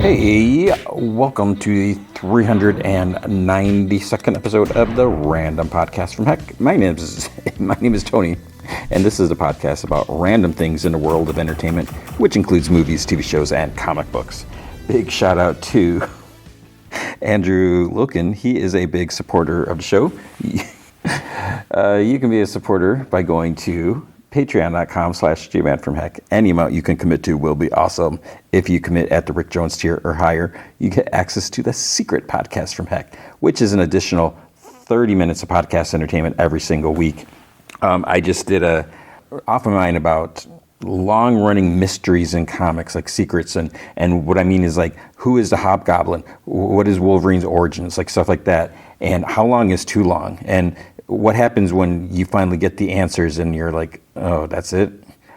Hey, welcome to the 392nd episode of the Random Podcast from Heck. My name is Tony, and this is a podcast about random things in the world of entertainment, which includes movies, TV shows, and comic books. Big shout out to Andrew Loken. He is a big supporter of the show. You can be a supporter by going to patreon.com/gmanfromheck. Any amount you can commit to will be awesome. If you commit at the Rick Jones tier or higher, you get access to the Secret Podcast from Heck, which is an additional 30 minutes of podcast entertainment every single week. I just did a off of mine about long-running mysteries in comics, like secrets, and what I mean is like, who is the Hobgoblin? What is Wolverine's origins? Like stuff like that. And how long is too long? And what happens when you finally get the answers and you're like, oh, that's it?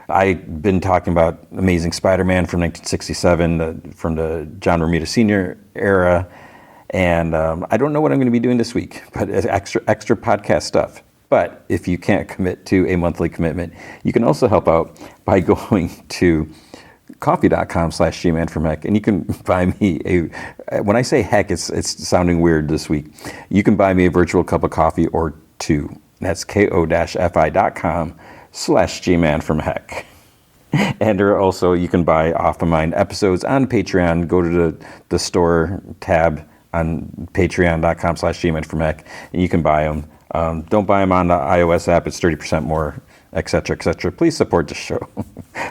I've been talking about Amazing Spider-Man from 1967, from the John Romita Sr. era, and I don't know what I'm going to be doing this week, but extra podcast stuff. But if you can't commit to a monthly commitment, you can also help out by going to coffee.com/gmanfromheck, and you can buy me when I say heck, it's sounding weird this week. You can buy me a virtual cup of coffee or two. That's ko-fi.com/gmanfromheck. And also, you can buy Off of Mine episodes on Patreon. Go to the store tab on patreon.com/gmanfromheck, and you can buy them. Don't buy them on the iOS app. It's 30% more, etc., etc. Please support the show.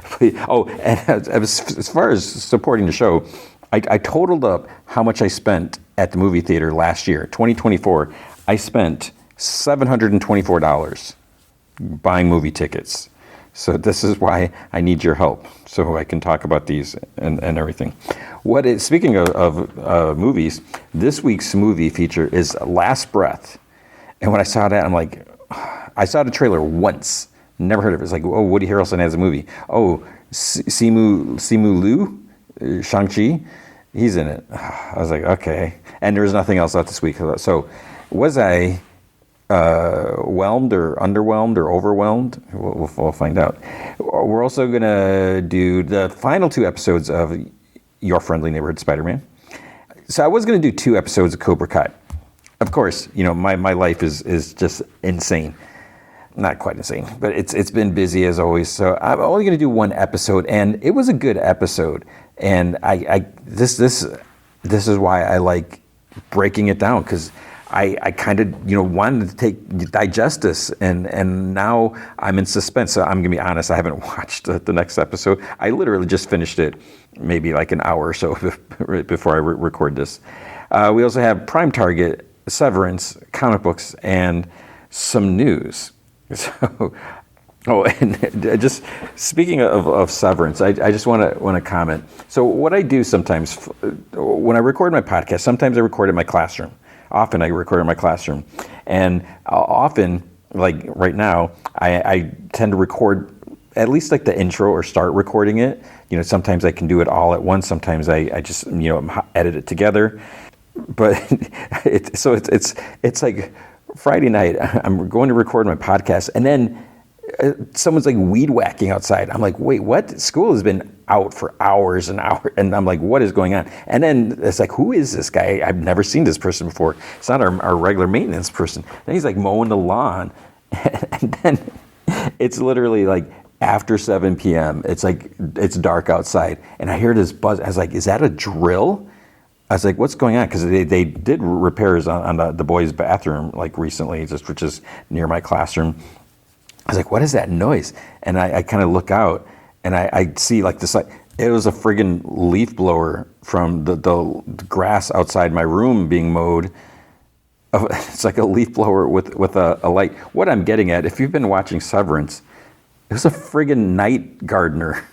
Please. Oh, and as far as supporting the show, I totaled up how much I spent at the movie theater last year, 2024. I spent $724 buying movie tickets. So this is why I need your help, so I can talk about these and everything. Speaking of movies, this week's movie feature is Last Breath. And when I saw that, I'm like, I saw the trailer once, never heard of it. It's like, oh, Woody Harrelson has a movie. Oh, Simu Liu, Shang-Chi, he's in it. I was like, okay. And there was nothing else out this week. So was I whelmed or underwhelmed or overwhelmed? We'll find out. We're also going to do the final two episodes of Your Friendly Neighborhood Spider-Man. So I was going to do 2 episodes of Cobra Kai. Of course, you know, my life is just insane. Not quite insane, but it's been busy as always. So I'm only going to do 1 episode, and it was a good episode. And this is why I like breaking it down, because I kind of, wanted to digest this, and now I'm in suspense. So I'm gonna be honest, I haven't watched the next episode. I literally just finished it maybe like an hour or so before I record this. We also have Prime Target, Severance, comic books, and some news. So, and just speaking of Severance, I just want to comment. So what I do sometimes when I record my podcast, sometimes I record in my classroom. Often I record in my classroom, and often, like right now, I tend to record at least like the intro or start recording it. Sometimes I can do it all at once. Sometimes I just edit it together. But it's like Friday night, I'm going to record my podcast, and then someone's like weed whacking outside. I'm like, wait, what? School has been out for hours and hours, and I'm like, what is going on? And then it's like, who is this guy? I've never seen this person before. It's not our regular maintenance person. Then he's like mowing the lawn, and then it's literally like after 7 p.m. It's like it's dark outside, and I hear this buzz. I was like, is that a drill? I was like, what's going on? Because they did repairs on the boys' bathroom like recently, which is near my classroom. I was like, what is that noise? And I kind of look out, and I see like this, like it was a friggin' leaf blower from the grass outside my room being mowed. It's like a leaf blower with a light. What I'm getting at, if you've been watching Severance, it was a friggin' night gardener.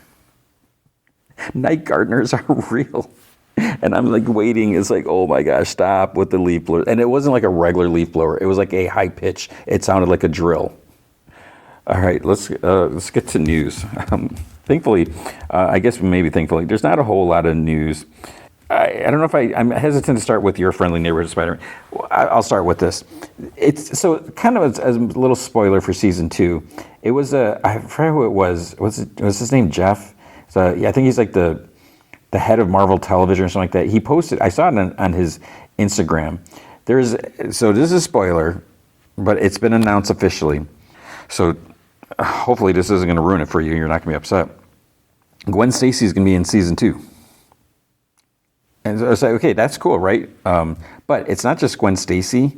Night gardeners are real. And I'm like waiting. It's like, oh my gosh, stop with the leaf blower. And it wasn't like a regular leaf blower. It was like a high pitch. It sounded like a drill. All right, let's get to news. Thankfully, thankfully, there's not a whole lot of news. I don't know if I'm hesitant to start with Your Friendly Neighborhood Spider-Man. I'll start with this. It's so kind of as a little spoiler for season 2. It was I forget who it was. Was his name Jeff? So yeah, I think he's like the the head of Marvel Television or something like that. He posted. I saw it on his Instagram. So this is a spoiler, but it's been announced officially. So hopefully this isn't going to ruin it for you. You're not going to be upset. Gwen Stacy is going to be in season 2. And so I was like, okay, that's cool, right? But it's not just Gwen Stacy.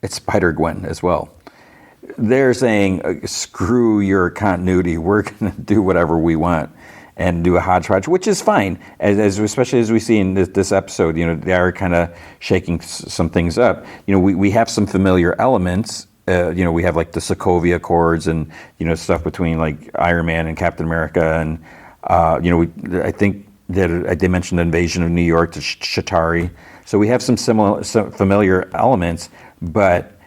It's Spider-Gwen as well. They're saying, screw your continuity. We're going to do whatever we want and do a hodgepodge, which is fine. Especially as we see in this episode, they are kind of shaking some things up. We have some familiar elements. We have like the Sokovia Accords and, stuff between like Iron Man and Captain America. And, I think that they mentioned the invasion of New York to Shatari. So we have some familiar elements, but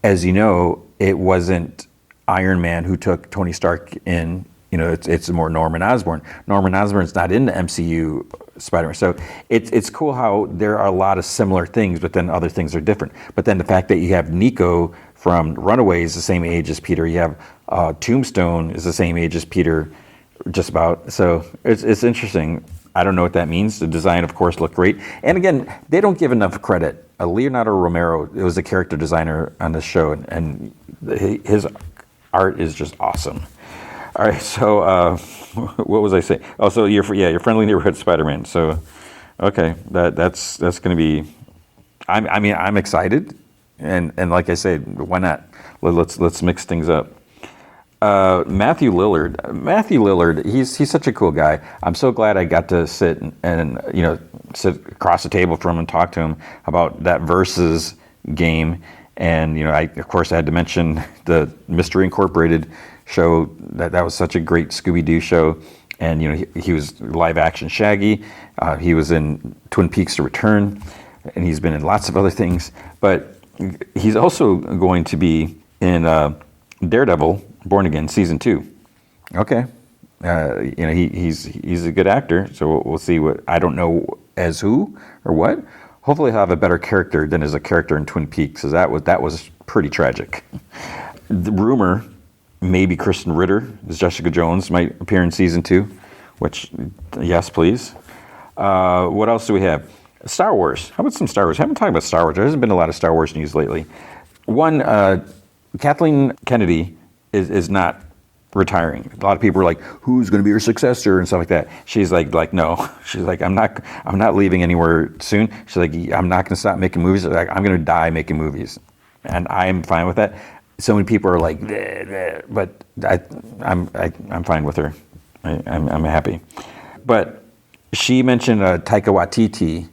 as you know, it wasn't Iron Man who took Tony Stark in. It's more Norman Osborn. Norman Osborn's not in the MCU Spider-Man. So it's cool how there are a lot of similar things, but then other things are different. But then the fact that you have Nico from Runaways the same age as Peter, you have Tombstone is the same age as Peter, just about. So it's interesting. I don't know what that means. The design, of course, looked great. And again, they don't give enough credit. Leonardo Romero, it was a character designer on this show, and his art is just awesome. All right, so what was I saying? Oh, so your friendly neighborhood Spider-Man. So, okay, that's going to be. I'm excited, and like I said, why not? Let's mix things up. Matthew Lillard, he's such a cool guy. I'm so glad I got to sit and sit across the table from him and talk to him about that Versus game. And I of course I had to mention the Mystery Incorporated show. That was such a great Scooby-Doo show. And he was live action Shaggy. He was in Twin Peaks: The Return, and he's been in lots of other things. But he's also going to be in Daredevil Born Again season 2. Okay, he's a good actor, so we'll see what. I don't know as who or what. Hopefully, he'll have a better character than as a character in Twin Peaks, because that was pretty tragic. The rumor, maybe Kristen Ritter as Jessica Jones might appear in season 2, which yes, please. What else do we have? Star Wars. How about some Star Wars? I haven't talked about Star Wars. There hasn't been a lot of Star Wars news lately. One, Kathleen Kennedy is not retiring. A lot of people are like, who's going to be her successor and stuff like that. She's like no. She's like, I'm not leaving anywhere soon. She's like, I'm not going to stop making movies. Like, I'm going to die making movies, and I'm fine with that. So many people are like, bleh, bleh, but I'm fine with her. I'm happy. But she mentioned Taika Waititi.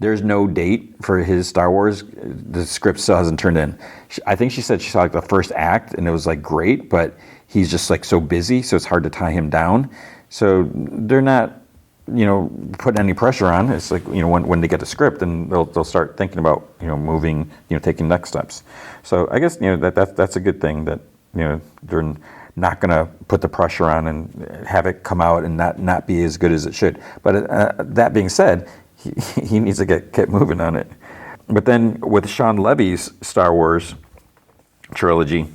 There's no date for his Star Wars. The script still hasn't turned in. I think she said she saw like the first act and it was like great, but he's just like so busy, so it's hard to tie him down. So they're not, putting any pressure on. It's like, when they get the script, and they'll start thinking about, moving, taking next steps. So I guess, that's a good thing that, they're not going to put the pressure on and have it come out and not be as good as it should. But that being said, he needs to get moving on it. But then with Sean Levy's Star Wars trilogy, wait,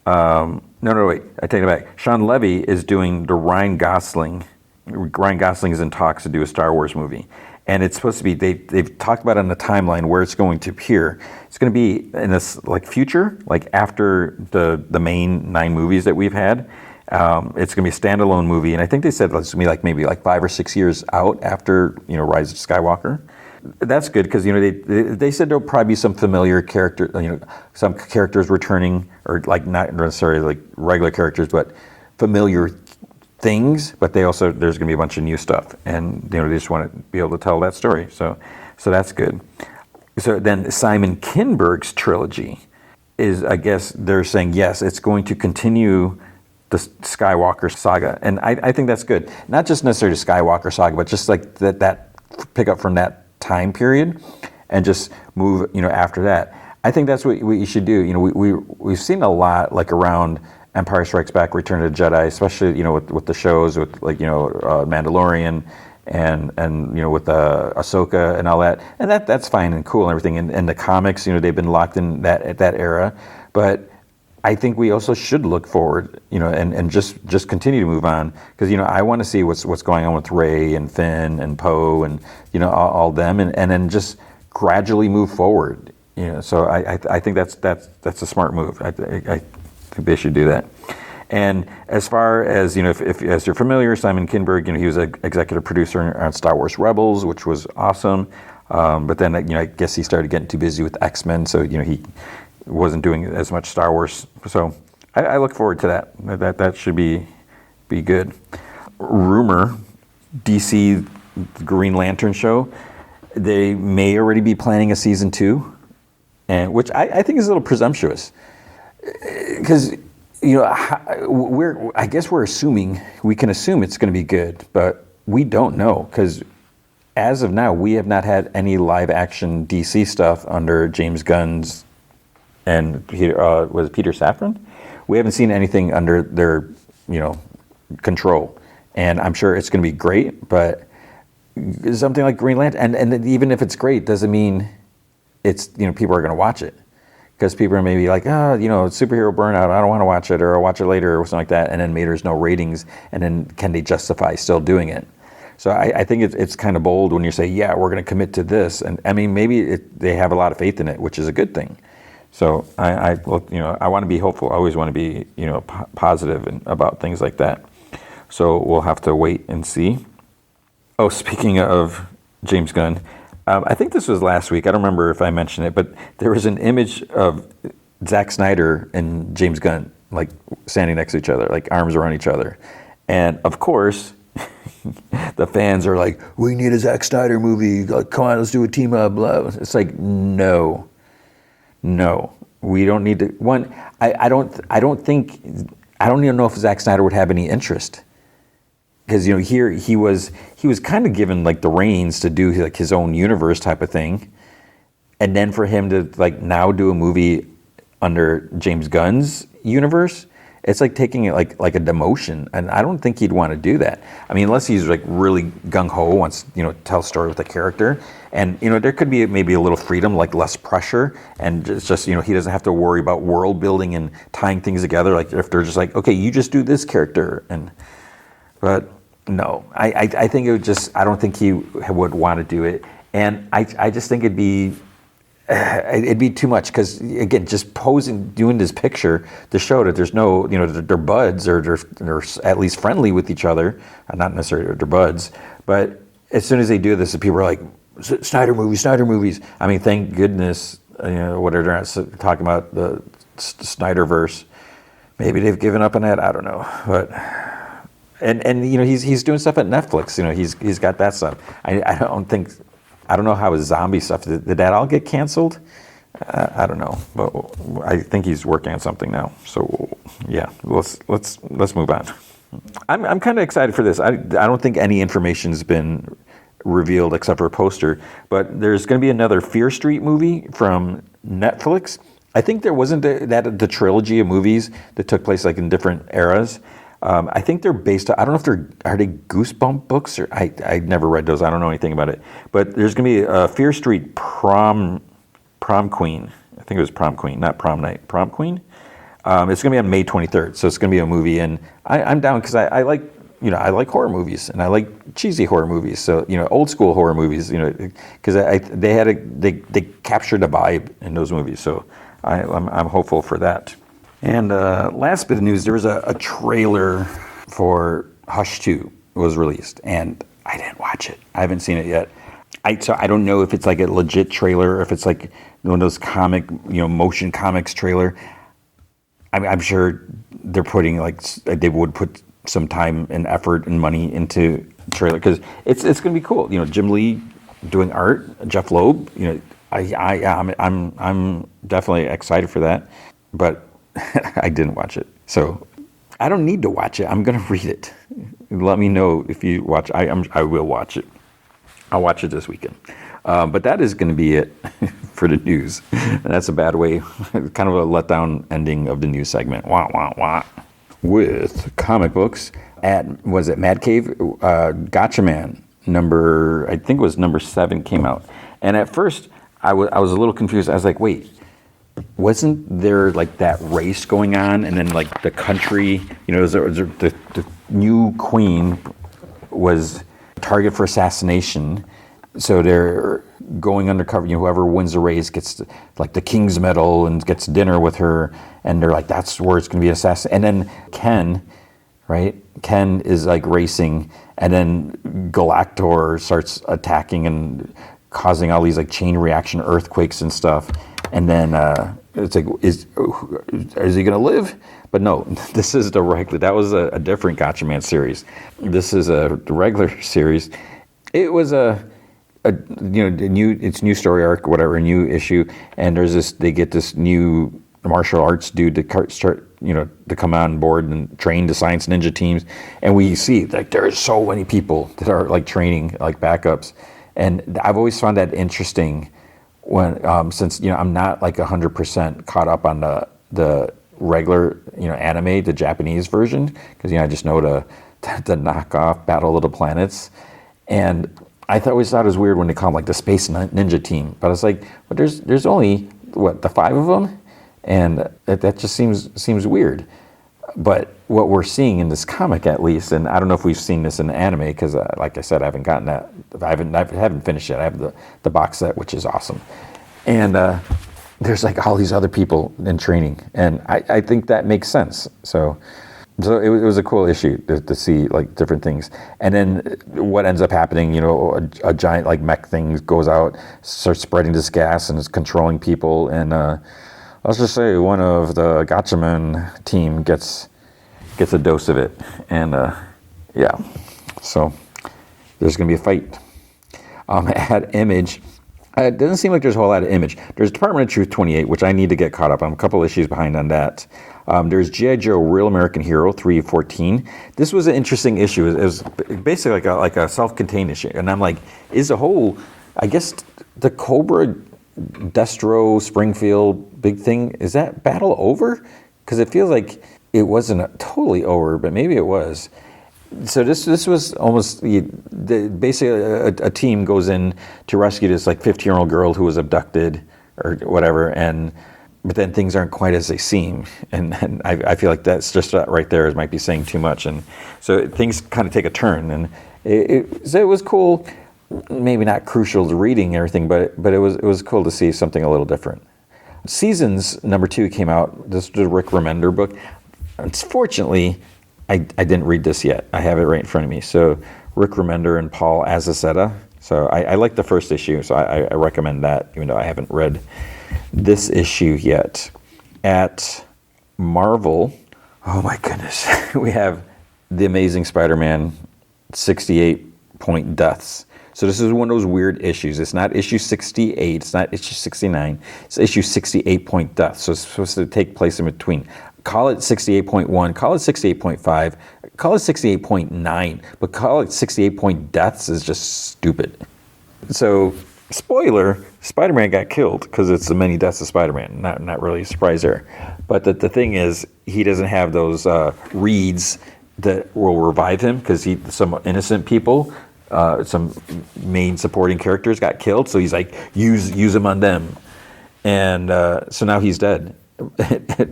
I take it back. Sean Levy is doing the Ryan Gosling. Ryan Gosling is in talks to do a Star Wars movie. And it's supposed to be, they've talked about it on the timeline where it's going to appear. It's going to be in this future, after the main 9 movies that we've had. It's going to be a standalone movie, and I think they said it's going to be maybe 5 or 6 years out after Rise of Skywalker. That's good because they said there'll probably be some familiar character, some characters returning, or not necessarily regular characters, but familiar things. But there's going to be a bunch of new stuff, and they just want to be able to tell that story. So that's good. So then Simon Kinberg's trilogy is, I guess they're saying yes, it's going to continue the Skywalker saga, and I think that's good. Not just necessarily the Skywalker saga, but just that pick up from that time period, and just move after that. I think that's what you should do. We've seen a lot around Empire Strikes Back, Return of the Jedi, especially with the shows with Mandalorian and with Ahsoka and all that, and that's fine and cool and everything. And the comics, they've been locked in that era, but I think we also should look forward, and just continue to move on, because I want to see what's going on with Rey and Finn and Poe and all them, and then just gradually move forward. So I think that's a smart move. I think they should do that. And as far as if as you're familiar, Simon Kinberg, he was an executive producer on Star Wars Rebels, which was awesome. But then I guess he started getting too busy with X-Men, so he wasn't doing as much Star Wars. So I look forward to that. That should be good. Rumor, DC Green Lantern show, they may already be planning a season 2, and which I think is a little presumptuous, because I guess we can assume it's going to be good, but we don't know, because as of now we have not had any live action DC stuff under James Gunn's and Peter Safran. We haven't seen anything under their control, and I'm sure it's going to be great. But something like Green Lantern, and even if it's great, doesn't mean it's people are going to watch it, because people are maybe like, superhero burnout, I don't want to watch it, or I'll watch it later, or something like that, and then maybe there's no ratings, and then can they justify still doing it? So I think it's kind of bold when you say, yeah, we're going to commit to this, and I mean maybe they have a lot of faith in it, which is a good thing. So I want to be hopeful. I always want to be positive about things like that. So we'll have to wait and see. Oh, speaking of James Gunn, I think this was last week. I don't remember if I mentioned it, but there was an image of Zack Snyder and James Gunn like standing next to each other, like arms around each other, and of course. The fans are like, we need a Zack Snyder movie. Like, come on, let's do a team up. Blah. It's like, no, we don't need to. I don't even know if Zack Snyder would have any interest, because here he was kind of given like the reins to do like his own universe type of thing, and then for him to like now do a movie under James Gunn's universe. It's like taking it like a demotion, and I don't think he'd want to do that. I mean, unless he's like really gung ho, wants tell a story with a character, and there could be maybe a little freedom, like less pressure, and it's just he doesn't have to worry about world building and tying things together. Like if they're just like, okay, you just do this character, but no, I think it would just, I don't think he would want to do it, and I just think it'd be too much, because again, just posing, doing this picture to show that there's no, they're buds, or they're at least friendly with each other, not necessarily they're buds, but as soon as they do this, people are like, Snyder movies. I mean, thank goodness, whatever they're not talking about the Snyderverse. Maybe they've given up on that. I don't know, but and he's doing stuff at Netflix. He's got that stuff. I don't know how his zombie stuff, did that all get canceled? I don't know, but I think he's working on something now. So yeah, let's move on. I'm kind of excited for this. I don't think any information's been revealed except for a poster, but there's going to be another Fear Street movie from Netflix. I think there wasn't the trilogy of movies that took place like in different eras. I think they're based on, I don't know if are they Goosebump books, or I never read those. I don't know anything about it. But there's going to be a Fear Street prom queen. I think it was prom queen, not prom night. Prom queen. It's going to be on May 23rd. So it's going to be a movie, and I'm down because I like I like horror movies, and I like cheesy horror movies. So old school horror movies. Because they captured the vibe in those movies. So I'm hopeful for that. And last bit of news, there was a trailer for Hush 2 was released, and I didn't watch it. I haven't seen it yet. So I don't know if it's like a legit trailer, or if it's like one of those motion comics trailer. I'm sure they're putting they would put some time and effort and money into trailer, because it's going to be cool. Jim Lee doing art, Jeff Loeb. I'm definitely excited for that, but I didn't watch it, so I don't need to watch it. I'm going to read it. Let me know if you watch. I will watch it. I'll watch it this weekend. But that is going to be it for the news. And that's a bad way, kind of a letdown ending of the news segment. Wah, wah, wah. With comic books, was it Mad Cave? Gotcha Man, I think it was number 7 came out. And at first, I was a little confused. I was like, wait, wasn't there like that race going on, and then like the country, the new queen was target for assassination, so they're going undercover. Whoever wins the race gets like the King's Medal and gets dinner with her, and they're like, that's where it's going to be an assassin. And then Ken, right? Ken is like racing, and then Galactor starts attacking and causing all these like chain reaction earthquakes and stuff. And then it's like, is he going to live? But no, this is the regular. That was a different Gotcha Man series. This is a regular series. It was new story arc, whatever, a new issue, and there's this. They get this new martial arts dude to start, to come on board and train the Science Ninja teams, and we see like there's so many people that are like training like backups, and I've always found that interesting when since I'm not like 100% caught up on the regular anime, the Japanese version, because I just know the knockoff Battle of the Planets, and I always thought it was weird when they call them like the Space Ninja Team, but I was like, but there's only the 5 of them, and that just seems weird. But what we're seeing in this comic, at least, and I don't know if we've seen this in the anime, because like I said, I haven't gotten that. I haven't finished it. I have the box set, which is awesome, and there's like all these other people in training, and I think that makes sense. So it was a cool issue to see like different things, and then what ends up happening, a giant like mech thing goes out, starts spreading this gas, and is controlling people, and let's just say one of the Gotchaman team gets a dose of it, and yeah, so there's gonna be a fight. At Image, it doesn't seem like there's a whole lot of Image. There's Department of Truth 28, which I need to get caught up. I'm a couple issues behind on that. There's G.I. Joe Real American Hero 314. This was an interesting issue. It was basically like a self-contained issue, and I'm like, is the whole, I guess, the Cobra Destro Springfield big thing, is that battle over? Because it feels like it wasn't totally over, but maybe it was. So this was almost basically a team goes in to rescue this like 15-year-old girl who was abducted or whatever, but then things aren't quite as they seem, and I feel like that's just right there might be saying too much, and so things kind of take a turn, and it was cool. Maybe not crucial to reading everything, but it was cool to see something a little different. Seasons #2 came out. This is the Rick Remender book. Unfortunately, I didn't read this yet. I have it right in front of me. So Rick Remender and Paul Azaceta. So I like the first issue, so I recommend that, even though I haven't read this issue yet. At Marvel, oh my goodness, we have The Amazing Spider-Man 68-point deaths. So this is one of those weird issues. It's not issue 68, it's not issue 69, it's issue 68-point deaths. So it's supposed to take place in between. Call it 68.1, call it 68.5, call it 68.9, but call it 68-point deaths is just stupid. So, spoiler, Spider-Man got killed because it's the many deaths of Spider-Man. Not really a surprise there. But the thing is, he doesn't have those reeds that will revive him, because some innocent people, some main supporting characters got killed, so he's like, use them on them. And so now he's dead.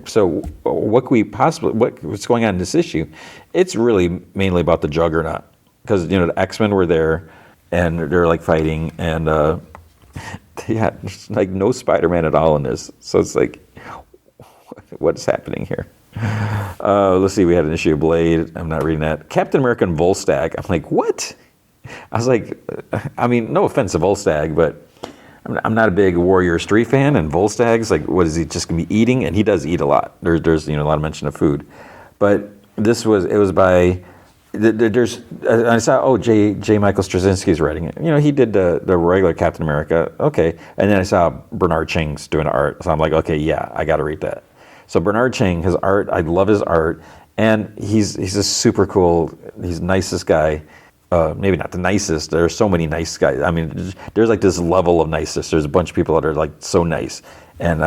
So what's going on in this issue? It's really mainly about the Juggernaut, because the X-Men were there and they're like fighting, and yeah, there's like no Spider-Man at all in this. So it's like, what's happening here? Let's see, we had an issue of Blade. I'm not reading that. Captain America and Volstagg. I'm like, what? I was like, I mean, no offense to Volstagg, but I'm not a big Warriors 3 fan, and Volstagg's like, what is he just gonna be eating? And he does eat a lot. There's a lot of mention of food, but it was by I saw J. Michael Straczynski's writing it. He did the regular Captain America, okay, and then I saw Bernard Chang's doing the art, so I'm like, okay, yeah, I got to read that. So Bernard Chang, his art, I love his art, and he's a super cool. He's the nicest guy. Maybe not the nicest. There are so many nice guys. I mean, there's like this level of niceness. There's a bunch of people that are like so nice. And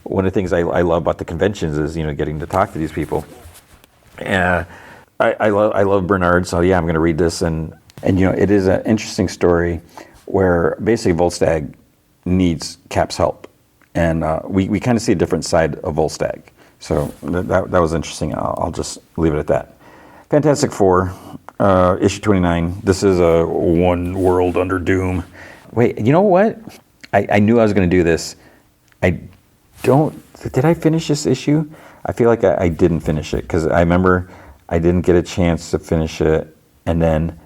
one of the things I love about the conventions is, getting to talk to these people. And I love Bernard. So yeah, I'm going to read this. And it is an interesting story where basically Volstagg needs Cap's help. and we kind of see a different side of Volstagg. So that was interesting. I'll just leave it at that. Fantastic Four, issue 29. This is a One World Under Doom. Wait, you know what? I knew I was going to do this. Did I finish this issue? I feel like I didn't finish it because I remember I didn't get a chance to finish it, and then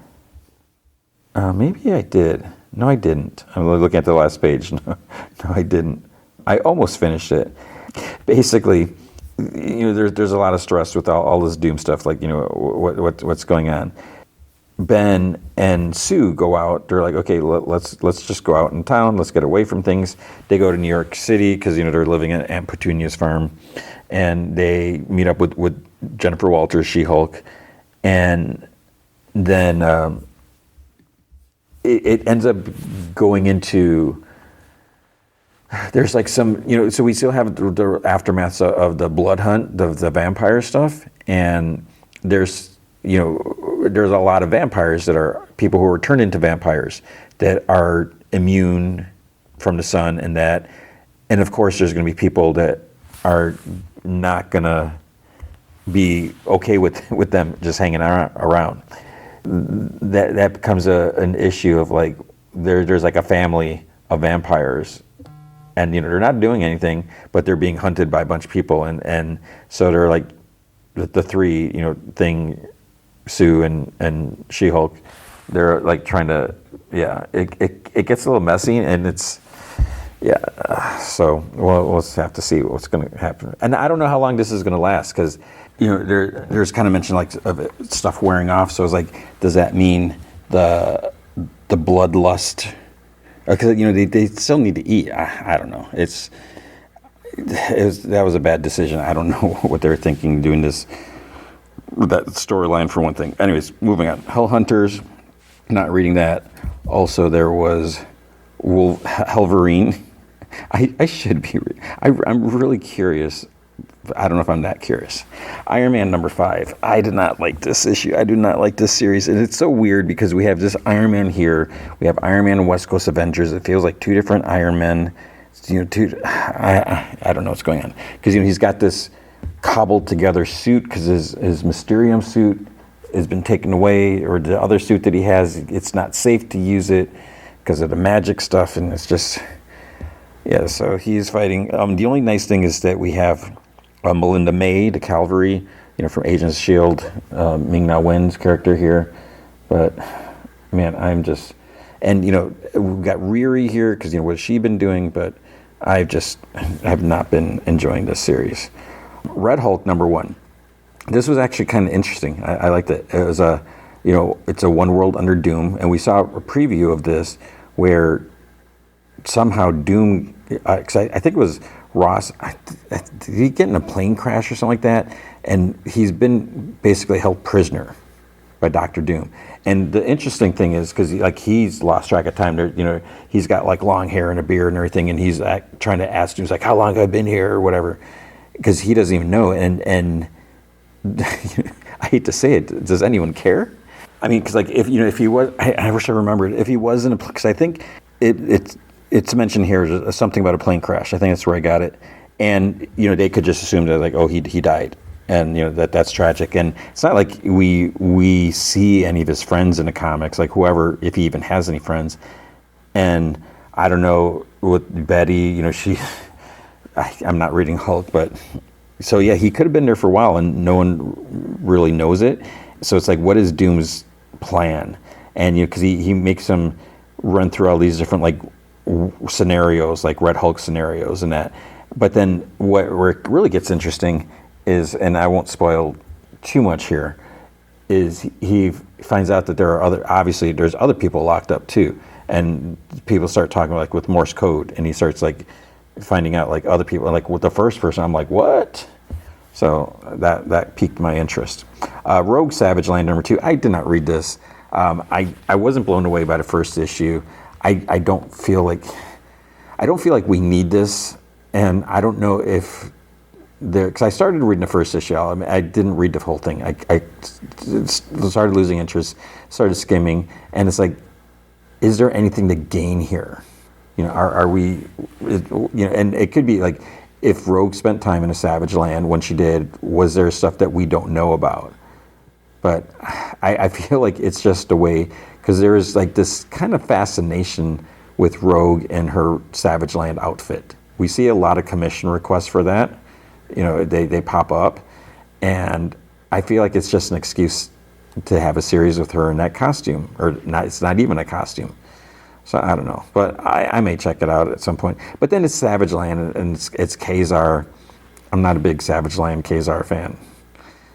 maybe I did. No, I didn't. I'm looking at the last page. No, I didn't. I almost finished it. Basically, there's a lot of stress with all this Doom stuff. Like, what's going on. Ben and Sue go out. They're like, okay, let's just go out in town. Let's get away from things. They go to New York City because they're living at Aunt Petunia's farm, and they meet up with Jennifer Walters, She-Hulk, and then it ends up going into. There's like some, so we still have the aftermaths of the blood hunt, the vampire stuff, and there's a lot of vampires that are people who are turned into vampires that are immune from the sun, and of course there's going to be people that are not going to be okay with them just hanging around. That becomes an issue of like there's like a family of vampires, and they're not doing anything, but they're being hunted by a bunch of people, and so they're like the three thing. Sue and She-Hulk, they're like trying to, it gets a little messy, and it's, so we'll have to see what's going to happen. And I don't know how long this is going to last, because, there's kind of mention like of it, stuff wearing off, so it's like, does that mean the bloodlust, because, they still need to eat. I don't know. That was a bad decision. I don't know what they're thinking doing this. That storyline for one thing. Anyways, moving on. Hell Hunters, not reading that. Also, there was Helverine. I should be. I'm really curious. I don't know if I'm that curious. Iron Man number 5. I did not like this issue. I do not like this series, and it's so weird because we have this Iron Man here. We have Iron Man and West Coast Avengers. It feels like two different Iron Men. I don't know what's going on because he's got this cobbled together suit because his Mysterium suit has been taken away, or the other suit that he has, it's not safe to use it because of the magic stuff, and it's just so he's fighting. The only nice thing is that we have Melinda May, the Calvary, from Agents of S.H.I.E.L.D., Ming-Na Wen's character here, but man, I'm just, and we've got Riri here because what's she been doing, but I have not been enjoying this series. Red Hulk number 1. This was actually kind of interesting. I liked it. It was it's a One World Under Doom, and we saw a preview of this where somehow Doom, because I think it was Ross, did he get in a plane crash or something like that? And he's been basically held prisoner by Dr. Doom. And the interesting thing is, because he's lost track of time. There, he's got like long hair and a beard and everything, and he's trying to ask Doom's like, how long have I been here or whatever. Because he doesn't even know, and I hate to say it, does anyone care? I mean, because if he was, I wish I remembered, if he was in a, because I think it's mentioned here something about a plane crash. I think that's where I got it, and they could just assume that he died, and that's tragic. And it's not like we see any of his friends in the comics, like whoever, if he even has any friends. And I don't know with Betty, she. I'm not reading Hulk, but so he could have been there for a while and no one really knows it. So it's like, what is Doom's plan? And because he makes them run through all these different like scenarios, like Red Hulk scenarios and that. But then where it really gets interesting is, and I won't spoil too much here, is he finds out that there's other people locked up too, and people start talking like with Morse code, and he starts like finding out like other people, like with the first person, I'm like, what? So that piqued my interest. Rogue Savage Land number 2. I did not read this. I wasn't blown away by the first issue. I don't feel like we need this, and I don't know if because I started reading the first issue. I mean, I didn't read the whole thing. I started losing interest, started skimming, and it's like, is there anything to gain here? Are we, and it could be like, if Rogue spent time in a savage land when she did, was there stuff that we don't know about? But I feel like it's just a way, because there is like this kind of fascination with Rogue and her Savage Land outfit. We see a lot of commission requests for that. They pop up, and I feel like it's just an excuse to have a series with her in that costume, or not. It's not even a costume. So I don't know, but I may check it out at some point. But then it's Savage Land, and it's Khazar. I'm not a big Savage Land Khazar fan.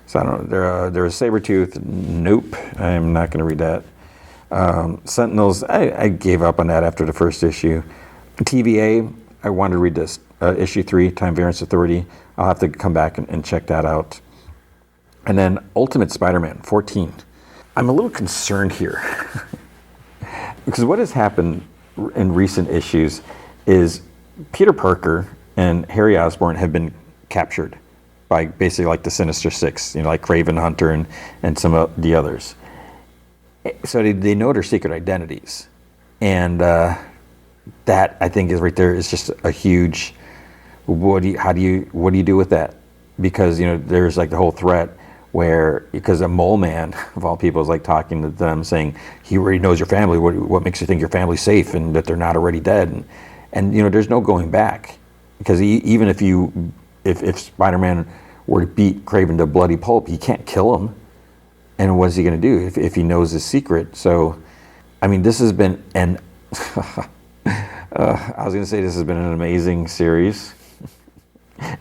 So I don't know. There's Sabretooth. Nope, I'm not going to read that. Sentinels, I gave up on that after the first issue. TVA, I wanted to read this. Issue 3, Time Variance Authority. I'll have to come back and check that out. And then Ultimate Spider-Man 14. I'm a little concerned here. Because what has happened in recent issues is Peter Parker and Harry Osborn have been captured by basically like the Sinister Six, like Kraven Hunter and some of the others. So they know their secret identities. And that, I think, is right there is just a huge, what do you do with that? Because, there's like the whole threat where, because a mole man of all people is like talking to them saying, he already knows your family. What makes you think your family's safe and that they're not already dead? And there's no going back, because even if Spider-Man were to beat Kraven to bloody pulp, he can't kill him. And what's he going to do if he knows his secret? So, I mean, this has been I was going to say this has been an amazing series.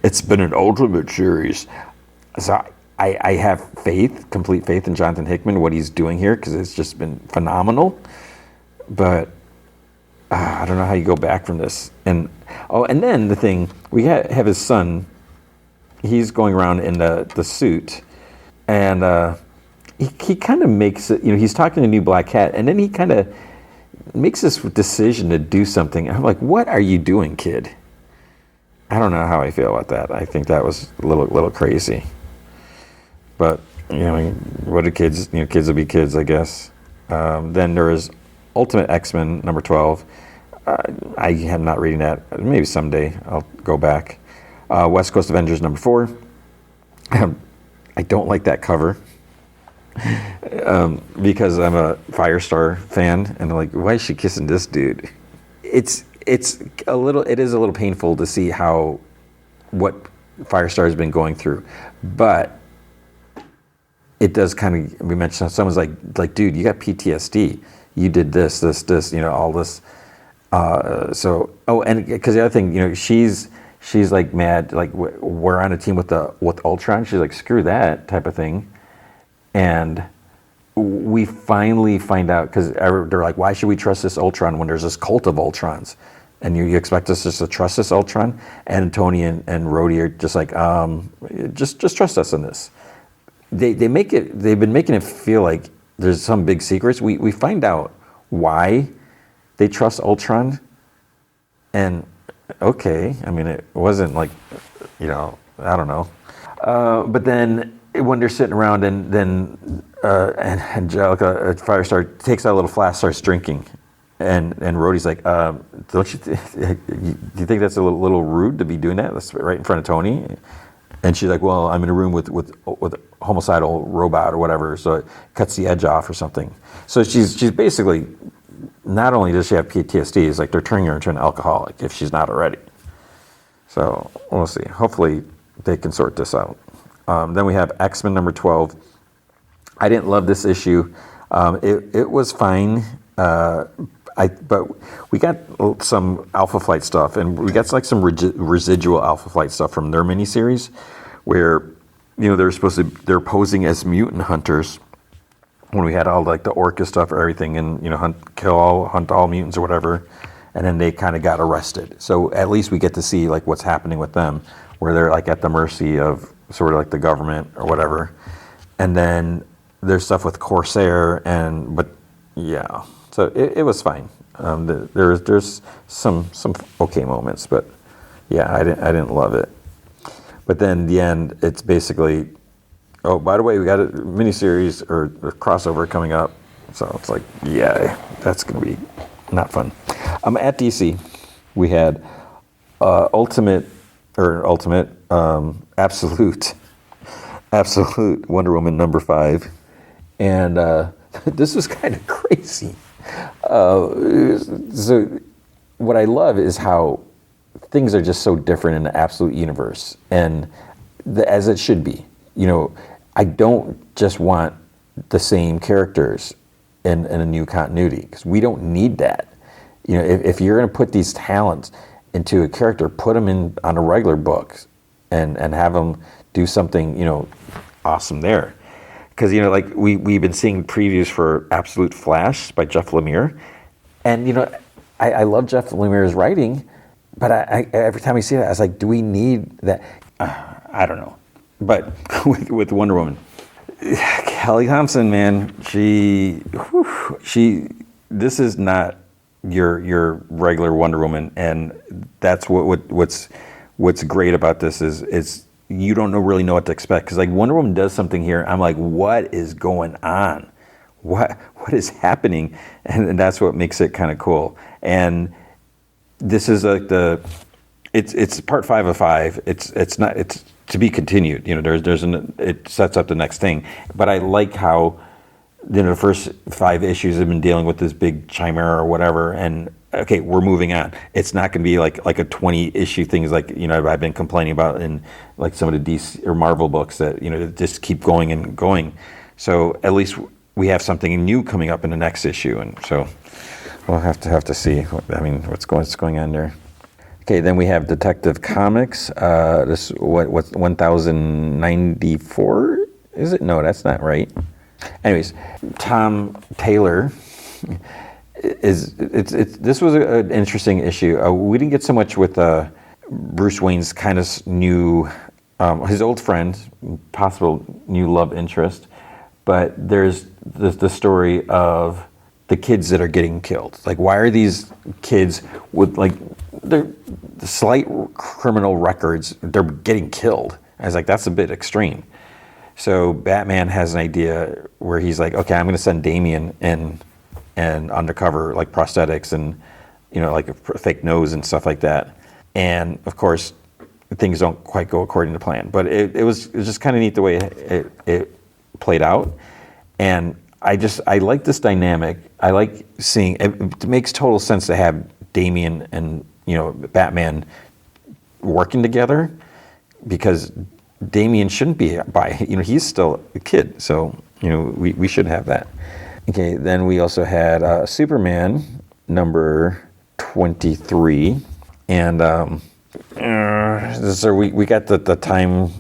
It's been an ultimate series. So I have complete faith in Jonathan Hickman, what he's doing here, because it's just been phenomenal. But I don't know how you go back from this. And then the thing, we have his son. He's going around in the suit, and he kind of makes it, he's talking to New Black Cat, and then he kind of makes this decision to do something. I'm like, what are you doing, kid? I don't know how I feel about that. I think that was a little crazy. But, what do kids, kids will be kids, I guess. Then there is Ultimate X-Men number 12. I am not reading that. Maybe someday I'll go back. West Coast Avengers number 4. I don't like that cover. Because I'm a Firestar fan, and I'm like, why is she kissing this dude? It is a little painful to see what Firestar has been going through, but it does kind of, we mentioned someone's like, dude, you got PTSD, you did this, all this. And because the other thing, she's like mad, like we're on a team with Ultron. She's like, screw that type of thing. And we finally find out, because they're like, why should we trust this Ultron when there's this cult of Ultrons? And you expect us just to trust this Ultron? And Tony and Rhodey are just like, just trust us on this. They've been making it feel like there's some big secrets. We find out why they trust Ultron. And okay, I mean, it wasn't like, I don't know. But then when they're sitting around, and then Angelica at Firestar takes out a little flask, starts drinking, and Rhodey's like, "Don't you? Do you think that's a little rude to be doing that? That's right in front of Tony." And she's like, "Well, I'm in a room with a homicidal robot or whatever, so it cuts the edge off or something." So she's basically, not only does she have PTSD, it's like they're turning her into an alcoholic if she's not already. So we'll see. Hopefully they can sort this out. Then we have X-Men number 12. I didn't love this issue. It was fine, but we got some Alpha Flight stuff, and we got like some residual Alpha Flight stuff from their miniseries, where they're posing as mutant hunters when we had all like the Orca stuff or everything, and hunt all mutants or whatever, and then they kind of got arrested. So at least we get to see like what's happening with them, where they're like at the mercy of sort of like the government or whatever. And then there's stuff with Corsair, but yeah, so it was fine. There's some okay moments, but yeah, I didn't love it. But then the end, it's basically, oh, by the way, we got a miniseries or a crossover coming up, so it's like, yeah, that's gonna be not fun. I'm at DC. We had absolute Wonder Woman #5, and this was kind of crazy. So what I love is how things are just so different in the absolute universe, and as it should be. I don't just want the same characters in a new continuity, because we don't need that. If you're going to put these talents into a character, put them in on a regular book, and have them do something awesome there. Because like we've been seeing previews for Absolute Flash by Jeff Lemire, and I love Jeff Lemire's writing, but I every time I see that, I was like, do we need that? I don't know. But with Wonder Woman, Kelly Thompson, man, she this is not your regular Wonder Woman, and that's what's great about this is you don't really know what to expect, because like Wonder Woman does something here, I'm like, what is going on? What is happening? And that's what makes it kind of cool. And this is like it's part 5 of 5. It's to be continued. It sets up the next thing. But I like how the first 5 issues have been dealing with this big chimera or whatever, and okay, we're moving on. It's not going to be like a 20-issue thing, like I've been complaining about in like some of the DC or Marvel books that just keep going and going. So at least we have something new coming up in the next issue, and so we'll have to see. What's going on there. Okay, then we have Detective Comics. This what 1094 is it? No, that's not right. Anyways, Tom Taylor this was an interesting issue. We didn't get so much with Bruce Wayne's kind of new, his old friend, possible new love interest, but there's the story of the kids that are getting killed. Like, why are these kids with like the slight criminal records, they're getting killed? I was like, that's a bit extreme. So Batman has an idea where he's like, okay, I'm going to send Damian and undercover like prosthetics and like a fake nose and stuff like that. And of course, things don't quite go according to plan. But it was just kind of neat the way it played out. And I like this dynamic. I like seeing it makes total sense to have Damian and Batman working together, because Damian shouldn't be he's still a kid, so we should have that. Okay, then we also had Superman #23, and so we got the time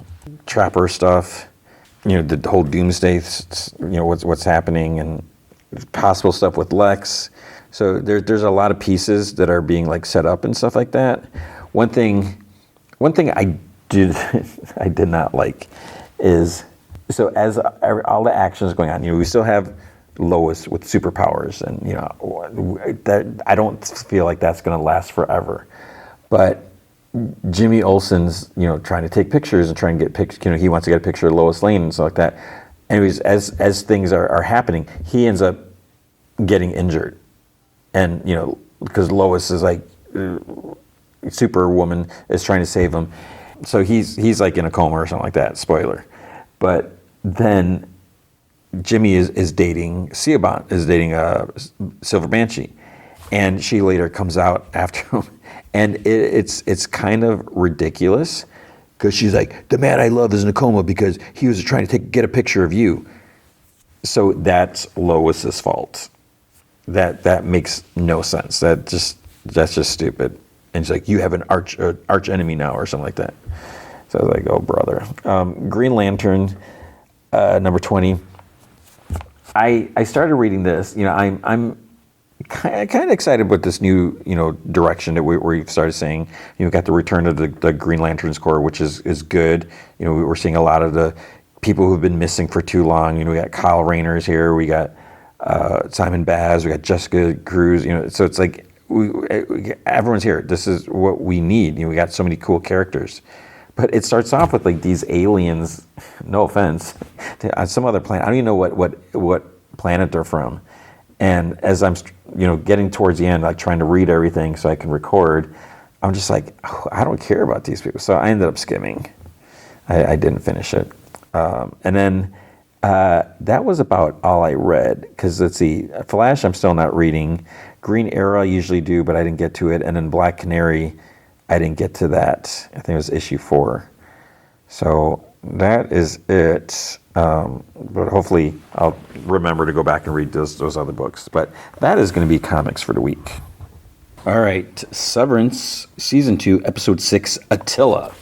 trapper stuff, the whole doomsday, what's happening, and possible stuff with Lex. So there's a lot of pieces that are being like set up and stuff like that. One thing I did not like is, so as all the action is going on, we still have Lois with superpowers, and that I don't feel like that's going to last forever. But Jimmy Olsen's trying to take pictures and try and get pictures. He wants to get a picture of Lois Lane and stuff like that. Anyways, as things are happening, he ends up getting injured, and because Lois is like Superwoman is trying to save him, so he's like in a coma or something like that. Spoiler. But then Jimmy is dating Siobhan, is dating Silver Banshee, and she later comes out after him, and it's kind of ridiculous, because she's like, the man I love is in a coma because he was trying to get a picture of you. So that's Lois's fault. That makes no sense. That's just stupid. And she's like, you have an arch enemy now, or something like that. So I was like, oh brother. Green Lantern #20. I started reading this. I'm kind of excited with this new direction that we've started seeing. We've got the return of the Green Lanterns Corps, which is good. We're seeing a lot of the people who've been missing for too long. We got Kyle Rayner's here. We got Simon Baz. We got Jessica Cruz. So it's like everyone's here. This is what we need. We got so many cool characters. But it starts off with like these aliens, no offense, on some other planet. I don't even know what planet they're from. And as I'm, getting towards the end, like trying to read everything so I can record, I'm just like, oh, I don't care about these people. So I ended up skimming. I didn't finish it. And then that was about all I read. Because let's see, Flash I'm still not reading. Green Arrow I usually do, but I didn't get to it. And then Black Canary, I didn't get to that. I think it was issue 4. So that is it. But hopefully I'll remember to go back and read those other books. But that is going to be comics for the week. All right, Severance Season 2, Episode 6, Attila.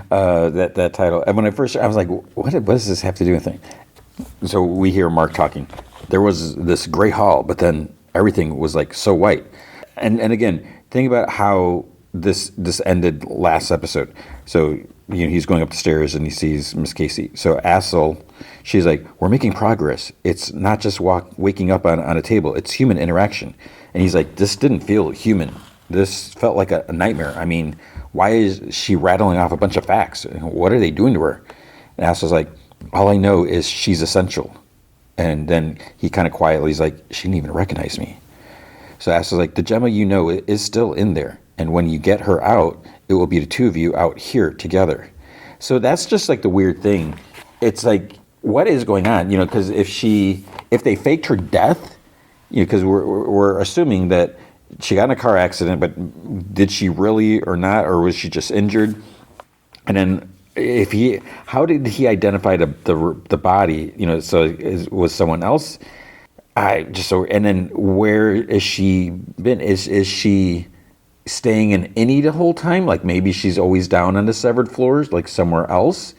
That title. And when I was like, what does this have to do with anything? So we hear Mark talking. There was this gray hall, but then everything was like so white. And again, think about how this ended last episode. So he's going up the stairs and he sees Miss Casey. So Assel, she's like, we're making progress. It's not just waking up on a table. It's human interaction. And he's like, this didn't feel human. This felt like a nightmare. I mean, why is she rattling off a bunch of facts? What are they doing to her? And Assel's like, all I know is she's essential. And then he kind of quietly is like, she didn't even recognize me. So Assel's like, the Gemma you know is still in there. And when you get her out, it will be the two of you out here together. So that's just like the weird thing. It's like, what is going on? Because if they faked her death, because we're assuming that she got in a car accident, but did she really or not, or was she just injured? And then how did he identify the body? Was someone else? And then where is she been? Is she staying in Innie the whole time? Like maybe she's always down on the severed floors, like somewhere else.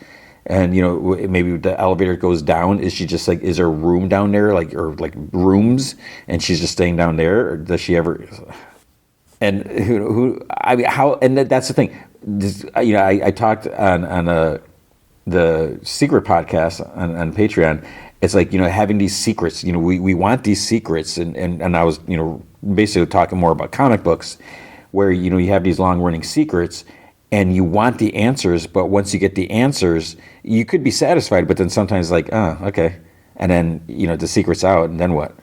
And maybe the elevator goes down. Is she just like, is there a room down there, or rooms, and she's just staying down there? Or does she ever? And how? And that's the thing. I talked on the secret podcast on Patreon. It's like having these secrets. We want these secrets, and I was basically talking more about comic books, where you have these long running secrets. And you want the answers, but once you get the answers, you could be satisfied, but then sometimes like, oh, okay. And then, the secret's out, and then what?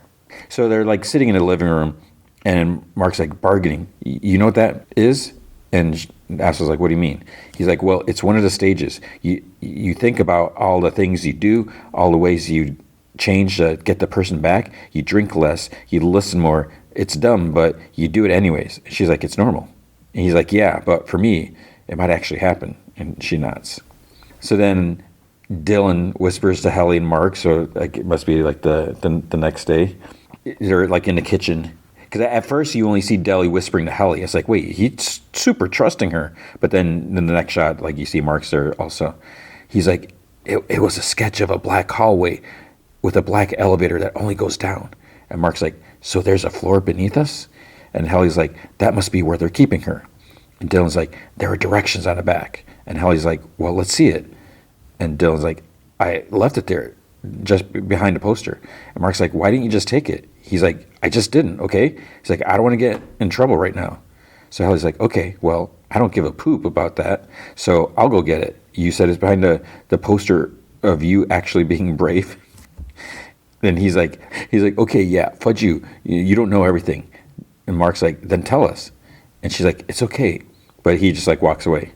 So they're like sitting in the living room, and Mark's like, bargaining. You know what that is? And Assel's like, what do you mean? He's like, well, it's one of the stages. You think about all the things you do, all the ways you change to get the person back. You drink less, you listen more. It's dumb, but you do it anyways. She's like, it's normal. And he's like, yeah, but for me, it might actually happen. And she nods. So then Dylan whispers to Helly and Mark, so like it must be like the next day. They're like in the kitchen. Because at first you only see Deli whispering to Helly. It's like, wait, he's super trusting her. But then in the next shot, like you see Mark's there also. He's like, it was a sketch of a black hallway with a black elevator that only goes down. And Mark's like, so there's a floor beneath us? And Helly's like, that must be where they're keeping her. And Dylan's like, there are directions on the back. And Helly's like, well, let's see it. And Dylan's like, I left it there, just behind the poster. And Mark's like, why didn't you just take it? He's like, I just didn't, okay? He's like, I don't want to get in trouble right now. So Helly's like, okay, well, I don't give a poop about that, so I'll go get it. You said it's behind the poster of you actually being brave. Then he's like, okay, yeah, fudge you. You don't know everything. And Mark's like, then tell us. And she's like, it's okay. But he just like walks away.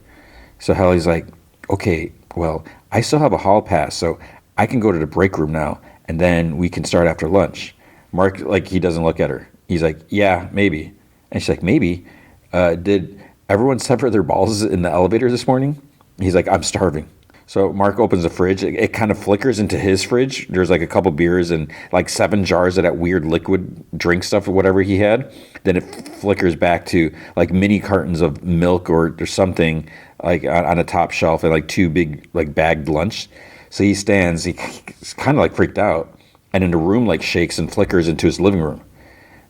So Helly's like, okay, well, I still have a hall pass, so I can go to the break room now, and then we can start after lunch. Mark, like, he doesn't look at her. He's like, yeah, maybe. And she's like, maybe. Did everyone sever their balls in the elevator this morning? He's like, I'm starving. So Mark opens the fridge. It kind of flickers into his fridge. There's like a couple beers and like 7 jars of that weird liquid drink stuff or whatever he had. Then it flickers back to like mini cartons of milk or something like on a top shelf and like 2 big like bagged lunch. So he stands, he's kind of like freaked out. And then the room like shakes and flickers into his living room.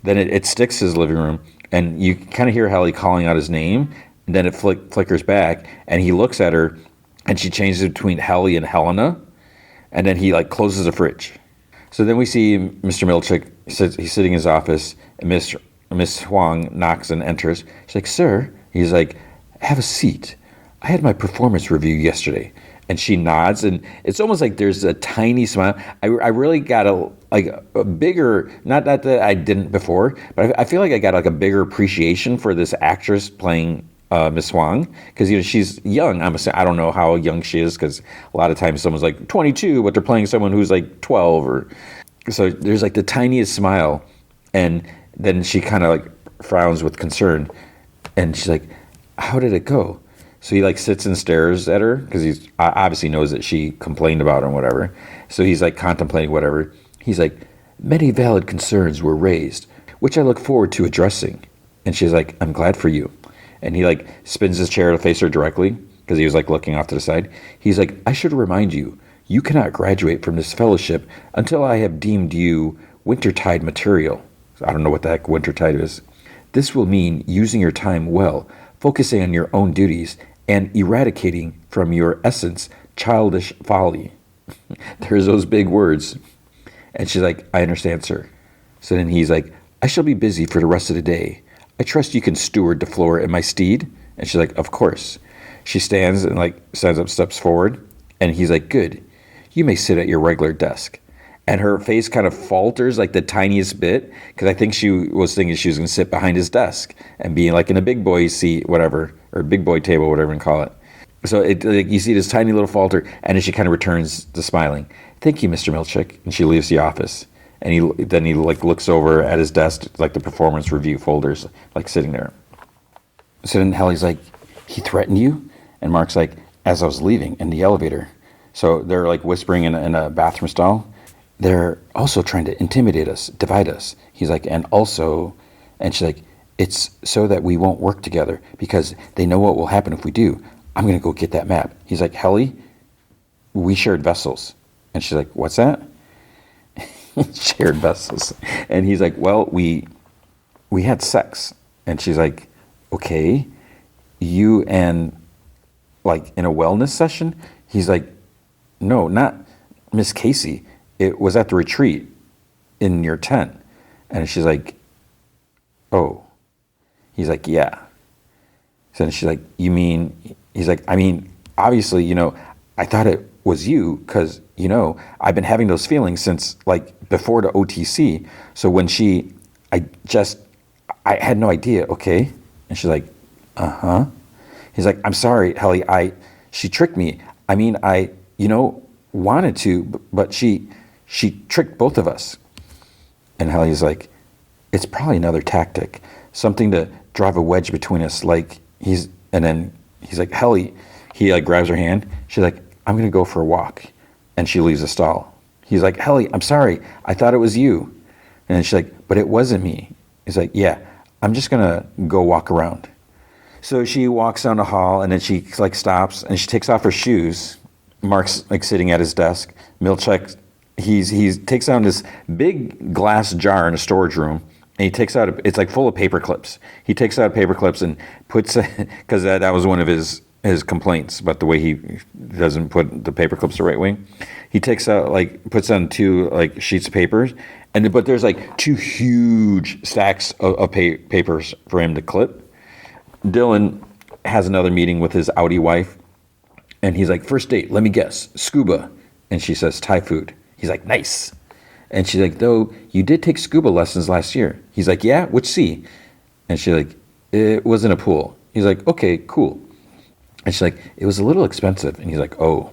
Then it sticks to his living room and you kind of hear Helly calling out his name. And then it flickers back and he looks at her. And she changes between Helly and Helena. And then he like closes the fridge. So then we see Mr. Milchick, he's sitting in his office. And Miss Huang knocks and enters. She's like, sir. He's like, have a seat. I had my performance review yesterday. And she nods, and it's almost like there's a tiny smile. I really got a bigger, not that I didn't before, but I feel like I got like a bigger appreciation for this actress playing Miss Huang, because she's young. I don't know how young she is, because a lot of times someone's like 22, but they're playing someone who's like 12, or so there's like the tiniest smile, and then she kind of like frowns with concern, and she's like, "How did it go?" So he like sits and stares at her, because he obviously knows that she complained about him or whatever. So he's like contemplating whatever. He's like, "Many valid concerns were raised, which I look forward to addressing." And she's like, "I'm glad for you." And he like spins his chair to face her directly, because he was like looking off to the side. He's like, "I should remind you, you cannot graduate from this fellowship until I have deemed you wintertide material." I don't know what the heck wintertide is. "This will mean using your time well, focusing on your own duties, and eradicating from your essence childish folly." There's those big words. And she's like, "I understand, sir." So then he's like, "I shall be busy for the rest of the day. I trust you can steward the floor in my stead." And she's like, "Of course." She stands and like stands up, steps forward, and he's like, "Good. You may sit at your regular desk." And her face kind of falters like the tiniest bit, because I think she was thinking she was going to sit behind his desk and be like in a big boy seat, whatever, or big boy table, whatever you call it. So like, you see this tiny little falter, and then she kind of returns to smiling. "Thank you, Mr. Milchick." And she leaves the office. And he like looks over at his desk, like the performance review folders, like sitting there. So then Helly's like, "He threatened you?" And Mark's like, "As I was leaving in the elevator." So they're like whispering in a bathroom stall. "They're also trying to intimidate us, divide us." He's like, "And also," and she's like, "It's so that we won't work together, because they know what will happen if we do. I'm going to go get that map." He's like, "Helly, we shared vessels." And she's like, "What's that?" Shared vessels. And he's like, "Well, we had sex." And she's like, "Okay, you and like in a wellness session?" He's like, "No, not Miss Casey. It was at the retreat in your tent." And she's like, "Oh." He's like, "Yeah." So then she's like, "You mean," he's like, "I mean, obviously, I thought it was you, because, I've been having those feelings since like before the OTC. So when I had no idea." "Okay." And she's like, "Uh-huh." He's like, "I'm sorry, Helly, she tricked me. I mean, I wanted to, but she tricked both of us." And Helly's like, "It's probably another tactic, something to drive a wedge between us." And then he's like, "Helly," he like grabs her hand. She's like, "I'm going to go for a walk." And she leaves the stall. He's like, "Helly, I'm sorry. I thought it was you." And then she's like, "But it wasn't me." He's like, "Yeah, I'm just going to go walk around." So she walks down the hall, and then she like stops, and she takes off her shoes. Mark's like sitting at his desk. Milchick, he takes down this big glass jar in a storage room, and he takes out it's like full of paper clips. He takes out paper clips and puts, because that was one of his complaints about the way he doesn't put the paper clips the right way. He takes out puts on two like sheets of papers, but there's like two huge stacks of papers for him to clip. Dylan has another meeting with his Audi wife, and he's like, "First date, let me guess, scuba." And she says, "Thai food." He's like, "Nice." And she's like, "Though you did take scuba lessons last year." He's like, "Yeah, which sea?" And she's like, "It was in a pool." He's like, "Okay, cool." And she's like, "It was a little expensive." And he's like, "Oh."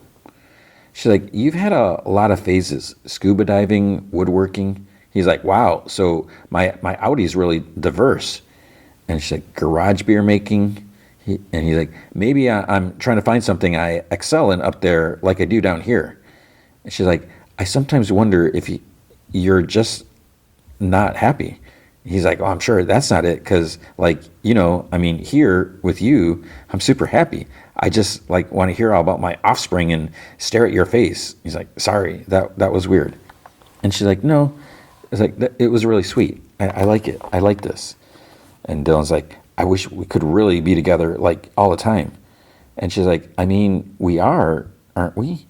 She's like, "You've had a lot of phases, scuba diving, woodworking." He's like, "Wow, so my Audi's really diverse." And she's like, "Garage beer making." And he's like, "Maybe I'm trying to find something I excel in up there like I do down here." And she's like, "I sometimes wonder if you're just not happy." He's like, "Oh, I'm sure that's not it, because here with you, I'm super happy. I just want to hear all about my offspring and stare at your face." He's like, "Sorry, that was weird." And she's like, "No." It's like, "It was really sweet. I like it. I like this." And Dylan's like, "I wish we could really be together all the time." And she's like, "I mean, we are, aren't we?"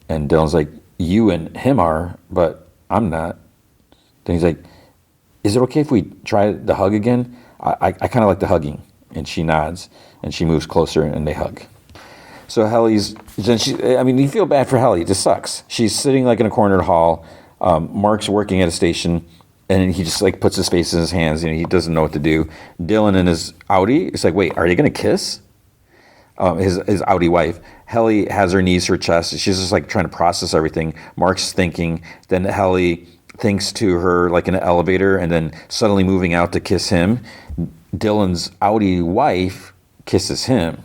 And Dylan's like, "You and him are, but I'm not." Then he's like, "Is it okay if we try the hug again? I kind of like the hugging." And she nods, and she moves closer, and they hug. So I mean, you feel bad for Helly. It just sucks. She's sitting like in a cornered hall. Mark's working at a station, and he just like puts his face in his hands. You know, he doesn't know what to do. Dylan and his Audi, it's like, wait, are they gonna kiss? His Audi wife. Helly has her knees to her chest. She's just like trying to process everything. Mark's thinking. Then Helly thinks to her like in an elevator, and then suddenly moving out to kiss him. Dylan's Audi wife kisses him.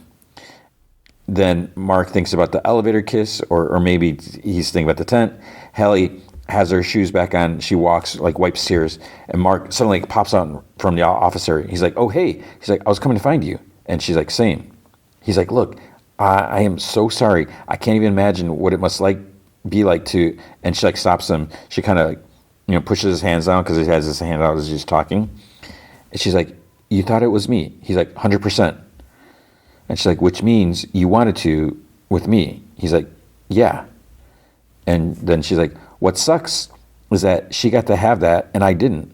Then Mark thinks about the elevator kiss, or maybe he's thinking about the tent. Helly has her shoes back on. She walks, like wipes tears, and Mark suddenly pops out from the officer. He's like, "Oh, hey." He's like, "I was coming to find you." And she's like, "Same." He's like, "Look, I am so sorry. I can't even imagine what it must be like to." And she like stops him. She kind of, pushes his hands down because he has his hand out as he's talking. And she's like, "You thought it was me?" He's like, 100%. And she's like, "Which means you wanted to with me?" He's like, "Yeah." And then she's like, "What sucks is that she got to have that and I didn't.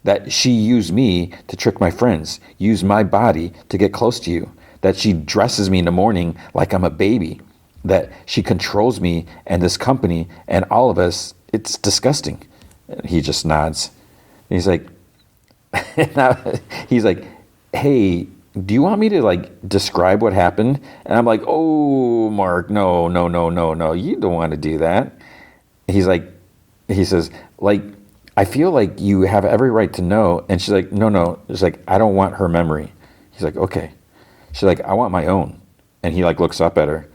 That she used me to trick my friends, used my body to get close to you. That she dresses me in the morning like I'm a baby. That she controls me and this company and all of us. It's disgusting." And he just nods. And he's like, "Hey, do you want me to like describe what happened?" And I'm like, "Oh, Mark, no. You don't want to do that." He says, like, "I feel like you have every right to know." And she's like, no. She's like, "I don't want her memory." He's like, "Okay." She's like, "I want my own." And he like looks up at her,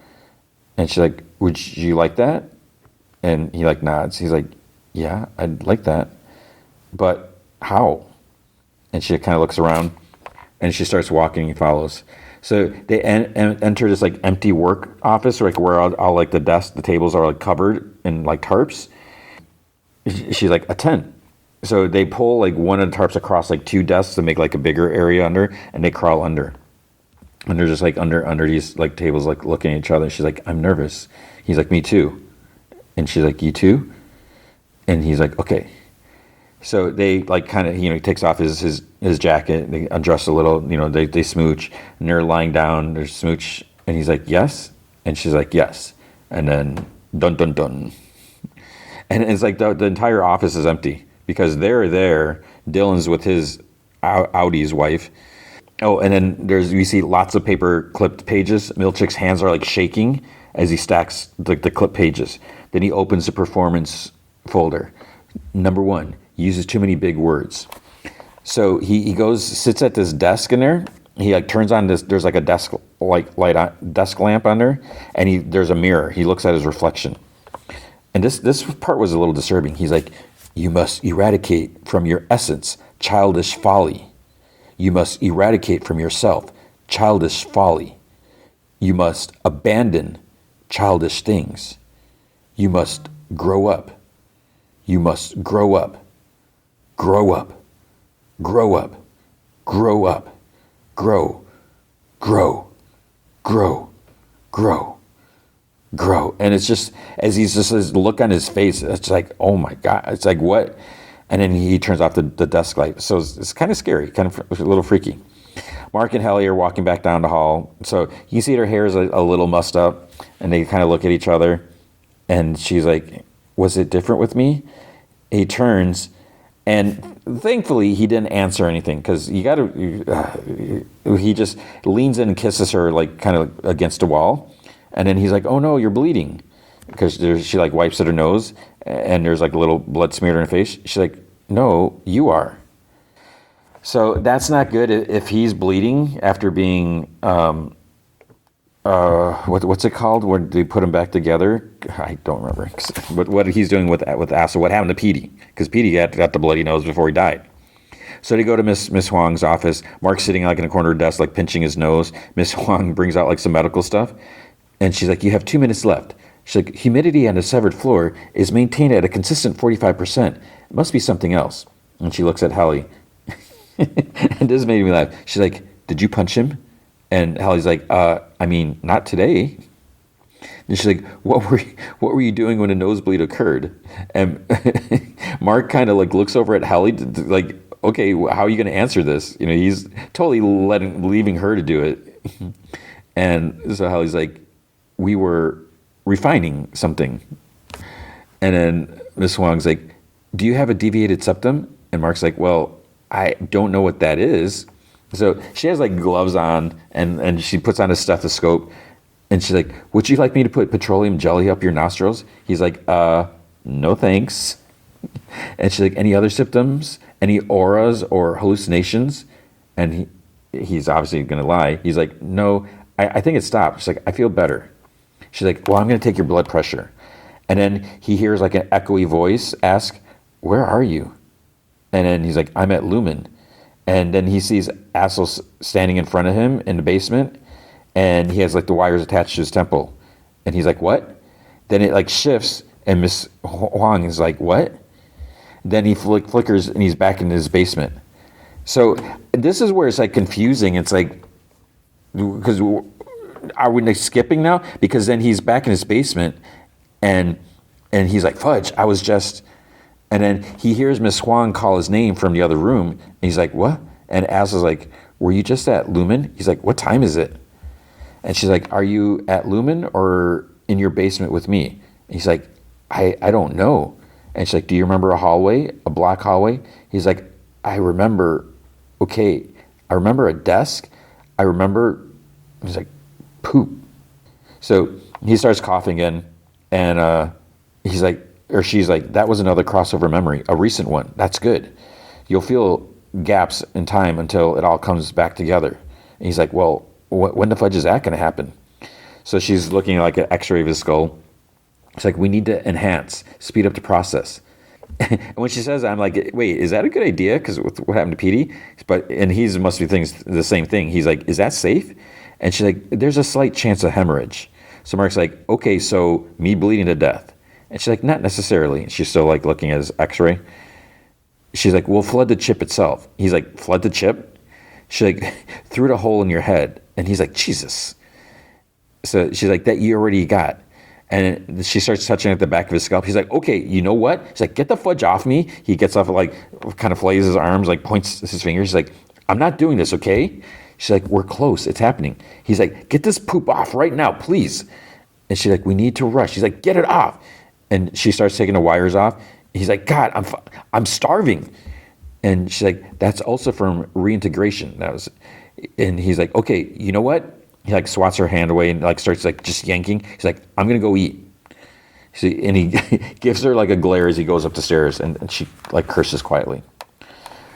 and she's like, "Would you like that?" And he like nods. He's like, "Yeah, I'd like that. But how?" And she kind of looks around, and she starts walking. He follows. So they enter this like empty work office, like where all like the tables are like covered in like tarps. She's like, "A tent." So they pull like one of the tarps across like two desks to make like a bigger area under, and they crawl under. And they're just like under these like tables, like looking at each other. She's like, "I'm nervous." He's like, "Me too." And she's like, "You too?" And he's like, "Okay." So they like kind of, he takes off his jacket, they undress a little, they smooch, and they're lying down, they smooch, and he's like, "Yes?" And she's like, "Yes." And then dun dun dun. And it's like the entire office is empty because they're there. Dylan's with his Audi's wife. Oh, and then we see lots of paper clipped pages. Milchick's hands are like shaking as he stacks the clip pages. Then he opens the performance folder. Number 1, uses too many big words. So he goes, sits at this desk in there. He like turns on this. There's like a desk desk lamp on there, and there's a mirror. He looks at his reflection, and this part was a little disturbing. He's like, "You must eradicate from your essence childish folly. You must eradicate from yourself childish folly. You must abandon childish things. You must grow up. You must grow up. Grow up. Grow up. Grow up. Grow. Grow. Grow. Grow. Grow." And it's just, as he's just, his look on his face, it's like, oh my God. It's like, what? And then he turns off the desk light. So it's kind of scary, kind of a little freaky. Mark and Helly are walking back down the hall. So you see her hair is a little mussed up, and they kind of look at each other. And she's like, "Was it different with me?" He turns, and thankfully he didn't answer anything, because he just leans in and kisses her like kind of against a wall. And then he's like, "Oh no, you're bleeding." Because she like wipes at her nose, and there's like a little blood smeared on her face. She's like, "No, you are." So that's not good if he's bleeding after being, what's it called? Where they put him back together? I don't remember. But what he's doing with Asa, what happened to Petey? Because Petey got the bloody nose before he died. So they go to Miss Huang's office. Mark's sitting like in a corner of the desk, like pinching his nose. Miss Huang brings out like some medical stuff. And she's like, "You have 2 minutes left." She's like, "Humidity on the severed floor is maintained at a consistent 45%. It must be something else." And she looks at Helly. And this made me laugh. She's like, "Did you punch him?" And Helly's like, I mean, not today." And she's like, what were you doing when a nosebleed occurred?" And Mark kind of like looks over at Helly, like, okay, how are you going to answer this? He's totally leaving her to do it. And so Helly's like, we were refining something. And then Miss Huang's like, do you have a deviated septum? And Mark's like, well, I don't know what that is. So she has like gloves on and she puts on a stethoscope and she's like, would you like me to put petroleum jelly up your nostrils? He's like, no thanks. And she's like, any other symptoms? Any auras or hallucinations? And he's obviously going to lie. He's like, no, I think it stopped. She's like, I feel better. She's like, well, I'm going to take your blood pressure. And then he hears like an echoey voice ask, where are you? And then he's like, I'm at Lumen. And then he sees Assel standing in front of him in the basement. And he has like the wires attached to his temple. And he's like, what? Then it like shifts and Miss Huang is like, what? Then he flickers and he's back in his basement. So this is where it's like confusing. It's like, because are we like skipping now? Because then he's back in his basement and he's like, fudge, I was just, and then he hears Miss Huang call his name from the other room. And he's like, what? And Assel's like, were you just at Lumen? He's like, what time is it? And she's like, are you at Lumen or in your basement with me? And he's like, I don't know. And she's like, do you remember a block hallway? He's like, I remember, okay, I remember a desk. I remember, he's like, poop. So he starts coughing again, and he's like, or she's like, that was another crossover memory, a recent one. That's good. You'll feel gaps in time until it all comes back together. And he's like, well, when the fudge is that going to happen? So she's looking like an x-ray of his skull. It's like, we need to enhance, speed up the process. And when she says that, I'm like, wait, is that a good idea? Because what happened to Petey? And he must be thinking the same thing. He's like, is that safe? And she's like, there's a slight chance of hemorrhage. So Mark's like, okay, so me bleeding to death. And she's like, not necessarily. And she's still like looking at his x-ray. She's like, we'll flood the chip itself. He's like, flood the chip? She's like, through the hole in your head. And he's like, Jesus. So she's like, that you already got. And she starts touching at the back of his scalp. He's like, okay, you know what? He's like, get the fudge off me. He gets off, like, kind of flails his arms, like points his fingers. He's like, I'm not doing this, okay? She's like, we're close. It's happening. He's like, get this poop off right now, please. And she's like, we need to rush. He's like, get it off. And she starts taking the wires off. He's like, God, I'm starving. And she's like, that's also from reintegration. And he's like, okay, you know what? He like swats her hand away and like starts like just yanking. He's like, I'm gonna go eat. See, and he gives her like a glare as he goes up the stairs, and she like curses quietly.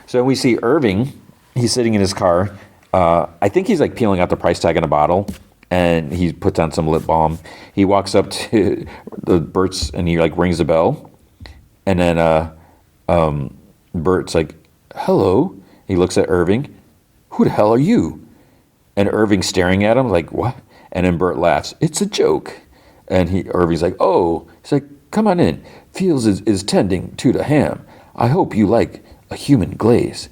So we see Irving. He's sitting in his car. I think he's like peeling out the price tag on a bottle, and he puts on some lip balm. He walks up to the Bert's and he like rings the bell, and then Bert's like, hello. He looks at Irving. Who the hell are you? And Irving's staring at him like, what? And then Bert laughs. It's a joke. And Irving's like, oh. He's like, come on in. Fields is tending to the ham. I hope you like a human glaze.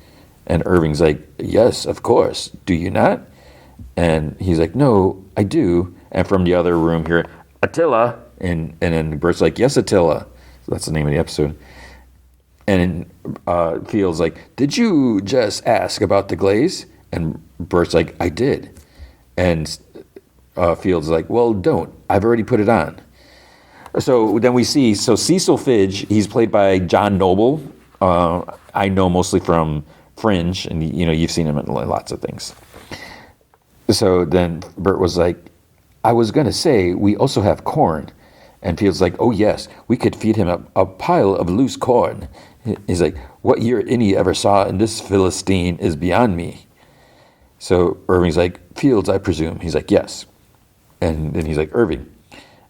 And Irving's like, yes, of course. Do you not? And he's like, no, I do. And from the other room here, Attila. And then Bert's like, yes, Attila. So that's the name of the episode. And Fields like, did you just ask about the glaze? And Bert's like, I did. And Fields is like, well, don't. I've already put it on. So then we see, Cecil Fidge, he's played by John Noble. I know mostly from Fringe, and you've seen him in lots of things. So then Bert was like, I was going to say, we also have corn. And Fields like, oh yes, we could feed him a pile of loose corn. He's like, what year any ever saw in this Philistine is beyond me. So Irving's like, Fields, I presume. He's like, yes. And then he's like, Irving.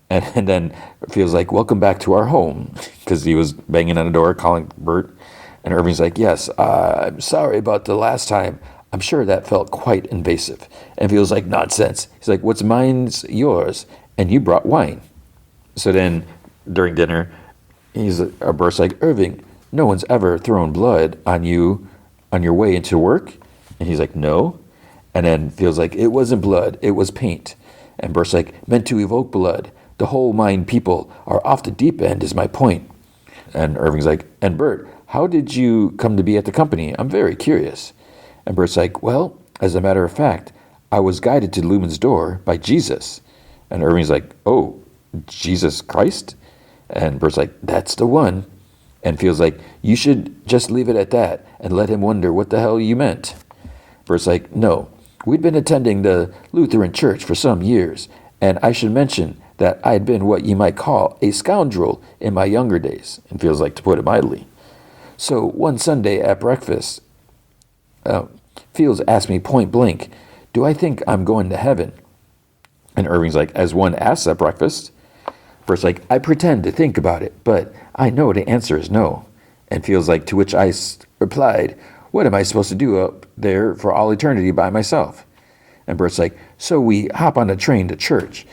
And then Fields like, welcome back to our home. Because he was banging on the door, calling Bert. And Irving's like, yes, I'm sorry about the last time. I'm sure that felt quite invasive. And Fields like, nonsense. He's like, what's mine's yours. And you brought wine. So then during dinner, Bert's like, Irving, no one's ever thrown blood on you on your way into work. And he's like, no. And then Fields like, it wasn't blood, it was paint. And Bert's like, meant to evoke blood. The whole mind people are off the deep end is my point. And Irving's like, and Bert, how did you come to be at the company? I'm very curious. And Bert's like, well, as a matter of fact, I was guided to Lumen's door by Jesus. And Irving's like, oh, Jesus Christ? And Bert's like, that's the one. And feels like, you should just leave it at that and let him wonder what the hell you meant. Bert's like, no, we'd been attending the Lutheran church for some years, and I should mention that I'd been what you might call a scoundrel in my younger days, and feels like, to put it mildly. So one Sunday at breakfast, Fields asked me point blank, do I think I'm going to heaven? And Irving's like, as one asks at breakfast. Bert's like, I pretend to think about it, but I know the answer is no. And feels like, to which I replied, what am I supposed to do up there for all eternity by myself? And Bert's like, so we hop on a train to church.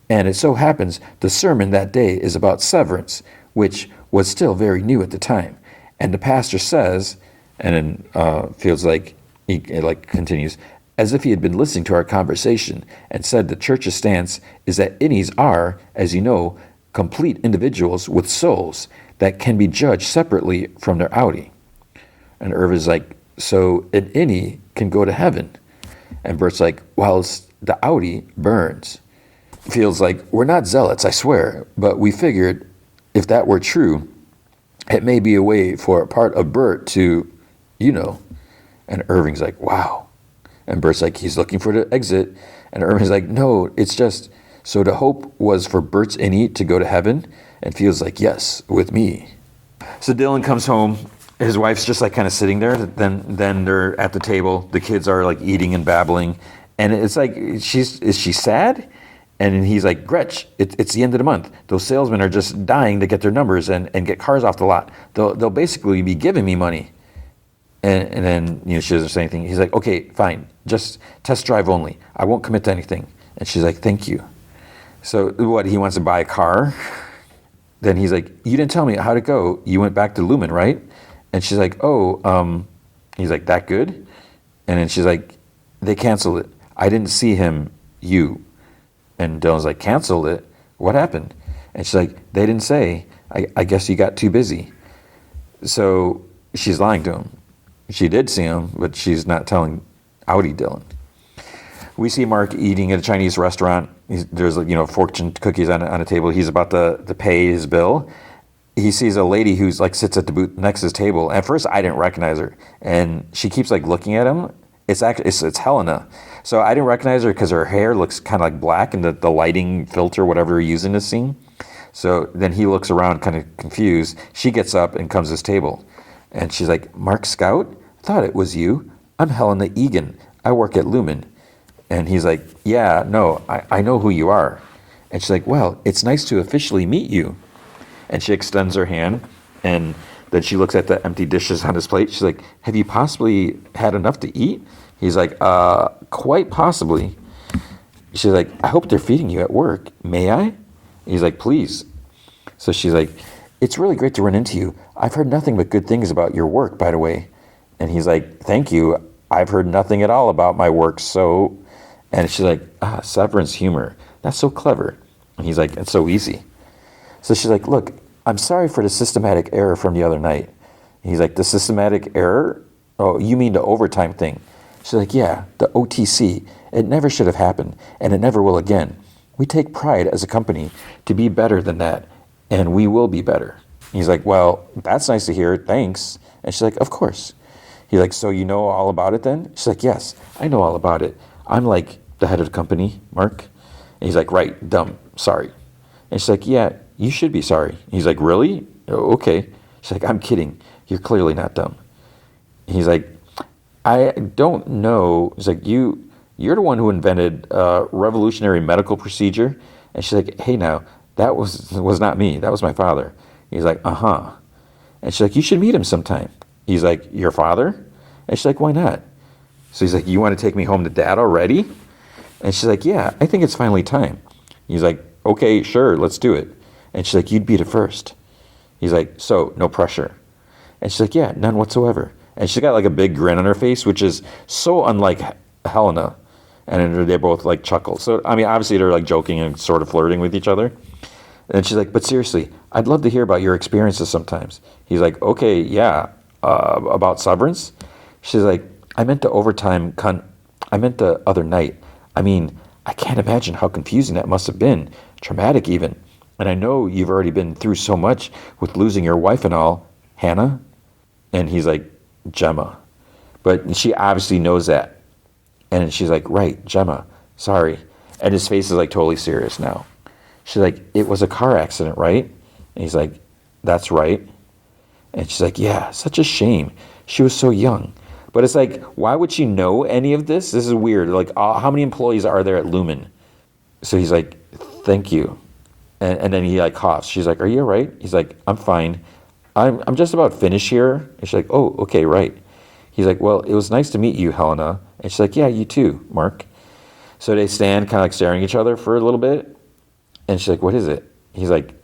And it so happens the sermon that day is about severance, which was still very new at the time. And the pastor says, and then feels like, he like continues, as if he had been listening to our conversation, and said the church's stance is that innies are, as you know, complete individuals with souls that can be judged separately from their outie. And Irving's like, so an innie can go to heaven? And Bert's like, whilst the outie burns. Feels like, we're not zealots, I swear, but we figured if that were true, it may be a way for a part of Bert to, you know. And Irving's like, wow. And Bert's like, he's looking for the exit. And Irving's like, no, it's just, so the hope was for Bert's innie to go to heaven? And feels like, yes, with me. So Dylan comes home. His wife's just like kind of sitting there. Then they're at the table. The kids are like eating and babbling. And it's like, is she sad? And he's like, Gretch, it's the end of the month. Those salesmen are just dying to get their numbers and get cars off the lot. They'll basically be giving me money. And then, she doesn't say anything. He's like, okay, fine. Just test drive only. I won't commit to anything. And she's like, thank you. So what, he wants to buy a car? Then he's like, you didn't tell me how'd it go. You went back to Lumen, right? And she's like, he's like, that good? And then she's like, they canceled it. I didn't see him, you. And Dylan's like, canceled it? What happened? And she's like, they didn't say. I guess you got too busy. So she's lying to him. She did see him, but she's not telling outie Dylan. We see Mark eating at a Chinese restaurant. There's fortune cookies on a table. He's about to pay his bill. He sees a lady who's like sits at the booth next to his table. At first, I didn't recognize her, and she keeps like looking at him. It's Helena. So I didn't recognize her because her hair looks kind of like black, and the lighting filter, whatever you're using this scene. So then he looks around, kind of confused. She gets up and comes to his table, and she's like, "Mark Scout? Thought it was you. I'm Helena Egan. I work at Lumen." And he's like, "Yeah, no, I know who you are." And she's like, "Well, it's nice to officially meet you." And she extends her hand, and then she looks at the empty dishes on his plate. She's like, "Have you possibly had enough to eat?" He's like, quite possibly." She's like, "I hope they're feeding you at work. May I?" He's like, "Please." So she's like, "It's really great to run into you. I've heard nothing but good things about your work, by the way." And he's like, "Thank you. I've heard nothing at all about my work, so..." And she's like, "Severance humor. That's so clever." And he's like, "It's so easy." So she's like, "Look, I'm sorry for the systematic error from the other night." And he's like, "The systematic error? Oh, you mean the overtime thing?" She's like, "Yeah, the OTC. It never should have happened, and it never will again. We take pride as a company to be better than that, and we will be better." He's like, "Well, that's nice to hear. Thanks." And she's like, "Of course." He's like, "So you know all about it then?" She's like, "Yes, I know all about it. I'm like the head of the company, Mark." And he's like, "Right, dumb, sorry." And she's like, "Yeah, you should be sorry." He's like, "Really? Oh, okay." She's like, "I'm kidding. You're clearly not dumb." He's like, "I don't know." He's like, you're the one who invented a revolutionary medical procedure." And she's like, "Hey now, that was not me. That was my father." He's like, "Uh-huh." And she's like, "You should meet him sometime." He's like, "Your father?" And she's like, "Why not?" So he's like, "You want to take me home to Dad already?" And she's like, "Yeah, I think it's finally time." He's like, "Okay, sure, let's do it." And she's like, "You'd be the first." He's like, "So, no pressure?" And she's like, "Yeah, none whatsoever." And she's got like a big grin on her face, which is so unlike Helena. And then they both like chuckle. So, I mean, obviously they're like joking and sort of flirting with each other. And she's like, "But seriously, I'd love to hear about your experiences sometimes." He's like, "Okay, yeah, about Severance?" She's like, I meant the other night. I mean, I can't imagine how confusing that must have been, traumatic even. And I know you've already been through so much with losing your wife and all, Hannah. And he's like, Gemma. But she obviously knows that. And she's like, right, Gemma, sorry. And his face is like totally serious now. She's like, it was a car accident, right? And he's like, that's right. And she's like, yeah, such a shame. She was so young. But it's like, why would she know any of this? This is weird. Like, how many employees are there at Lumen? So he's like, thank you. And then he like coughs. She's like, are you all right? He's like, I'm fine. I'm just about finished here. And she's like, oh, okay, right. He's like, well, it was nice to meet you, Helena. And she's like, yeah, you too, Mark. So they stand kind of like staring at each other for a little bit. And she's like, what is it? He's like,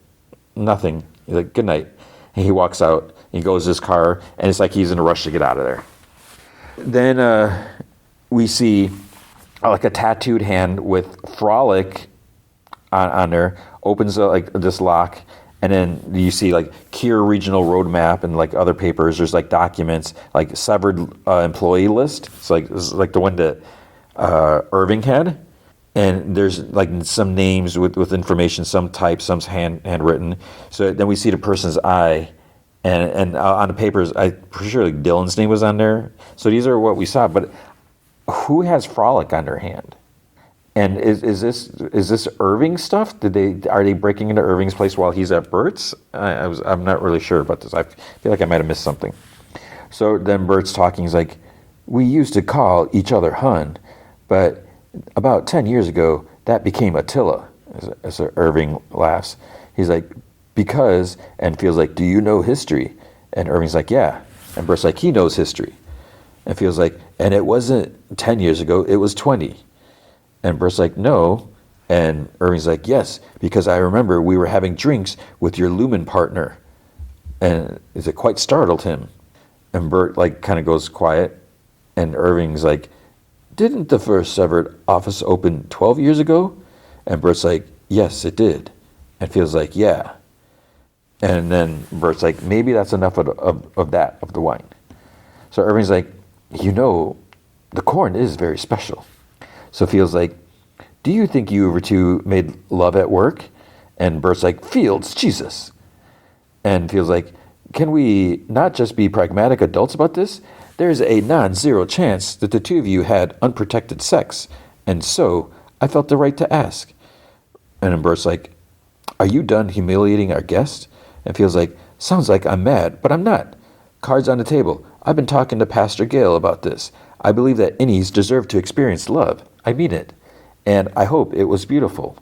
nothing. He's like, good night. And he walks out. He goes to his car. And it's like he's in a rush to get out of there. Then we see like a tattooed hand with Frolic on there, opens like this lock, and then you see like Kier Regional Roadmap and like other papers. There's like documents, like severed employee list. It's like the one that Irving had, and there's like some names with information, some typed, some's handwritten. So then we see the person's eye. And on the papers, I'm pretty sure like Dylan's name was on there. So these are what we saw. But who has Frolic on their hand? And is this Irving stuff? Are they breaking into Irving's place while he's at Bert's? I'm not really sure about this. I feel like I might have missed something. So then Bert's talking. He's like, we used to call each other Hun, but about 10 years ago that became Attila. As Irving laughs, he's like, because, and feels like, do you know history? And Irving's like, yeah. And Bert's like, he knows history. And feels like, and it wasn't 10 years ago, it was 20. And Bert's like, no. And Irving's like, yes, because I remember we were having drinks with your Lumen partner. And it quite startled him. And Bert like kind of goes quiet. And Irving's like, didn't the first severed office open 12 years ago? And Bert's like, yes, it did. And feels like, yeah. And then Bert's like, maybe that's enough of the wine. So Irving's like, the corn is very special. So feels like, do you think you ever two made love at work? And Bert's like, Fields, Jesus. And feels like, can we not just be pragmatic adults about this? There's a non-zero chance that the two of you had unprotected sex. And so I felt the right to ask. And then Bert's like, are you done humiliating our guest? And feels like, sounds like I'm mad, but I'm not. Cards on the table. I've been talking to Pastor Gale about this. I believe that innies deserve to experience love. I mean it. And I hope it was beautiful.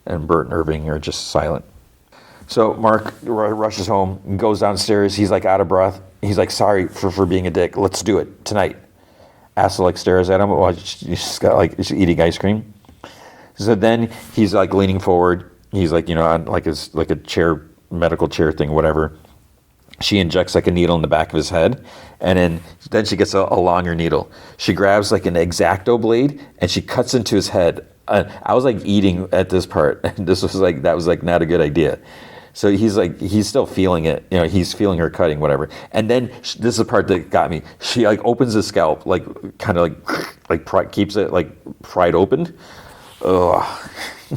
And Bert and Irving are just silent. So Mark rushes home and goes downstairs. He's like out of breath. He's like, sorry for being a dick. Let's do it tonight. Asa like stares at him while she's eating ice cream. So then he's like leaning forward. He's like, on like a chair, medical chair thing, whatever. She injects like a needle in the back of his head, and then she gets a longer needle. She grabs like an X-Acto blade and she cuts into his head. I was like eating at this part. That was like not a good idea. So he's still feeling it. He's feeling her cutting, whatever. And then this is the part that got me. She like opens his scalp, like kind of like keeps it like pried open. Ugh,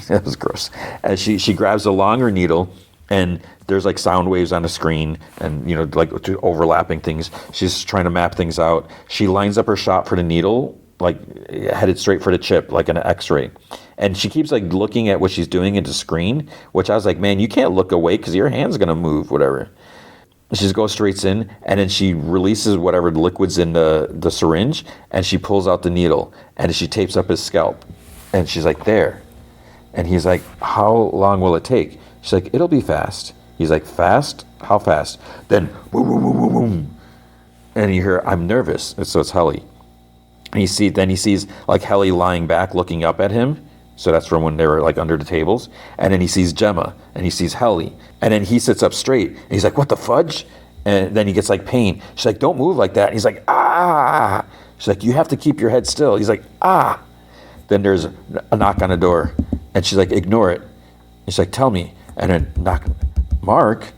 that was gross. As she grabs a longer needle. And there's like sound waves on the screen and, like overlapping things. She's trying to map things out. She lines up her shot for the needle, like headed straight for the chip, like an X-ray. And she keeps like looking at what she's doing into screen, which I was like, man, you can't look away because your hand's going to move, whatever. She just goes straight in, and then she releases whatever liquid's in the syringe, and she pulls out the needle, and she tapes up his scalp. And she's like, there. And he's like, how long will it take? She's like, it'll be fast. He's like, fast? How fast? Then, boom, boom, boom, boom, boom. And you hear, I'm nervous. So it's Helly. And he sees like Helly lying back looking up at him. So that's from when they were like under the tables. And then he sees Gemma and he sees Helly. And then he sits up straight and he's like, what the fudge? And then he gets like pain. She's like, don't move like that. And he's like, ah. She's like, you have to keep your head still. He's like, ah. Then there's a knock on the door. And she's like, ignore it. She's like, tell me. And then knock. Mark,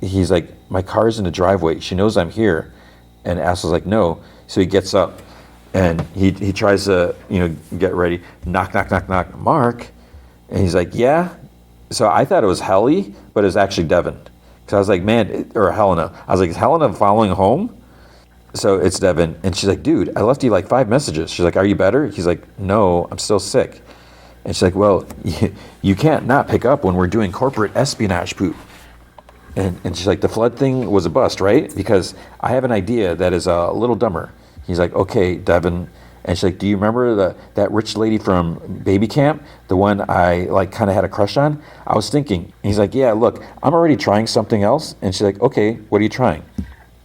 he's like, my car's in the driveway. She knows I'm here. And Asa's like, no. So he gets up. And he tries to, get ready. Knock, knock, knock, knock. Mark. And he's like, yeah. So I thought it was Helly, but it was actually Devin. Because I was like, man, or Helena. I was like, is Helena following home? So it's Devin. And she's like, dude, I left you like 5 messages. She's like, are you better? He's like, no, I'm still sick. And she's like, well, you can't not pick up when we're doing corporate espionage poop. And she's like, the flood thing was a bust, right? Because I have an idea that is a little dumber. He's like, okay, Devin. And she's like, do you remember that rich lady from baby camp? The one I like kind of had a crush on? I was thinking. And he's like, yeah, look, I'm already trying something else. And she's like, okay, what are you trying?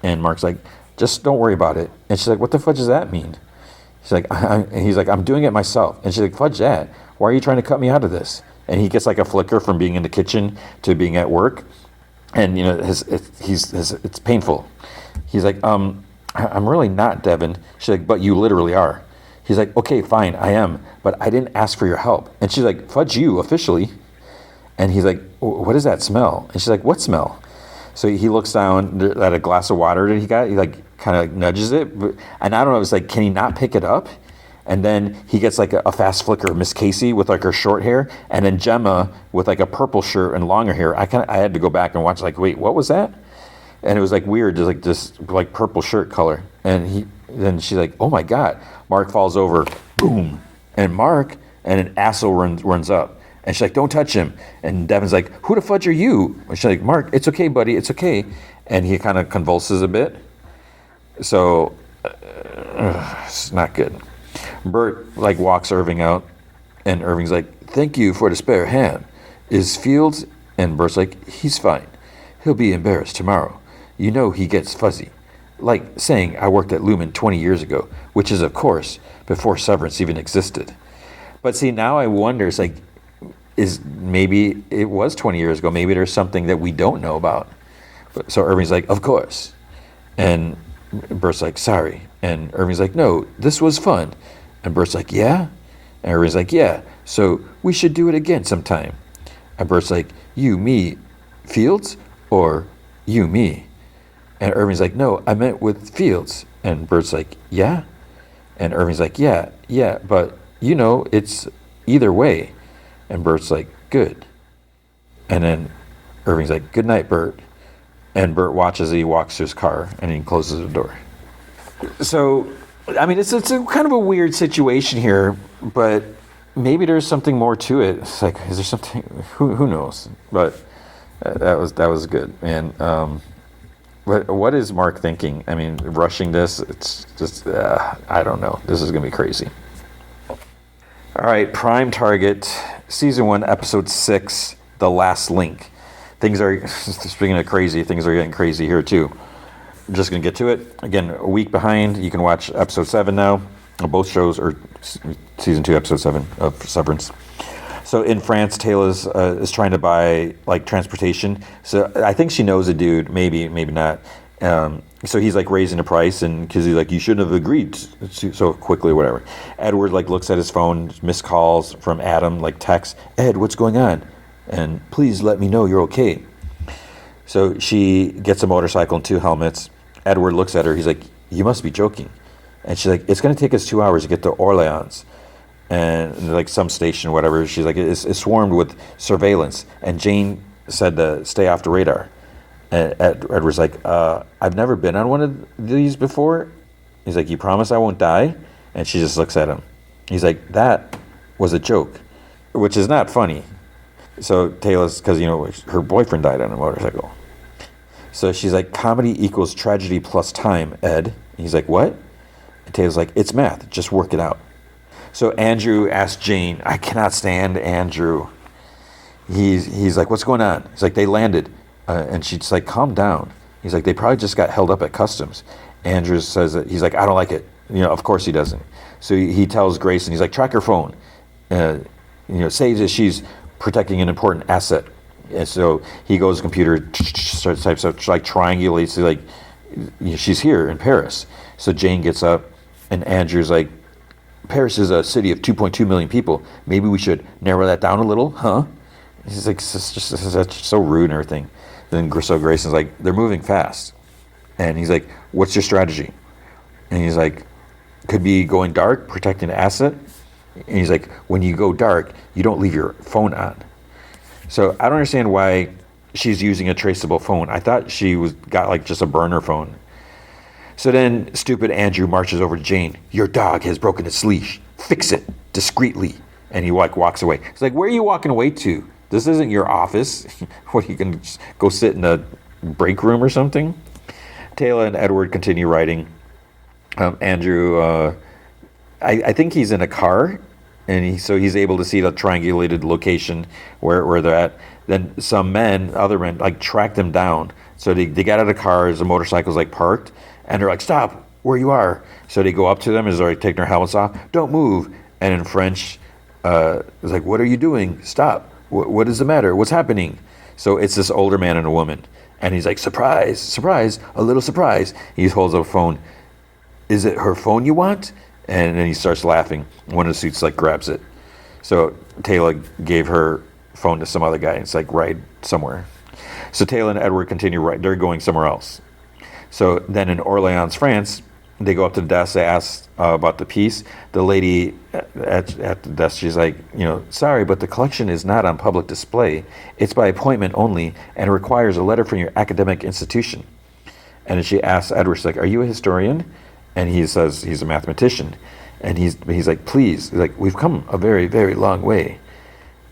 And Mark's like, just don't worry about it. And she's like, what the fudge does that mean? She's like, and he's like, I'm doing it myself. And she's like, fudge that. Why are you trying to cut me out of this? And he gets like a flicker from being in the kitchen to being at work. And, it's painful. He's like, I'm really not, Devin. She's like, but you literally are. He's like, okay, fine, I am, but I didn't ask for your help. And she's like, fudge you, officially. And he's like, what is that smell? And she's like, what smell? So he looks down at a glass of water that he got. He like kind of nudges it. And I don't know, it's like, can he not pick it up? And then he gets like a fast flicker of Miss Casey with like her short hair, and then Gemma with like a purple shirt and longer hair. I had to go back and watch like, wait, what was that? And it was like weird, just like this like purple shirt color. And then she's like, oh my God. Mark falls over, boom. And an asshole runs up. And she's like, don't touch him. And Devin's like, who the fudge are you? And she's like, Mark, it's okay, buddy, it's okay. And he kind of convulses a bit. So it's not good. Bert like walks Irving out, and Irving's like, thank you for the spare hand. Is Fields? And Bert's like, he's fine. He'll be embarrassed tomorrow. You know he gets fuzzy. Like saying I worked at Lumen 20 years ago, which is, of course, before Severance even existed. But see, now I wonder, it's like, maybe it was 20 years ago. Maybe there's something that we don't know about. So Irving's like, of course. And Bert's like, sorry. And Irving's like, no, this was fun. And Bert's like, yeah? And Irving's like, yeah, so we should do it again sometime. And Bert's like, you, me, Fields? Or you, me? And Irving's like, no, I meant with Fields. And Bert's like, yeah? And Irving's like, yeah, but, it's either way. And Bert's like, good. And then Irving's like, good night, Bert. And Bert watches as he walks to his car, and he closes the door. So, I mean, it's a kind of a weird situation here, but maybe there's something more to it. It's like, is there something? Who knows? But that was good. And what is Mark thinking? I mean, rushing this, it's just I don't know. This is gonna be crazy. All right, Prime Target, Season 1, Episode 6, The Last Link. Things are, speaking of crazy, things are getting crazy here too. I'm just going to get to it. Again, a week behind. You can watch Episode 7 now. Both shows are Season 2, Episode 7 of Severance. So in France, Taylor is trying to buy like transportation. So I think she knows a dude, maybe not. So he's like raising the price, and because he's like, you shouldn't have agreed so quickly, whatever. Edward like looks at his phone, missed calls from Adam, like text, Ed, what's going on? And please let me know you're okay. So she gets a motorcycle and 2 helmets. Edward looks at her. He's like, you must be joking. And she's like, it's going to take us 2 hours to get to Orleans. And like some station, whatever. She's like, it's swarmed with surveillance. And Jane said to stay off the radar. And Edward's like, I've never been on one of these before. He's like, you promise I won't die? And she just looks at him. He's like, that was a joke, which is not funny. So Taylor's, because, her boyfriend died on a motorcycle. So she's like, comedy equals tragedy plus time, Ed. And he's like, what? And Taylor's like, it's math. Just work it out. So Andrew asked Jane, I cannot stand Andrew. He's like, what's going on? He's like, they landed. And she's like, calm down. He's like, they probably just got held up at customs. Andrew says that, he's like, I don't like it. Of course he doesn't. So he tells Grayson, he's like, track her phone. Say that she's protecting an important asset. And so he goes to the computer, starts types up, like triangulates, like, she's here in Paris. So Jane gets up, and Andrew's like, Paris is a city of 2.2 million people. Maybe we should narrow that down a little, huh? He's like, that's so rude and everything. Then so Grayson's like, they're moving fast. And he's like, what's your strategy? And he's like, could be going dark, protecting an asset. And he's like, when you go dark, you don't leave your phone on. So I don't understand why she's using a traceable phone. I thought she got like just a burner phone. So then stupid Andrew marches over to Jane. Your dog has broken its leash. Fix it discreetly. And he like walks away. It's like, where are you walking away to? This isn't your office. What, you can just go sit in a break room or something? Taylor and Edward continue writing. Andrew, I think he's in a car, and so he's able to see the triangulated location where they're at. Then some other men, like track them down. So they get out of the car as the motorcycle's like parked, and they're like, stop where you are. So they go up to them as they're like taking their helmets off. Don't move. And in French, it's like, what are you doing? Stop. What is the matter? What's happening? So it's this older man and a woman. And he's like, surprise, surprise, a little surprise. He holds up a phone. Is it her phone you want? And then he starts laughing. One of the suits like grabs it. So Taylor gave her phone to some other guy. And it's like, right somewhere. So Taylor and Edward continue right. They're going somewhere else. So then in Orleans, France, they go up to the desk. They ask about the piece. The lady at the desk, she's like, sorry, but the collection is not on public display. It's by appointment only, and it requires a letter from your academic institution. And then she asks Edward, she's like, are you a historian? And he says he's a mathematician. And he's like, please. He's like, we've come a very, very long way.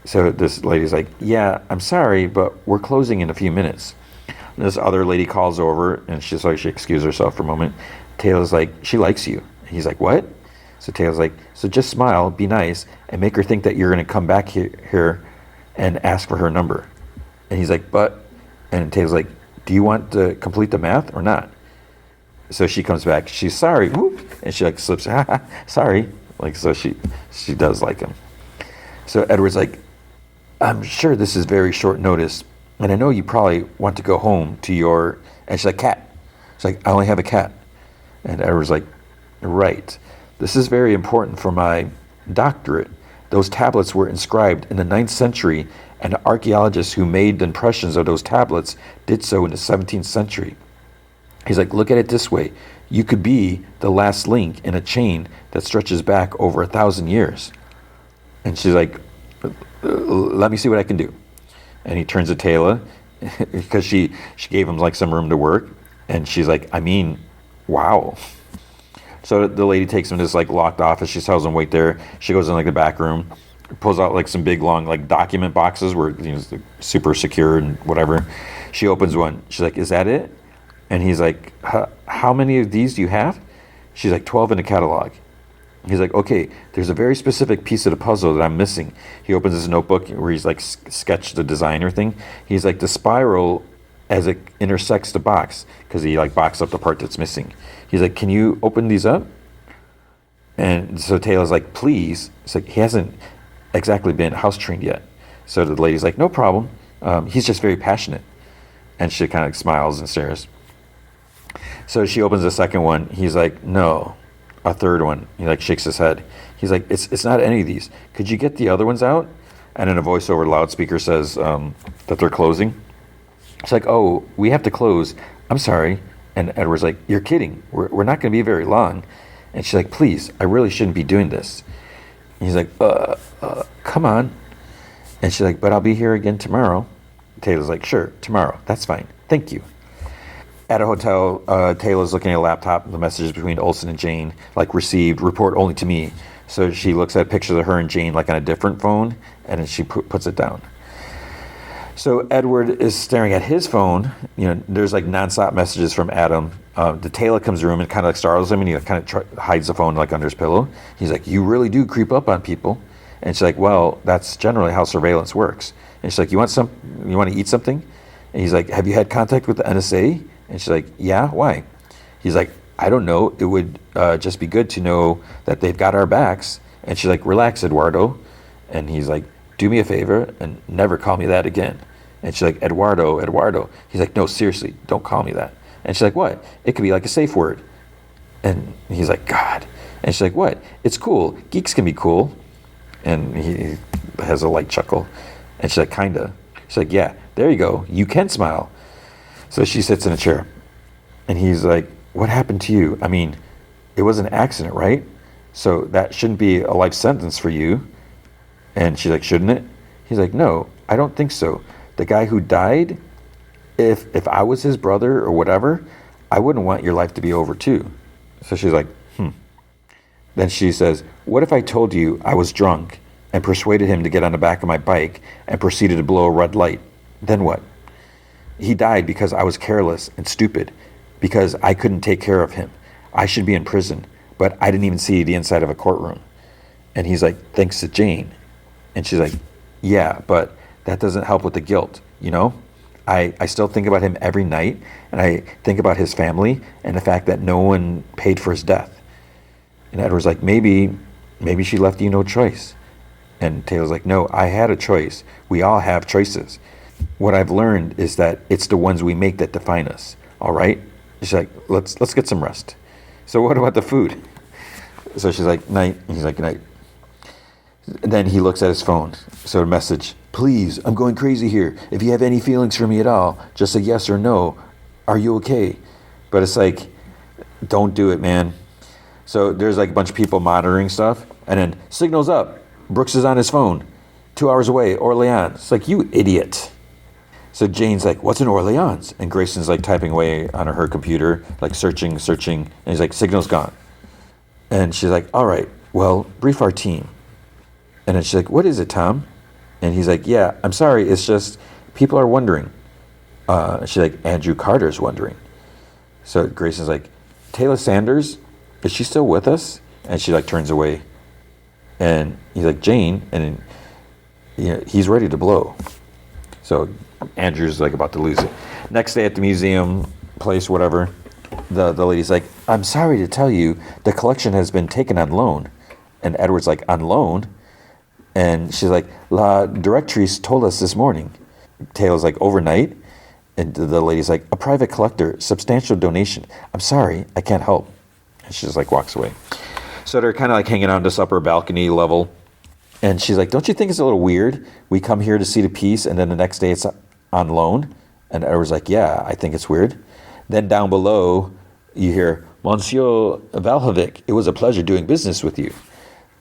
So this lady's like, yeah, I'm sorry, but we're closing in a few minutes. And this other lady calls over, and she excuses herself for a moment. Taylor's like, she likes you. He's like, what? So Taylor's like, so just smile, be nice, and make her think that you're going to come back here and ask for her number. And he's like, but, and Taylor's like, do you want to complete the math or not? So she comes back, she's sorry, whoop, and she like slips, sorry. Like, so she does like him. So Edward's like, I'm sure this is very short notice, and I know you probably want to go home to your, and she's like, cat. She's like, I only have a cat. And Edward's like, right. This is very important for my doctorate. Those tablets were inscribed in the 9th century, and the archaeologists who made the impressions of those tablets did so in the 17th century. He's like, look at it this way. You could be the last link in a chain that stretches back over 1,000 years. And she's like, let me see what I can do. And he turns to Taylor, because she gave him like some room to work. And she's like, I mean, wow. So the lady takes him to this like locked office. She tells him wait there. She goes in like the back room, pulls out like some big long like document boxes where it's like, super secure and whatever. She opens one. She's like, is that it? And he's like, how many of these do you have? She's like, 12 in the catalog. He's like, okay, there's a very specific piece of the puzzle that I'm missing. He opens his notebook where he's like sketched the designer thing. He's like, the spiral as it intersects the box, because he like boxed up the part that's missing. He's like, can you open these up? And so Taylor's like, please. It's like, he hasn't exactly been house trained yet. So the lady's like, no problem. He's just very passionate. And she kind of smiles and stares. So she opens the second one. He's like, no. A third one. He like shakes his head. He's like, it's not any of these. Could you get the other ones out? And then a voice over loudspeaker says that they're closing. It's like, oh, we have to close. I'm sorry. And Edward's like, you're kidding. We're not going to be very long. And she's like, please, I really shouldn't be doing this. And he's like, come on. And she's like, but I'll be here again tomorrow. Taylor's like, sure, tomorrow. That's fine. Thank you. At a hotel, Taylor's looking at a laptop. The messages between Olsen and Jane, like received, report only to me. So she looks at pictures of her and Jane like on a different phone, and then she puts it down. So Edward is staring at his phone. There's like nonstop messages from Adam. The Taylor comes to the room and kind of like startles him, and he kind of hides the phone like under his pillow. He's like, you really do creep up on people. And she's like, well, that's generally how surveillance works. And she's like, you want to eat something? And he's like, have you had contact with the NSA? And she's like, yeah, why? He's like, I don't know. It would just be good to know that they've got our backs. And she's like, relax, Eduardo. And he's like, do me a favor and never call me that again. And she's like, Eduardo. He's like, no, seriously, don't call me that. And she's like, what? It could be like a safe word. And he's like, God. And she's like, what? It's cool. Geeks can be cool. And he has a light chuckle. And she's like, kinda. She's like, yeah, there you go. You can smile. So she sits in a chair. And he's like, what happened to you? I mean, it was an accident, right? So that shouldn't be a life sentence for you. And she's like, shouldn't it? He's like, no, I don't think so. The guy who died, if I was his brother or whatever, I wouldn't want your life to be over too. So she's like, Then she says, what if I told you I was drunk and persuaded him to get on the back of my bike and proceeded to blow a red light? Then what? He died because I was careless and stupid, because I couldn't take care of him. I should be in prison, but I didn't even see the inside of a courtroom. And he's like, thanks to Jane. And she's like, yeah, but that doesn't help with the guilt, you know? I still think about him every night, and I think about his family and the fact that no one paid for his death. And Edward's like, maybe she left you no choice. And Taylor's like, no, I had a choice. We all have choices. What I've learned is that it's the ones we make that define us, all right? She's like, let's get some rest. So what about the food? So she's like, night. And he's like, night. And then he looks at his phone. So a message, please, I'm going crazy here. If you have any feelings for me at all, just a yes or no. Are you okay? But it's like, don't do it, man. So there's like a bunch of people monitoring stuff. And then signal's up. Brooks is on his phone. 2 hours away, Orleans. It's like, you idiot. So Jane's like, what's in Orleans? And Grayson's like typing away on her computer, like searching. And he's like, signal's gone. And she's like, all right, well, brief our team. And then she's like, what is it, Tom? And he's like, yeah, I'm sorry. It's just people are wondering. She's like, Andrew Carter's wondering. So Grayson's like, Taylor Sanders, is she still with us? And she like turns away. And he's like, Jane, and he's ready to blow. So Andrew's like about to lose it. Next day at the museum place, whatever, the lady's like, I'm sorry to tell you, the collection has been taken on loan. And Edward's like, on loan? And she's like, La Directrice told us this morning. Taylor's like, overnight? And the lady's like, a private collector, substantial donation. I'm sorry, I can't help. And she just like walks away. So they're kind of like hanging on this upper balcony level. And she's like, don't you think it's a little weird? We come here to see the piece and then the next day it's on loan? And Edward's like, yeah, I think it's weird. Then down below, you hear, Monsieur Valhovic, it was a pleasure doing business with you.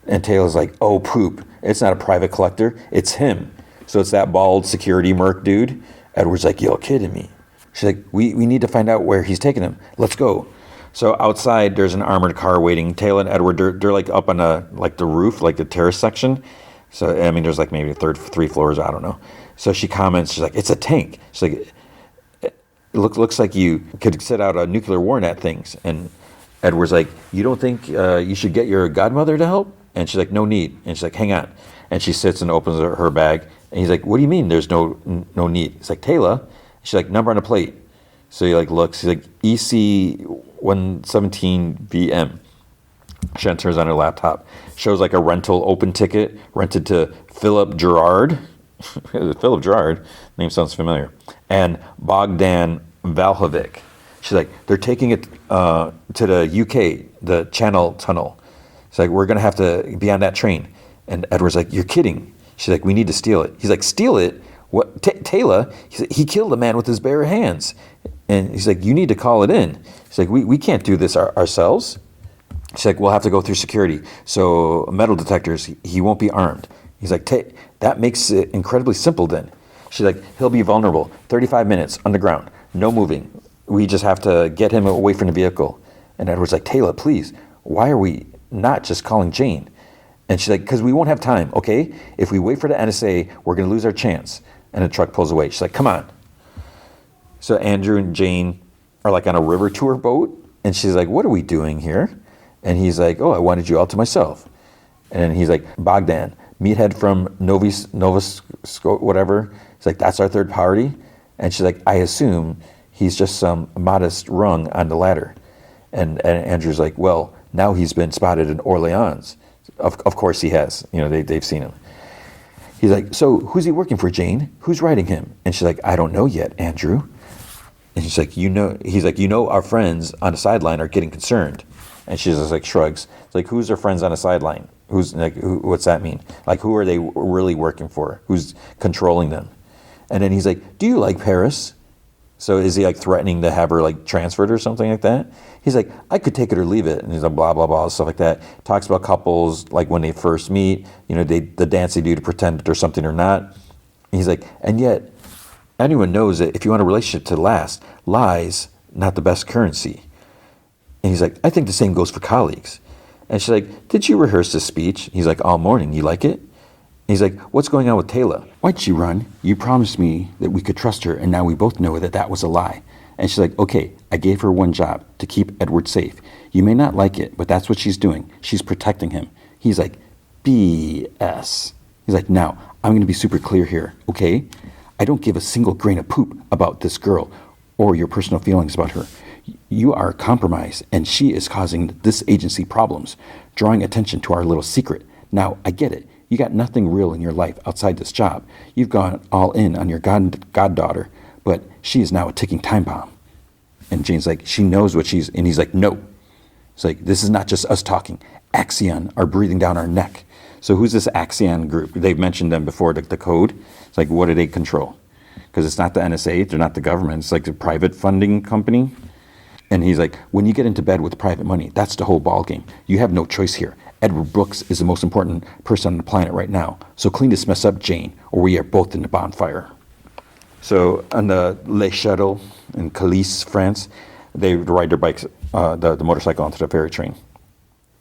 And Taylor's like, oh, poop. It's not a private collector. It's him. So it's that bald security merc dude. Edward's like, you're kidding me. She's like, we need to find out where he's taking him. Let's go. So outside, there's an armored car waiting. Taylor and Edward, they're like up on the roof, like the terrace section. So, I mean, there's like maybe three floors, I don't know. So she comments, she's like, it's a tank. She's like, it looks like you could set out a nuclear war in that things. And Edward's like, you don't think you should get your godmother to help? And she's like, no need. And she's like, hang on. And she sits and opens her bag. And he's like, what do you mean there's no need? It's like, Taylor. She's like, number on the plate. So he like looks. He's like, EC117VM. She enters on her laptop. Shows like a rental open ticket rented to Philip Gerard. Philip Gerard. Name sounds familiar. And Bogdan Valhovic. She's like, they're taking it to the UK, the Channel Tunnel. She's like, we're going to have to be on that train. And Edward's like, you're kidding. She's like, we need to steal it. He's like, steal it? What? Taylor, he killed a man with his bare hands. And he's like, you need to call it in. She's like, we can't do this ourselves. She's like, we'll have to go through security. So metal detectors, he won't be armed. He's like, that makes it incredibly simple then. She's like, he'll be vulnerable. 35 minutes underground, no moving. We just have to get him away from the vehicle. And Edward's like, Taylor, please, why are we not just calling Jane? And she's like, because we won't have time, okay? If we wait for the NSA, we're going to lose our chance. And the truck pulls away. She's like, come on. So Andrew and Jane are like on a river tour boat. And she's like, what are we doing here? And he's like, oh, I wanted you all to myself. And he's like, Bogdan, meathead from Nova whatever. He's like, that's our third party. And she's like, I assume he's just some modest rung on the ladder. And Andrew's like, well, now he's been spotted in Orleans. Of course he has. They've seen him. He's like, so who's he working for, Jane? Who's writing him? And she's like, I don't know yet, Andrew. And she's like, he's like, our friends on the sideline are getting concerned. And she just like shrugs. It's like, who's our friends on the sideline? Who's like, what's that mean? Like, who are they really working for? Who's controlling them? And then he's like, do you like Paris? So is he like threatening to have her like transferred or something like that? He's like, I could take it or leave it. And he's like, blah, blah, blah, stuff like that. Talks about couples, like when they first meet, the dance they do to pretend that there's something or not. He's like, and yet anyone knows that if you want a relationship to last, lies, not the best currency. And he's like, I think the same goes for colleagues. And she's like, did you rehearse this speech? He's like, all morning. You like it? He's like, what's going on with Taylor? Why'd she run? You promised me that we could trust her, and now we both know that that was a lie. And she's like, okay, I gave her one job, to keep Edward safe. You may not like it, but that's what she's doing. She's protecting him. He's like, BS. He's like, now, I'm going to be super clear here, okay? I don't give a single grain of poop about this girl or your personal feelings about her. You are compromised, and she is causing this agency problems, drawing attention to our little secret. Now, I get it. You got nothing real in your life outside this job. You've gone all in on your goddaughter, but she is now a ticking time bomb. And Jane's like, she knows what she's, and he's like, no. It's like, this is not just us talking. Axion are breathing down our neck. So who's this Axion group? They've mentioned them before, the code. It's like, what do they control? Because it's not the NSA, they're not the government. It's like a private funding company. And he's like, when you get into bed with private money, that's the whole ball game. You have no choice here. Edward Brooks is the most important person on the planet right now. So clean this mess up, Jane, or we are both in the bonfire. So on the Le Shuttle in Calais, France, they ride their bikes, the motorcycle onto the ferry train.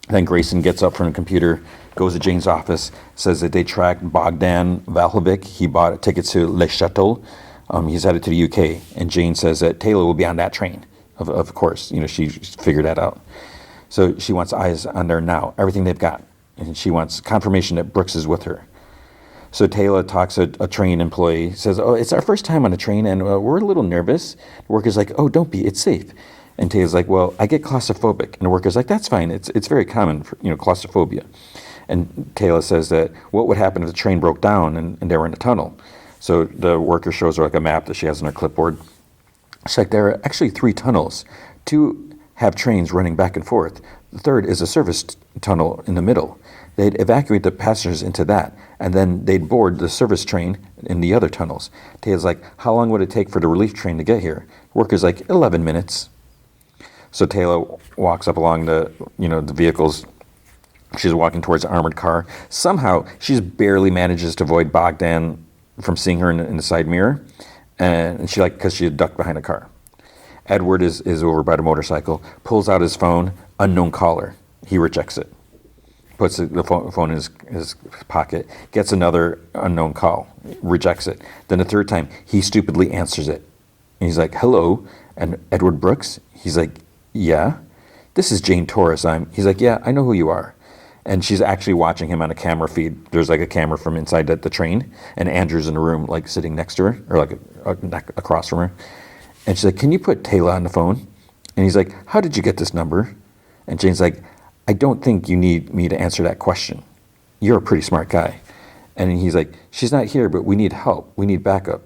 Then Grayson gets up from the computer, goes to Jane's office, says that they tracked Bogdan Valhovic. He bought tickets to Le Shuttle. He's headed to the UK. And Jane says that Taylor will be on that train. Of course, she figured that out. So she wants eyes on there now, everything they've got. And she wants confirmation that Brooks is with her. So Taylor talks to a train employee, says, oh, it's our first time on a train, and we're a little nervous. The worker's like, oh, don't be, it's safe. And Taylor's like, well, I get claustrophobic. And the worker's like, that's fine, it's very common for, claustrophobia. And Taylor says that, what would happen if the train broke down and they were in a tunnel? So the worker shows her like a map that she has on her clipboard. She's like, there are actually 3 tunnels. 2 have trains running back and forth. The third is a service tunnel in the middle. They'd evacuate the passengers into that, and then they'd board the service train in the other tunnels. Taylor's like, how long would it take for the relief train to get here? Worker's like, 11 minutes. So Taylor walks up along the vehicles. She's walking towards the armored car. Somehow, she barely manages to avoid Bogdan from seeing her in the side mirror. And she because she had ducked behind a car. Edward is over by the motorcycle, pulls out his phone, unknown caller. He rejects it. Puts the phone in his pocket, gets another unknown call, rejects it. Then the third time, he stupidly answers it. And he's like, hello, and Edward Brooks? He's like, yeah. This is Jane Torres. He's like, yeah, I know who you are. And she's actually watching him on a camera feed. There's like a camera from inside the train, and Andrew's in the room, like sitting next to her, or like across from her. And she's like, can you put Taylor on the phone? And he's like, how did you get this number? And Jane's like, I don't think you need me to answer that question. You're a pretty smart guy. And he's like, she's not here, but we need help. We need backup.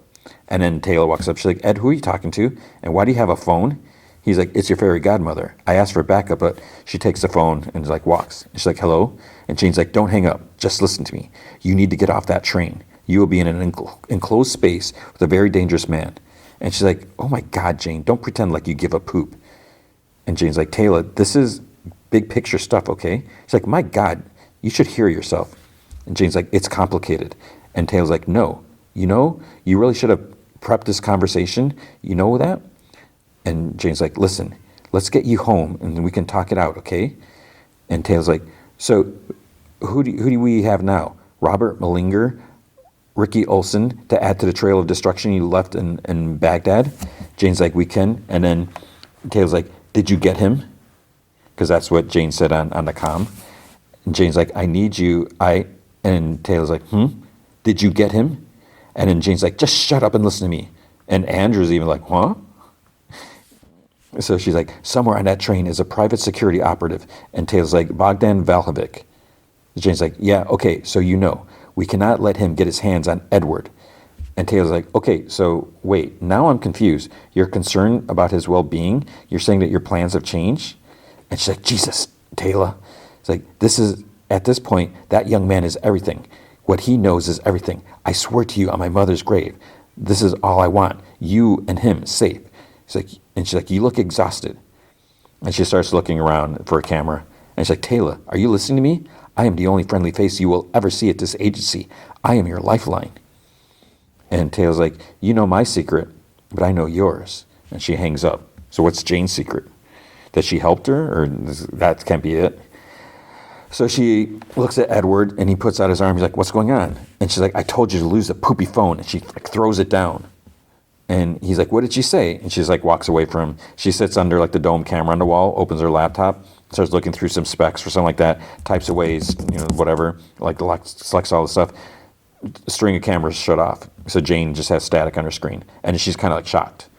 And then Taylor walks up. She's like, Ed, who are you talking to? And why do you have a phone? He's like, it's your fairy godmother. I asked for backup, but she takes the phone and walks. And she's like, hello? And Jane's like, don't hang up. Just listen to me. You need to get off that train. You will be in an enclosed space with a very dangerous man. And she's like, oh my God, Jane, don't pretend like you give a poop. And Jane's like, Taylor, this is big picture stuff, okay? She's like, my God, you should hear yourself. And Jane's like, it's complicated. And Taylor's like, no, you really should have prepped this conversation. You know that? And Jane's like, listen, let's get you home and we can talk it out, okay? And Taylor's like, so who do we have now? Robert Malinger, Ricky Olson to add to the trail of destruction you left in Baghdad? Jane's like, we can. And then Taylor's like, did you get him? Because that's what Jane said on the comm. And Jane's like, I need you. And Taylor's like, did you get him? And then Jane's like, just shut up and listen to me. And Andrew's even like, huh? So she's like, somewhere on that train is a private security operative. And Taylor's like, Bogdan Valhovic. Jane's like, yeah, okay, so we cannot let him get his hands on Edward. And Taylor's like, okay, so wait, now I'm confused. You're concerned about his well-being? You're saying that your plans have changed? And she's like, Jesus, Taylor. It's like, at this point, that young man is everything. What he knows is everything. I swear to you on my mother's grave, This is all I want. You and him safe. She's like, you look exhausted. And she starts looking around for a camera. And she's like, Taylor, are you listening to me? I am the only friendly face you will ever see at this agency. I am your lifeline. And Taylor's like, you know my secret, but I know yours. And she hangs up. So what's Jane's secret? That she helped her? Or that can't be it? So she looks at Edward, and he puts out his arm. He's like, what's going on? And she's like, I told you to lose the poopy phone. And she like throws it down. And he's like, what did she say? And she's like, walks away from him. She sits under like the dome camera on the wall, opens her laptop, starts looking through some specs or something like that, types away, whatever, like selects all the stuff. A string of cameras shut off. So Jane just has static on her screen. And she's kind of like shocked.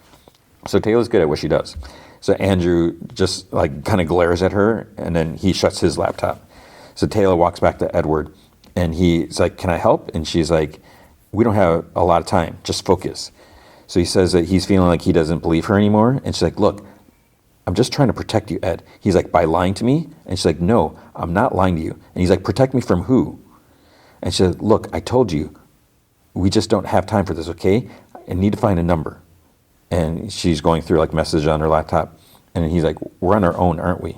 So Taylor's good at what she does. So Andrew just like kind of glares at her, and then he shuts his laptop. So Taylor walks back to Edward, and he's like, can I help? And she's like, we don't have a lot of time, just focus. So he says that he's feeling like he doesn't believe her anymore. And she's like, look, I'm just trying to protect you, Ed. He's like, by lying to me? And she's like, no, I'm not lying to you. And he's like, protect me from who? And she said, look, I told you, we just don't have time for this, okay? I need to find a number. And she's going through like messages on her laptop. And he's like, we're on our own, aren't we?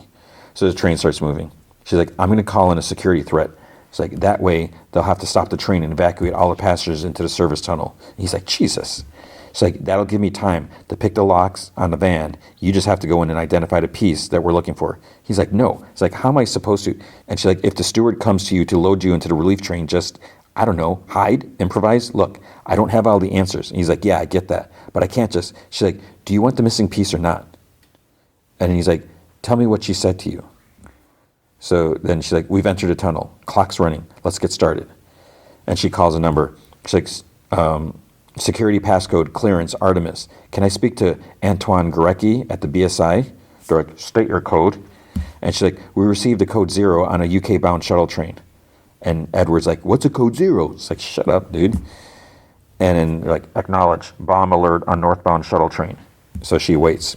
So the train starts moving. She's like, I'm going to call in a security threat. It's like, that way they'll have to stop the train and evacuate all the passengers into the service tunnel. And he's like, Jesus. It's like, that'll give me time to pick the locks on the van. You just have to go in and identify the piece that we're looking for. He's like, no. It's like, how am I supposed to? And she's like, if the steward comes to you to load you into the relief train, just, I don't know, hide, improvise. Look, I don't have all the answers. And he's like, yeah, I get that. But I can't just, she's like, do you want the missing piece or not? And he's like, tell me what she said to you. So then she's like, we've entered a tunnel. Clock's running. Let's get started. And she calls a number. She's like, security passcode clearance Artemis. Can I speak to Antoine Gorecki at the BSI? They're like, state your code. And she's like, we received a code 0 on a UK-bound shuttle train. And Edward's like, what's a code 0? It's like, shut up, dude. And then they're like, acknowledge, bomb alert on northbound shuttle train. So she waits.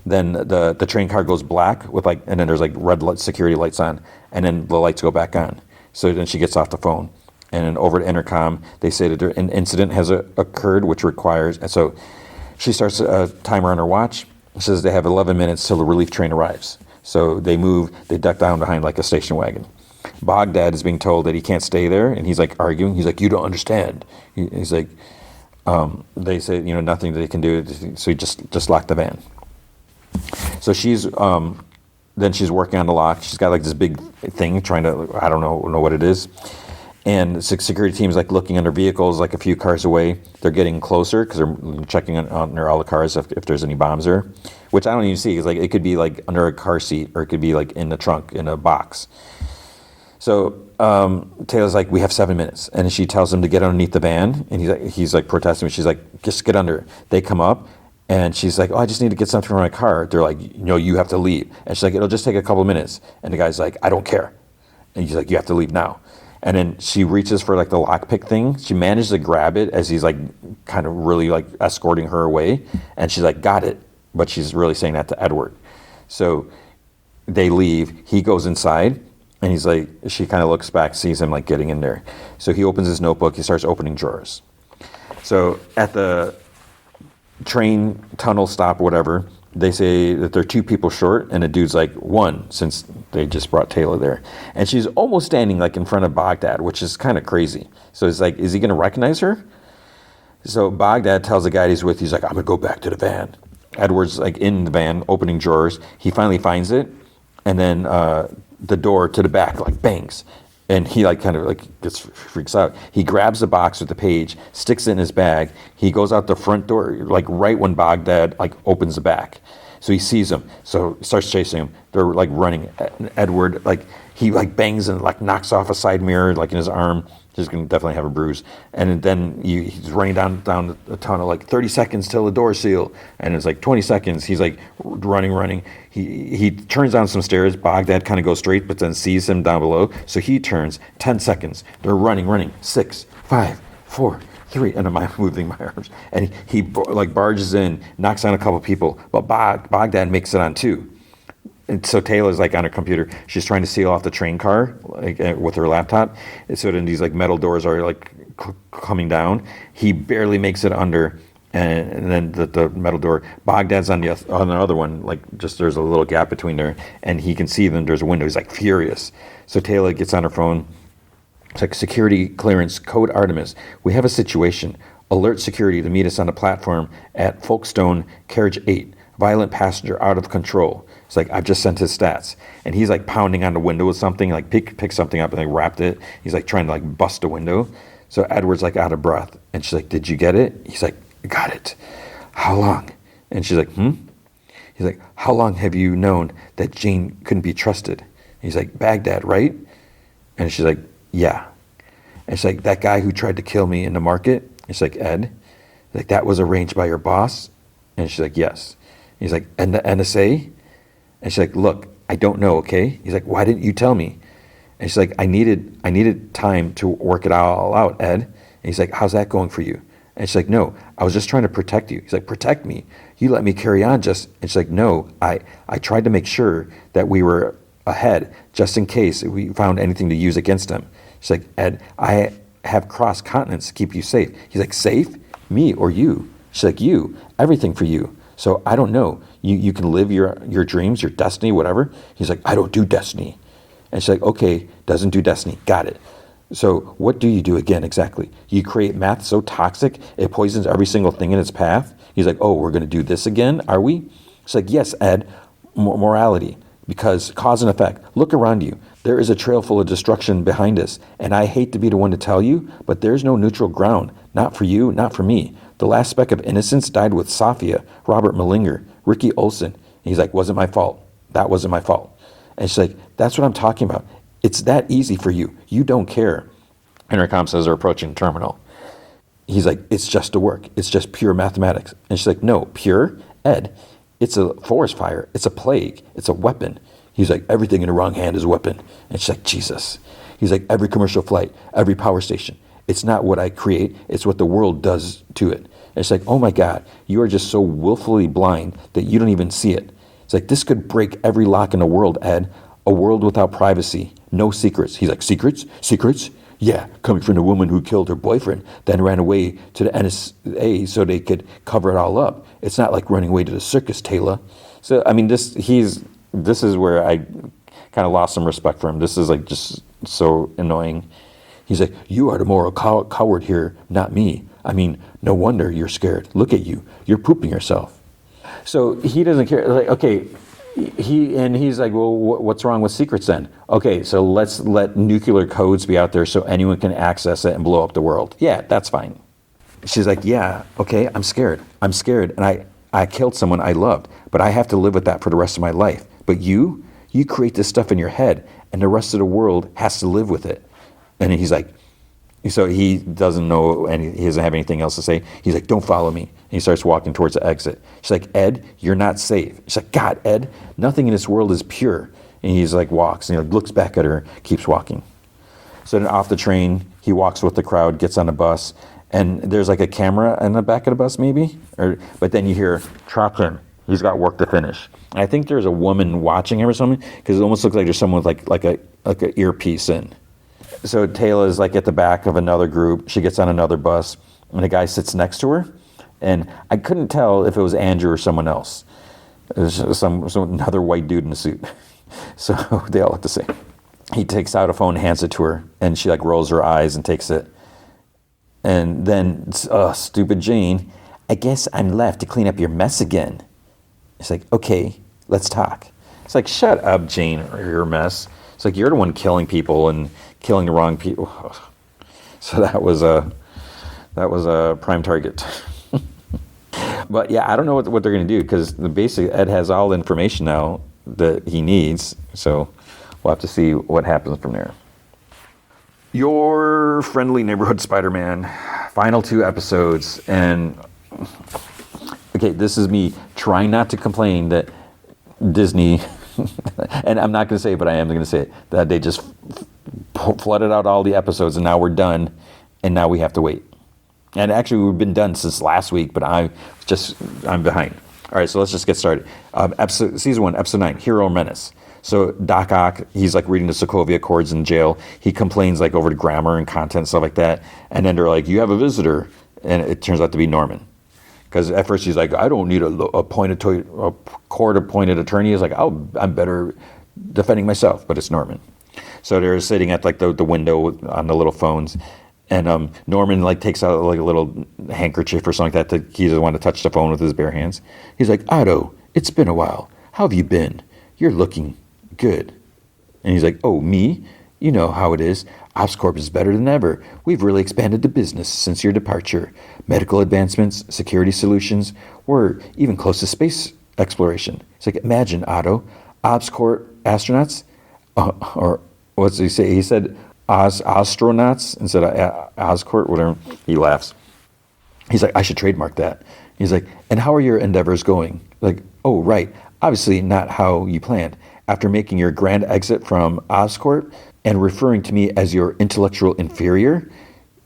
Then the train car goes black with like, and then there's like red security lights on, and then the lights go back on. So then she gets off the phone. And then over to intercom, they say that an incident has occurred, which requires, and so she starts a timer on her watch. She says they have 11 minutes till the relief train arrives. So they duck down behind like a station wagon. Baghdad is being told that he can't stay there, and he's like arguing. He's like, you don't understand. He's like, they say, nothing that they can do, so he just lock the van. So then she's working on the lock. She's got like this big thing trying to, I don't know what it is. And the security team's like looking under vehicles like a few cars away. They're getting closer because they're checking under all the cars if there's any bombs there, which I don't even see. It's like it could be like under a car seat, or it could be like in the trunk in a box. So Taylor's like, we have 7 minutes, and she tells him to get underneath the van, and he's like protesting. She's like, just get under. They come up, and she's like, oh, I just need to get something from my car. They're like, no, you have to leave. And she's like, it'll just take a couple of minutes. And the guy's like, I don't care. And he's like, you have to leave now. And then she reaches for like the lockpick thing. She manages to grab it as he's like kind of really like escorting her away. And she's like, got it. But she's really saying that to Edward. So they leave. He goes inside, and he's like, she kind of looks back, sees him like getting in there. So he opens his notebook. He starts opening drawers. So at the train tunnel stop, whatever, they say that they're 2 people short, and the dude's like 1, since they just brought Taylor there. And she's almost standing like in front of Baghdad, which is kind of crazy. So it's like, is he going to recognize her? So Baghdad tells the guy he's with, he's like, I'm going to go back to the van. Edward's like in the van, opening drawers. He finally finds it, and then the door to the back like bangs. And he like kind of like freaks out. He grabs the box with the page, sticks it in his bag. He goes out the front door, like right when Baghdad like opens the back. So he sees him. So he starts chasing him. They're like running. Edward, like he like bangs and like knocks off a side mirror like in his arm. He's gonna definitely have a bruise. And then he's running down the tunnel, like 30 seconds till the door's sealed. And it's like 20 seconds. He's like running. He turns down some stairs. Baghdad kind of goes straight, but then sees him down below. So he turns. 10 seconds. They're running. 6, 5, 4, 3. And I'm moving my arms. And he like barges in, knocks down a couple people. But Baghdad makes it on 2. And so Taylor's like on her computer. She's trying to seal off the train car like with her laptop. And so then these like metal doors are like coming down. He barely makes it under, and then the metal door. Baghdad's on the other one, like just there's a little gap between there, and he can see them. There's a window. He's like furious. So Taylor gets on her phone. It's like security clearance, code Artemis. We have a situation. Alert security to meet us on the platform at Folkestone, carriage 8. Violent passenger out of control. It's like, I've just sent his stats. And he's like pounding on the window with something, like pick something up and like wrapped it. He's like trying to like bust a window. So Edward's like out of breath. And she's like, did you get it? He's like, got it. How long? And she's like, He's like, how long have you known that Jane couldn't be trusted? He's like, Baghdad, right? And she's like, yeah. And she's like, that guy who tried to kill me in the market? It's like, Ed, like that was arranged by your boss? And she's like, yes. He's like, and the NSA? And she's like, look, I don't know, okay? He's like, why didn't you tell me? And she's like, I needed time to work it all out, Ed. And he's like, how's that going for you? And she's like, no, I was just trying to protect you. He's like, protect me? You let me carry on just. And she's like, no, I tried to make sure that we were ahead just in case we found anything to use against him. She's like, Ed, I have crossed continents to keep you safe. He's like, safe? Me or you? She's like, you, everything for you. So I don't know. You can live your dreams, your destiny, whatever. He's like, I don't do destiny. And she's like, okay, doesn't do destiny. Got it. So what do you do again exactly? You create math so toxic it poisons every single thing in its path. He's like, oh, we're going to do this again, are we? She's like, yes, Ed, morality. Because cause and effect. Look around you. There is a trail full of destruction behind us. And I hate to be the one to tell you, but there's no neutral ground. Not for you, not for me. The last speck of innocence died with Safia, Robert Malinger, Ricky Olson. And he's like, wasn't my fault. That wasn't my fault. And she's like, that's what I'm talking about. It's that easy for you. You don't care. Intercom says they're approaching the terminal. He's like, it's just a work. It's just pure mathematics. And she's like, no, pure? Ed, it's a forest fire. It's a plague. It's a weapon. He's like, everything in the wrong hand is a weapon. And she's like, Jesus. He's like, every commercial flight, every power station. It's not what I create. It's what the world does to it. And it's like, oh my God, you are just so willfully blind that you don't even see it. It's like, this could break every lock in the world, Ed. A world without privacy. No secrets. He's like, secrets? Secrets? Yeah, coming from the woman who killed her boyfriend, then ran away to the NSA so they could cover it all up. It's not like running away to the circus, Taylor. So, I mean, this is where I kind of lost some respect for him. This is like just so annoying. He's like, you are the moral coward here, not me. I mean, no wonder you're scared. Look at you. You're pooping yourself. So he doesn't care. Like, okay, he's like, well, what's wrong with secrets then? Okay, so let's let nuclear codes be out there so anyone can access it and blow up the world. Yeah, that's fine. She's like, yeah, okay, I'm scared. I'm scared, and I killed someone I loved, but I have to live with that for the rest of my life. But you create this stuff in your head, and the rest of the world has to live with it. And he's like, so he doesn't know, and he doesn't have anything else to say. He's like, don't follow me. And he starts walking towards the exit. She's like, Ed, you're not safe. She's like, God, Ed, nothing in this world is pure. And he's like, walks, and he looks back at her, keeps walking. So then off the train, he walks with the crowd, gets on a bus, and there's like a camera in the back of the bus maybe, but then you hear, trap him. He's got work to finish. And I think there's a woman watching him or something, because it almost looks like there's someone with like a earpiece in. So Taylor's like at the back of another group. She gets on another bus, and a guy sits next to her. And I couldn't tell if it was Andrew or someone else. It was another white dude in a suit. So they all look the same. He takes out a phone, hands it to her, and she like rolls her eyes and takes it. And then, stupid Jane, I guess I'm left to clean up your mess again. It's like, okay, let's talk. It's like, shut up, Jane, or your mess. It's like, you're the one killing people and killing the wrong people. So that was a prime target. But yeah, I don't know what they're going to do, because basically Ed has all the information now that he needs. So we'll have to see what happens from there. Your Friendly Neighborhood Spider-Man, final 2 episodes. And okay, this is me trying not to complain that Disney, and I'm not going to say it, but I am going to say it, that they just flooded out all the episodes and now we're done, and now we have to wait. And actually, we've been done since last week, but I'm behind. All right, so let's just get started. Season 1, Episode 9, Hero Menace. So Doc Ock, he's like reading the Sokovia Accords in jail. He complains like over the grammar and content, stuff like that. And then they're like, you have a visitor. And it turns out to be Norman. Because at first he's like, I don't need a court-appointed attorney. He's like, I'm better defending myself. But it's Norman. So they're sitting at like the window on the little phones. And Norman like takes out like a little handkerchief or something like that. He doesn't want to touch the phone with his bare hands. He's like, Otto, it's been a while. How have you been? You're looking good. And he's like, oh, me? You know how it is. OpsCorp is better than ever. We've really expanded the business since your departure. Medical advancements, security solutions. We're even close to space exploration. It's like, imagine, Otto, OpsCorp astronauts, or what's he say? He said astronauts instead of OsCorp, whatever. He laughs. He's like, I should trademark that. He's like, and how are your endeavors going? Like, oh, right. Obviously not how you planned. After making your grand exit from OsCorp and referring to me as your intellectual inferior,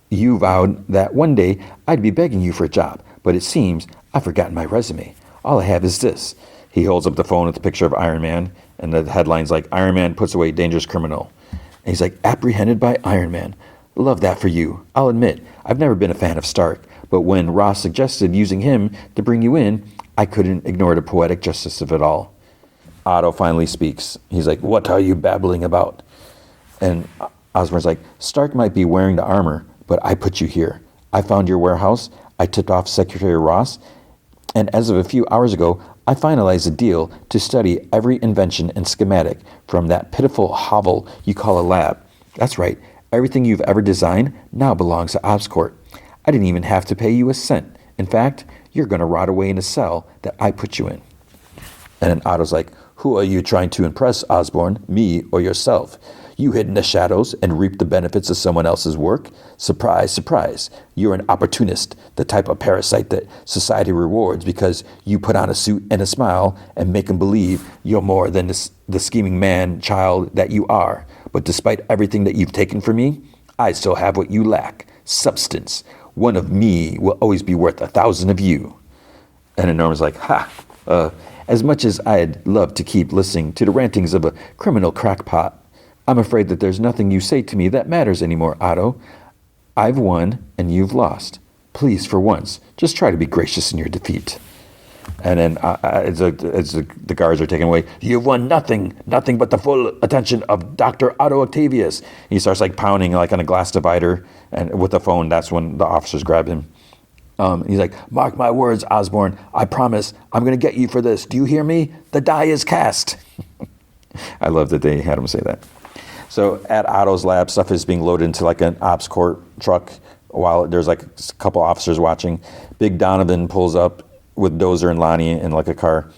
you vowed that one day I'd be begging you for a job. But it seems I've forgotten my resume. All I have is this. He holds up the phone with a picture of Iron Man, and the headline's like, Iron Man puts away dangerous criminal. And he's like, apprehended by Iron Man. Love that for you. I'll admit, I've never been a fan of Stark, but when Ross suggested using him to bring you in, I couldn't ignore the poetic justice of it all. Otto finally speaks. He's like, what are you babbling about? And Osborn's like, Stark might be wearing the armor, but I put you here. I found your warehouse. I tipped off Secretary Ross. And as of a few hours ago, I finalized a deal to study every invention and schematic from that pitiful hovel you call a lab. That's right. Everything you've ever designed now belongs to OpsCorp. I didn't even have to pay you a cent. In fact, you're going to rot away in a cell that I put you in. And then Otto's like, who are you trying to impress, Osborn, me or yourself? You hid in the shadows and reap the benefits of someone else's work? Surprise, surprise. You're an opportunist, the type of parasite that society rewards because you put on a suit and a smile and make them believe you're more than the scheming man-child that you are. But despite everything that you've taken from me, I still have what you lack, substance. One of me will always be worth 1,000 of you. And then Norman's like, as much as I'd love to keep listening to the rantings of a criminal crackpot, I'm afraid that there's nothing you say to me that matters anymore, Otto. I've won and you've lost. Please, for once, just try to be gracious in your defeat. And then as the guards are taken away, you've won nothing but the full attention of Dr. Otto Octavius. He starts like pounding like on a glass divider and with the phone. That's when the officers grab him. He's like, mark my words, Osborn. I promise I'm going to get you for this. Do you hear me? The die is cast. I love that they had him say that. So at Otto's lab, stuff is being loaded into like an OpsCorp truck while there's like a couple officers watching. Big Donovan pulls up with Dozer and Lonnie in like a car.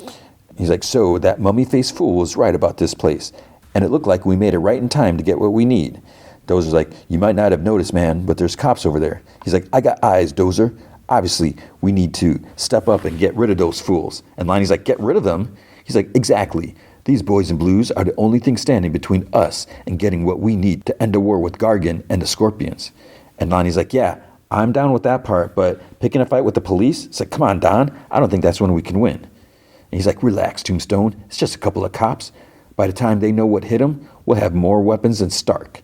He's like, so that mummy-faced fool was right about this place. And it looked like we made it right in time to get what we need. Dozer's like, you might not have noticed, man, but there's cops over there. He's like, I got eyes, Dozer. Obviously, we need to step up and get rid of those fools. And Lonnie's like, get rid of them? He's like, exactly. These boys in blues are the only thing standing between us and getting what we need to end the war with Gargan and the Scorpions. And Lonnie's like, yeah, I'm down with that part, but picking a fight with the police? It's like, come on, Don. I don't think that's when we can win. And he's like, relax, Tombstone. It's just a couple of cops. By the time they know what hit them, we'll have more weapons than Stark.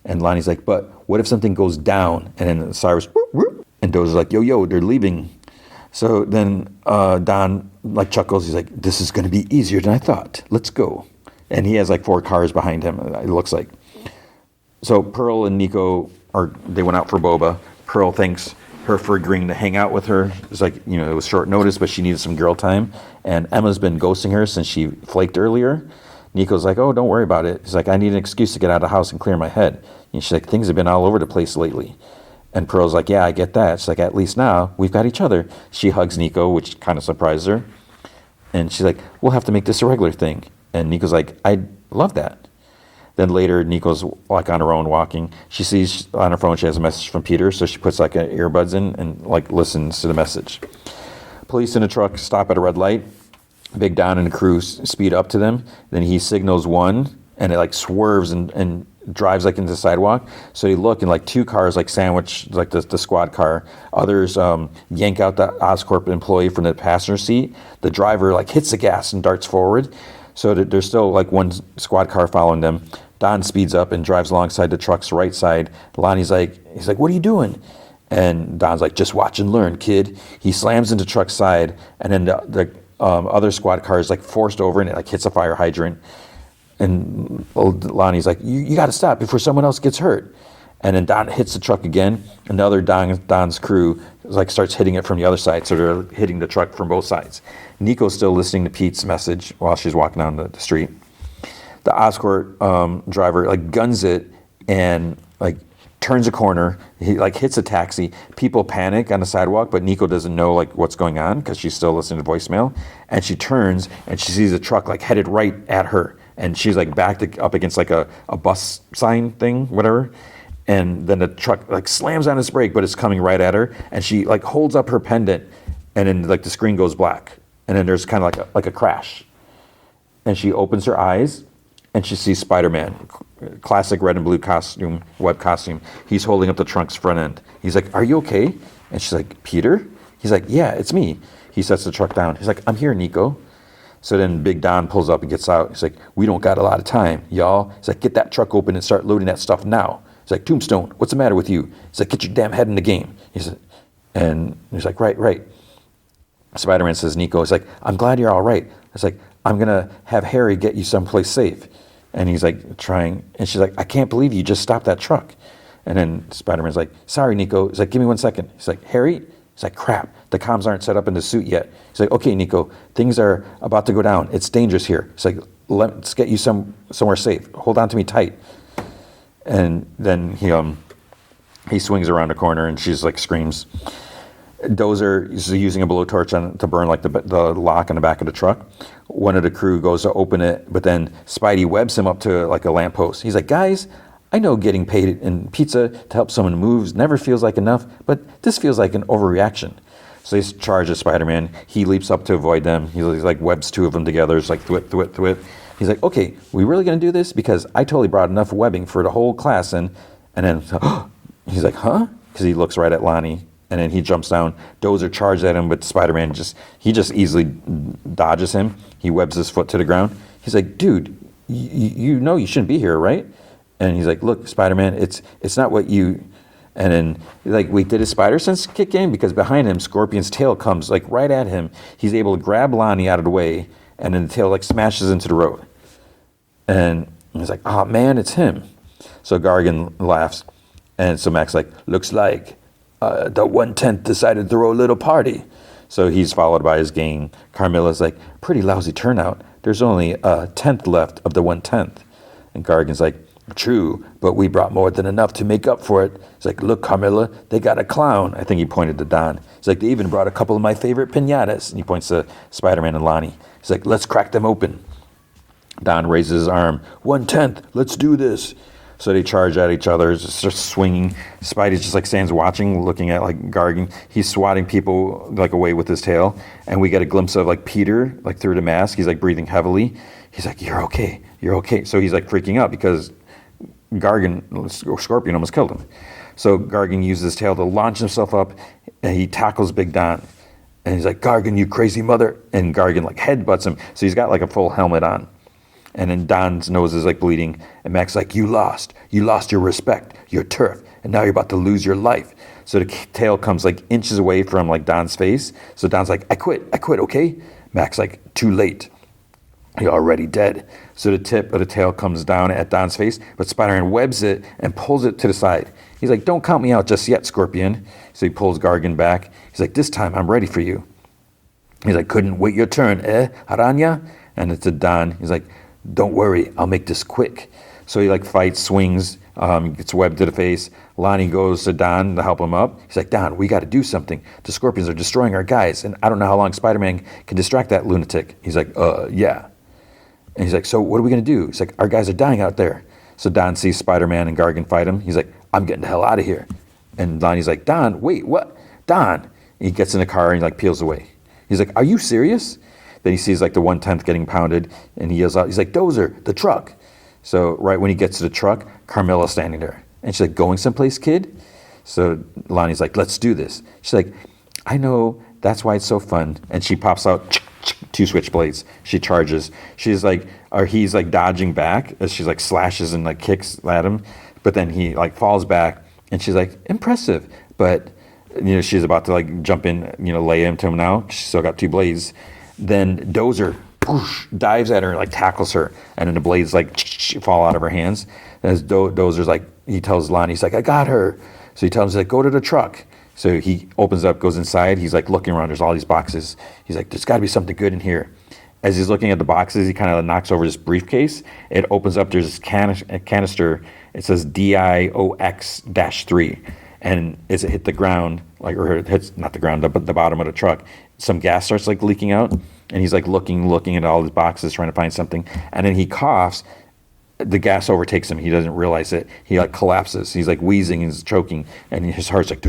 And Lonnie's like, but what if something goes down? And then Cyrus, whoop, whoop. And Dozer's like, yo, they're leaving. So then Don like chuckles. He's like, this is going to be easier than I thought. Let's go. And he has like 4 cars behind him, it looks like. So Pearl and Nico, they went out for boba. Pearl thanks her for agreeing to hang out with her. It's like, it was short notice, but she needed some girl time. And Emma's been ghosting her since she flaked earlier. Nico's like, oh, don't worry about it. He's like, I need an excuse to get out of the house and clear my head. And she's like, things have been all over the place lately. And Pearl's like, yeah, I get that. She's like, at least now we've got each other. She hugs Nico, which kind of surprised her. And she's like, we'll have to make this a regular thing. And Nico's like, I love that. Then later, Nico's like on her own walking. She sees on her phone she has a message from Peter, so she puts like earbuds in and like listens to the message. Police in a truck stop at a red light. Big Don and the crew speed up to them. Then he signals one, and it like swerves and drives like into the sidewalk. So they look, and like 2 cars like sandwich like the squad car. Others yank out the OsCorp employee from the passenger seat. The driver like hits the gas and darts forward. So there's still like one squad car following them. Don speeds up and drives alongside the truck's right side. Lonnie's like, he's like, what are you doing? And Don's like, just watch and learn, kid. He slams into truck's side, and then the other squad car is like forced over, and it like hits a fire hydrant. And Lonnie's like, you got to stop before someone else gets hurt. And then Don hits the truck again. Another Don's crew like starts hitting it from the other side, so they're hitting the truck from both sides. Nico's still listening to Pete's message while she's walking down the street. The Oscorp driver like guns it and like turns a corner. He like hits a taxi. People panic on the sidewalk, but Nico doesn't know like what's going on because she's still listening to voicemail. And she turns and she sees a truck like headed right at her, and she's like backed up against like a bus sign thing, whatever. And then the truck like slams on its brake, but it's coming right at her. And she like holds up her pendant, and then like the screen goes black. And then there's kind of like a crash. And she opens her eyes, and she sees Spider-Man, classic red and blue costume, web costume. He's holding up the trunk's front end. He's like, "Are you okay?" And she's like, "Peter?" He's like, "Yeah, it's me." He sets the truck down. He's like, "I'm here, Nico." So then Big Don pulls up and gets out. He's like, "We don't got a lot of time, y'all." He's like, "Get that truck open and start loading that stuff now." He's like, "Tombstone, what's the matter with you?" He's like, "Get your damn head in the game." He's like, right. Spider-Man says, Nico, he's like, "I'm glad you're all right." It's like, "I'm going to have Harry get you someplace safe." And he's like trying, and she's like, "I can't believe you just stopped that truck." And then Spider-Man's like, "Sorry, Nico." He's like, "Give me 1 second." He's like, "Harry?" He's like, "Crap, the comms aren't set up in the suit yet." He's like, "Okay, Nico, things are about to go down. It's dangerous here." He's like, "Let's get you somewhere safe. Hold on to me tight." And then he swings around a corner, and she's like screams. Dozer is using a blowtorch to burn like the lock on the back of the truck. One of the crew goes to open it, but then Spidey webs him up to like a lamppost. He's like, "Guys, I know getting paid in pizza to help someone move never feels like enough, but this feels like an overreaction." So they charge at Spider-Man. He leaps up to avoid them. He's like webs two of them together. It's like thwip, thwip, thwip. He's like, "Okay, we really gonna do this? Because I totally brought enough webbing for the whole class." And then he's like, "Huh?" Because he looks right at Lonnie, and then he jumps down. Dozer charges at him, but Spider-Man just easily dodges him. He webs his foot to the ground. He's like, "Dude, you know you shouldn't be here, right?" And he's like, "Look, Spider-Man, it's not what you." And then like, wait, did his spider sense kick in? Because behind him, Scorpion's tail comes like right at him. He's able to grab Lonnie out of the way, and then the tail like smashes into the road. And he's like, "Oh man, it's him." So Gargan laughs, and so Mac's like, "Looks like the 1/10 decided to throw a little party." So he's followed by his gang. Carmilla's like, "Pretty lousy turnout. There's only a 10th left of the 1/10. And Gargan's like, "True, but we brought more than enough to make up for it." He's like, "Look, Carmilla, they got a clown." I think he pointed to Don. He's like, "They even brought a couple of my favorite piñatas." And he points to Spider-Man and Lonnie. He's like, "Let's crack them open." Don raises his arm. 1/10, let's do this. So they charge at each other, just swinging. Spidey just like stands watching, looking at like Gargan. He's swatting people like away with his tail. And we get a glimpse of like Peter, like through the mask. He's like breathing heavily. He's like, "You're okay, you're okay." So he's like freaking out because Scorpion almost killed him. So Gargan uses his tail to launch himself up, and he tackles Big Don. And he's like, "Gargan, you crazy mother." And Gargan like headbutts him. So he's got like a full helmet on. And then Don's nose is like bleeding. And Mac's like, you lost your respect, your turf, and now you're about to lose your life." So the tail comes like inches away from like Don's face. So Don's like, I quit, okay? Mac's like, "Too late. You're already dead." So the tip of the tail comes down at Don's face, but Spider-Man webs it and pulls it to the side. He's like, "Don't count me out just yet, Scorpion." So he pulls Gargan back. He's like, "This time I'm ready for you." He's like, "Couldn't wait your turn, Aranya?" And it's to Don. He's like, "Don't worry, I'll make this quick." So he like fights, swings, gets webbed to the face. Lonnie goes to Don to help him up. He's like, "Don, we got to do something. The Scorpions are destroying our guys, and I don't know how long Spider-Man can distract that lunatic." He's like, yeah." And he's like, "So what are we going to do?" He's like, "Our guys are dying out there." So Don sees Spider-Man and Gargan fight him. He's like, "I'm getting the hell out of here." And Lonnie's like, "Don, wait, what? Don." And he gets in the car and he like peels away. He's like, "Are you serious?" Then he sees like the 1/10 getting pounded, and he yells out, he's like, "Dozer, the truck." So right when he gets to the truck, Carmilla's standing there. And she's like, "Going someplace, kid?" So Lonnie's like, "Let's do this." She's like, "I know, that's why it's so fun." And she pops out two switchblades. She charges. She's like, or he's like dodging back as she's like slashes and like kicks at him, but then he like falls back, and she's like, impressive. But she's about to like jump in, lay into him now. She's still got two blades. Then Dozer dives at her, like tackles her, and then the blades like fall out of her hands. And as Dozer's like, he tells Lonnie, he's like, I got her. So he tells him, like, go to the truck. So he opens up, goes inside. He's like looking around. There's all these boxes. He's like, there's got to be something good in here. As he's looking at the boxes, he kind of knocks over this briefcase. It opens up. There's this canister. It says DIOX-3. And as it hit the ground, or it hits, not the ground, but the bottom of the truck, some gas starts like leaking out. And he's like looking at all his boxes, trying to find something. And then he coughs. The gas overtakes him. He doesn't realize it. He like collapses. He's like wheezing and he's choking, and his heart's like.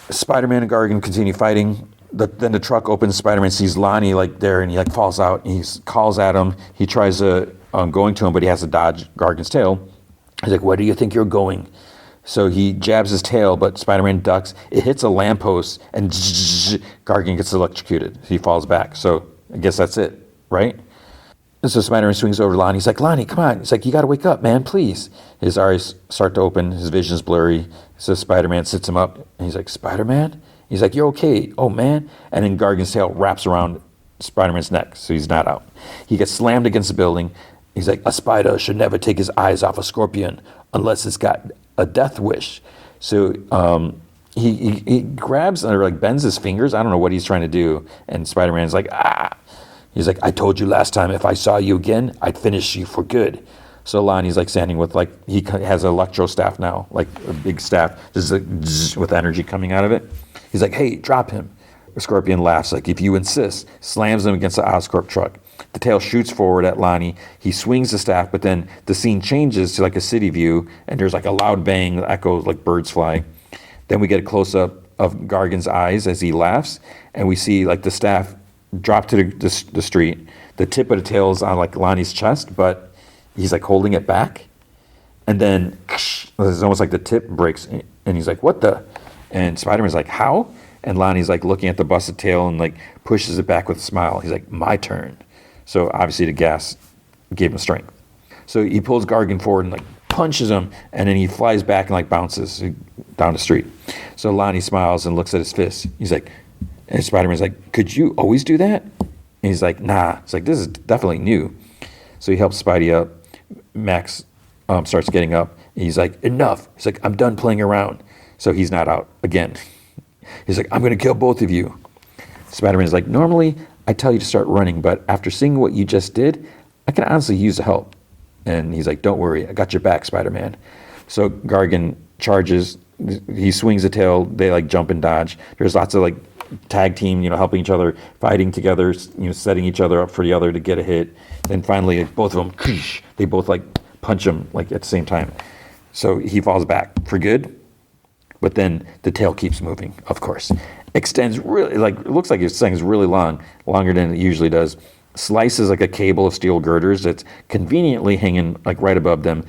Spider-Man and Gargan continue fighting. Then the truck opens. Spider-Man sees Lonnie like there, and he like falls out. He calls at him. He tries to going to him, but he has to dodge Gargan's tail. He's like, "Where do you think you're going?" So he jabs his tail, but Spider-Man ducks. It hits a lamppost, and Gargan gets electrocuted. He falls back. So I guess that's it, right? And so Spider-Man swings over to Lonnie. He's like, Lonnie, come on. He's like, you got to wake up, man, please. His eyes start to open. His vision's blurry. So Spider-Man sits him up. And he's like, Spider-Man? He's like, you're okay. Oh, man. And then Gargan's tail wraps around Spider-Man's neck, so he's not out. He gets slammed against the building. He's like, a spider should never take his eyes off a scorpion unless it's got a death wish. So he grabs or like bends his fingers. I don't know what he's trying to do. And Spider-Man's like, ah. He's like, I told you last time if I saw you again, I'd finish you for good. So Lonnie's like standing with like, he has an electro staff now, like a big staff, just like with energy coming out of it. He's like, hey, drop him. Scorpion laughs like, if you insist, slams him against the Oscorp truck. The tail shoots forward at Lonnie. He swings the staff, but then the scene changes to like a city view, and there's like a loud bang that echoes like birds fly. Then we get a close-up of Gargan's eyes as he laughs, and we see like the staff drop to the street. The tip of the tail is on like Lonnie's chest, but he's like holding it back. And then it's almost like the tip breaks, and he's like, what the? And Spider-Man's like, how? And Lonnie's like looking at the busted tail and like pushes it back with a smile. He's like, my turn. So obviously the gas gave him strength. So he pulls Gargan forward and like punches him, and then he flies back and like bounces down the street. So Lonnie smiles and looks at his fist. He's like, and Spider-Man's like, could you always do that? And he's like, nah. It's like, this is definitely new. So he helps Spidey up. Max starts getting up. He's like, enough. He's like, I'm done playing around. So he's not out again. He's like, I'm going to kill both of you. Spider-Man's like, normally I tell you to start running, but after seeing what you just did, I can honestly use the help. And he's like, don't worry. I got your back, Spider-Man. So Gargan charges. He swings the tail. They like jump and dodge. There's lots of like tag team, helping each other, fighting together, setting each other up for the other to get a hit. Then finally, like, both of them, they both like punch him like at the same time. So he falls back for good. But then the tail keeps moving, of course. Extends really, like, it looks like this thing is really long, longer than it usually does. Slices like a cable of steel girders that's conveniently hanging like right above them.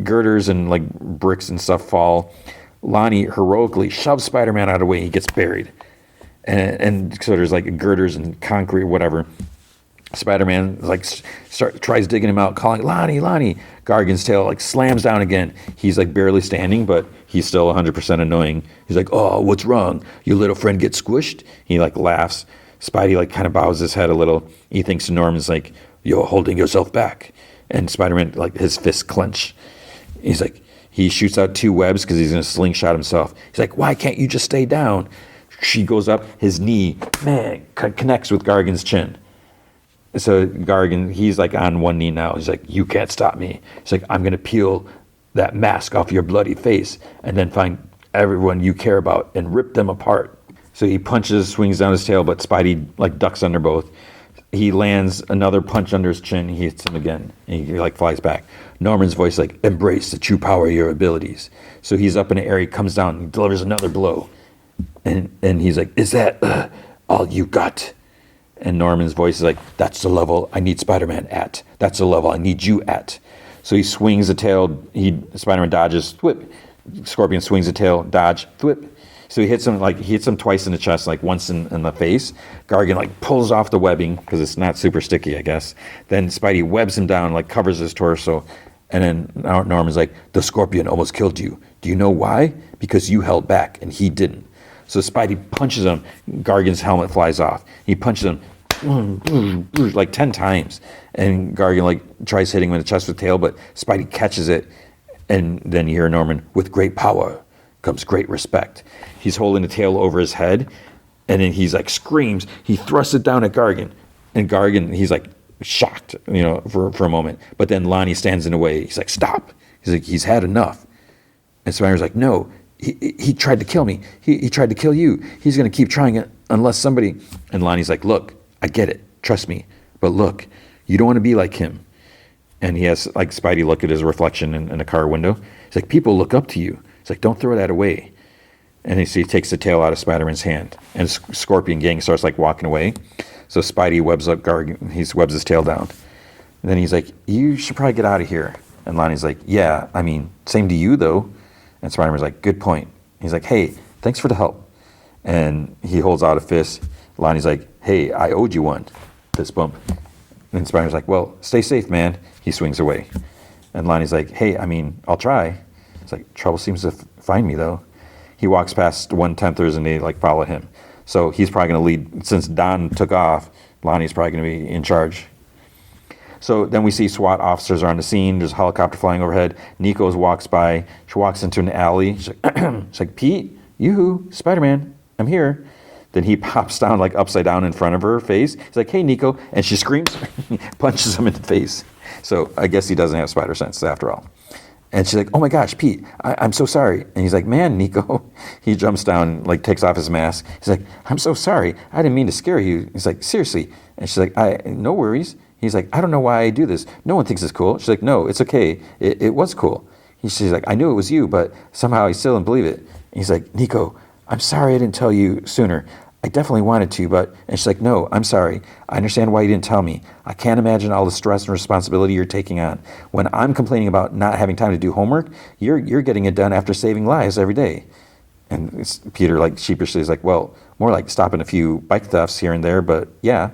Girders and like bricks and stuff fall. Lonnie heroically shoves Spider-Man out of the way. He gets buried. And so there's like girders and concrete, whatever. Spider-Man like tries digging him out, calling Lonnie. Gargan's tail like slams down again. He's like barely standing, but he's still 100% annoying. He's like, oh, what's wrong? Your little friend gets squished? He like laughs. Spidey like kind of bows his head a little. He thinks Norman's like, you're holding yourself back. And Spider-Man, like his fists clench. He's like, he shoots out two webs because he's going to slingshot himself. He's like, why can't you just stay down? She goes up, his knee, connects with Gargan's chin. So Gargan, he's like on one knee now. He's like, you can't stop me. He's like, I'm going to peel that mask off your bloody face and then find everyone you care about and rip them apart. So he punches, swings down his tail, but Spidey like ducks under both. He lands another punch under his chin. He hits him again. And he like flies back. Norman's voice like, embrace the true power of your abilities. So he's up in the air. He comes down. He delivers another blow. And he's like, is that all you got? And Norman's voice is like, that's the level I need Spider-Man at. That's the level I need you at. So he swings the tail. Spider-Man dodges, thwip. Scorpion swings the tail, dodge, thwip. So he hits him twice in the chest, like once in the face. Gargan like pulls off the webbing because it's not super sticky, I guess. Then Spidey webs him down, like covers his torso. And then Norman's like, the Scorpion almost killed you. Do you know why? Because you held back and he didn't. So Spidey punches him. Gargan's helmet flies off. He punches him like 10 times. And Gargan like tries hitting him in the chest with the tail, but Spidey catches it. And then you hear Norman, with great power comes great respect. He's holding the tail over his head, and then he's like screams. He thrusts it down at Gargan, and Gargan, he's like shocked, for a moment. But then Lonnie stands in the way. He's like, stop. He's like, he's had enough. And Spider's like, no, he tried to kill me. He tried to kill you. He's going to keep trying it unless somebody. And Lonnie's like, look, I get it. Trust me. But look, you don't want to be like him. And he has like Spidey look at his reflection in a car window. He's like, people look up to you. He's like, don't throw that away. And he takes the tail out of Spider-Man's hand. And Scorpion Gang starts like walking away. So Spidey webs up Gargan. He webs his tail down. And then he's like, you should probably get out of here. And Lonnie's like, yeah, I mean, same to you though. And Spider-Man's like, good point. He's like, hey, thanks for the help. And he holds out a fist. Lonnie's like, hey, I owed you one. Fist bump. And Spider-Man's like, well, stay safe, man. He swings away. And Lonnie's like, hey, I mean, I'll try. It's like, trouble seems to find me, though. He walks past 1/10ers and they, like, follow him. So he's probably going to lead. Since Don took off, Lonnie's probably going to be in charge. So then we see SWAT officers are on the scene. There's a helicopter flying overhead. Nico walks by. She walks into an alley. She's like, Pete, yoo-hoo, Spider-Man, I'm here. Then he pops down, like, upside down in front of her face. He's like, hey, Nico. And she screams, punches him in the face. So I guess he doesn't have spider sense after all. And she's like, oh my gosh, Pete, I'm so sorry. And he's like, man, Nico. He jumps down, like takes off his mask. He's like, I'm so sorry. I didn't mean to scare you. He's like, seriously. And she's like, no worries. He's like, I don't know why I do this. No one thinks it's cool. She's like, no, it's okay. It was cool. She's like, I knew it was you, but somehow I still didn't believe it. And he's like, Nico, I'm sorry I didn't tell you sooner. I definitely wanted to, but, and she's like, no, I'm sorry. I understand why you didn't tell me. I can't imagine all the stress and responsibility you're taking on. When I'm complaining about not having time to do homework, you're getting it done after saving lives every day. And Peter, like, sheepishly is like, well, more like stopping a few bike thefts here and there, but yeah.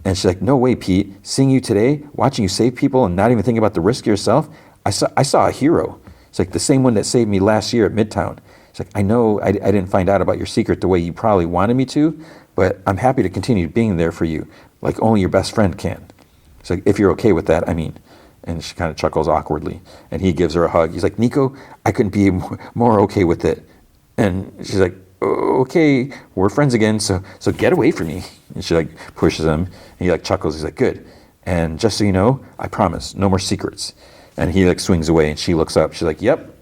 And she's like, no way, Pete. Seeing you today, watching you save people and not even thinking about the risk yourself, I saw a hero. It's like the same one that saved me last year at Midtown. It's like, I know I didn't find out about your secret the way you probably wanted me to, but I'm happy to continue being there for you, like only your best friend can. It's like, if you're okay with that, I mean. And she kind of chuckles awkwardly. And he gives her a hug. He's like, Nico, I couldn't be more okay with it. And she's like, okay, we're friends again, so get away from me. And she like pushes him. And he like chuckles. He's like, good. And just so you know, I promise, no more secrets. And he like swings away and she looks up. She's like, yep.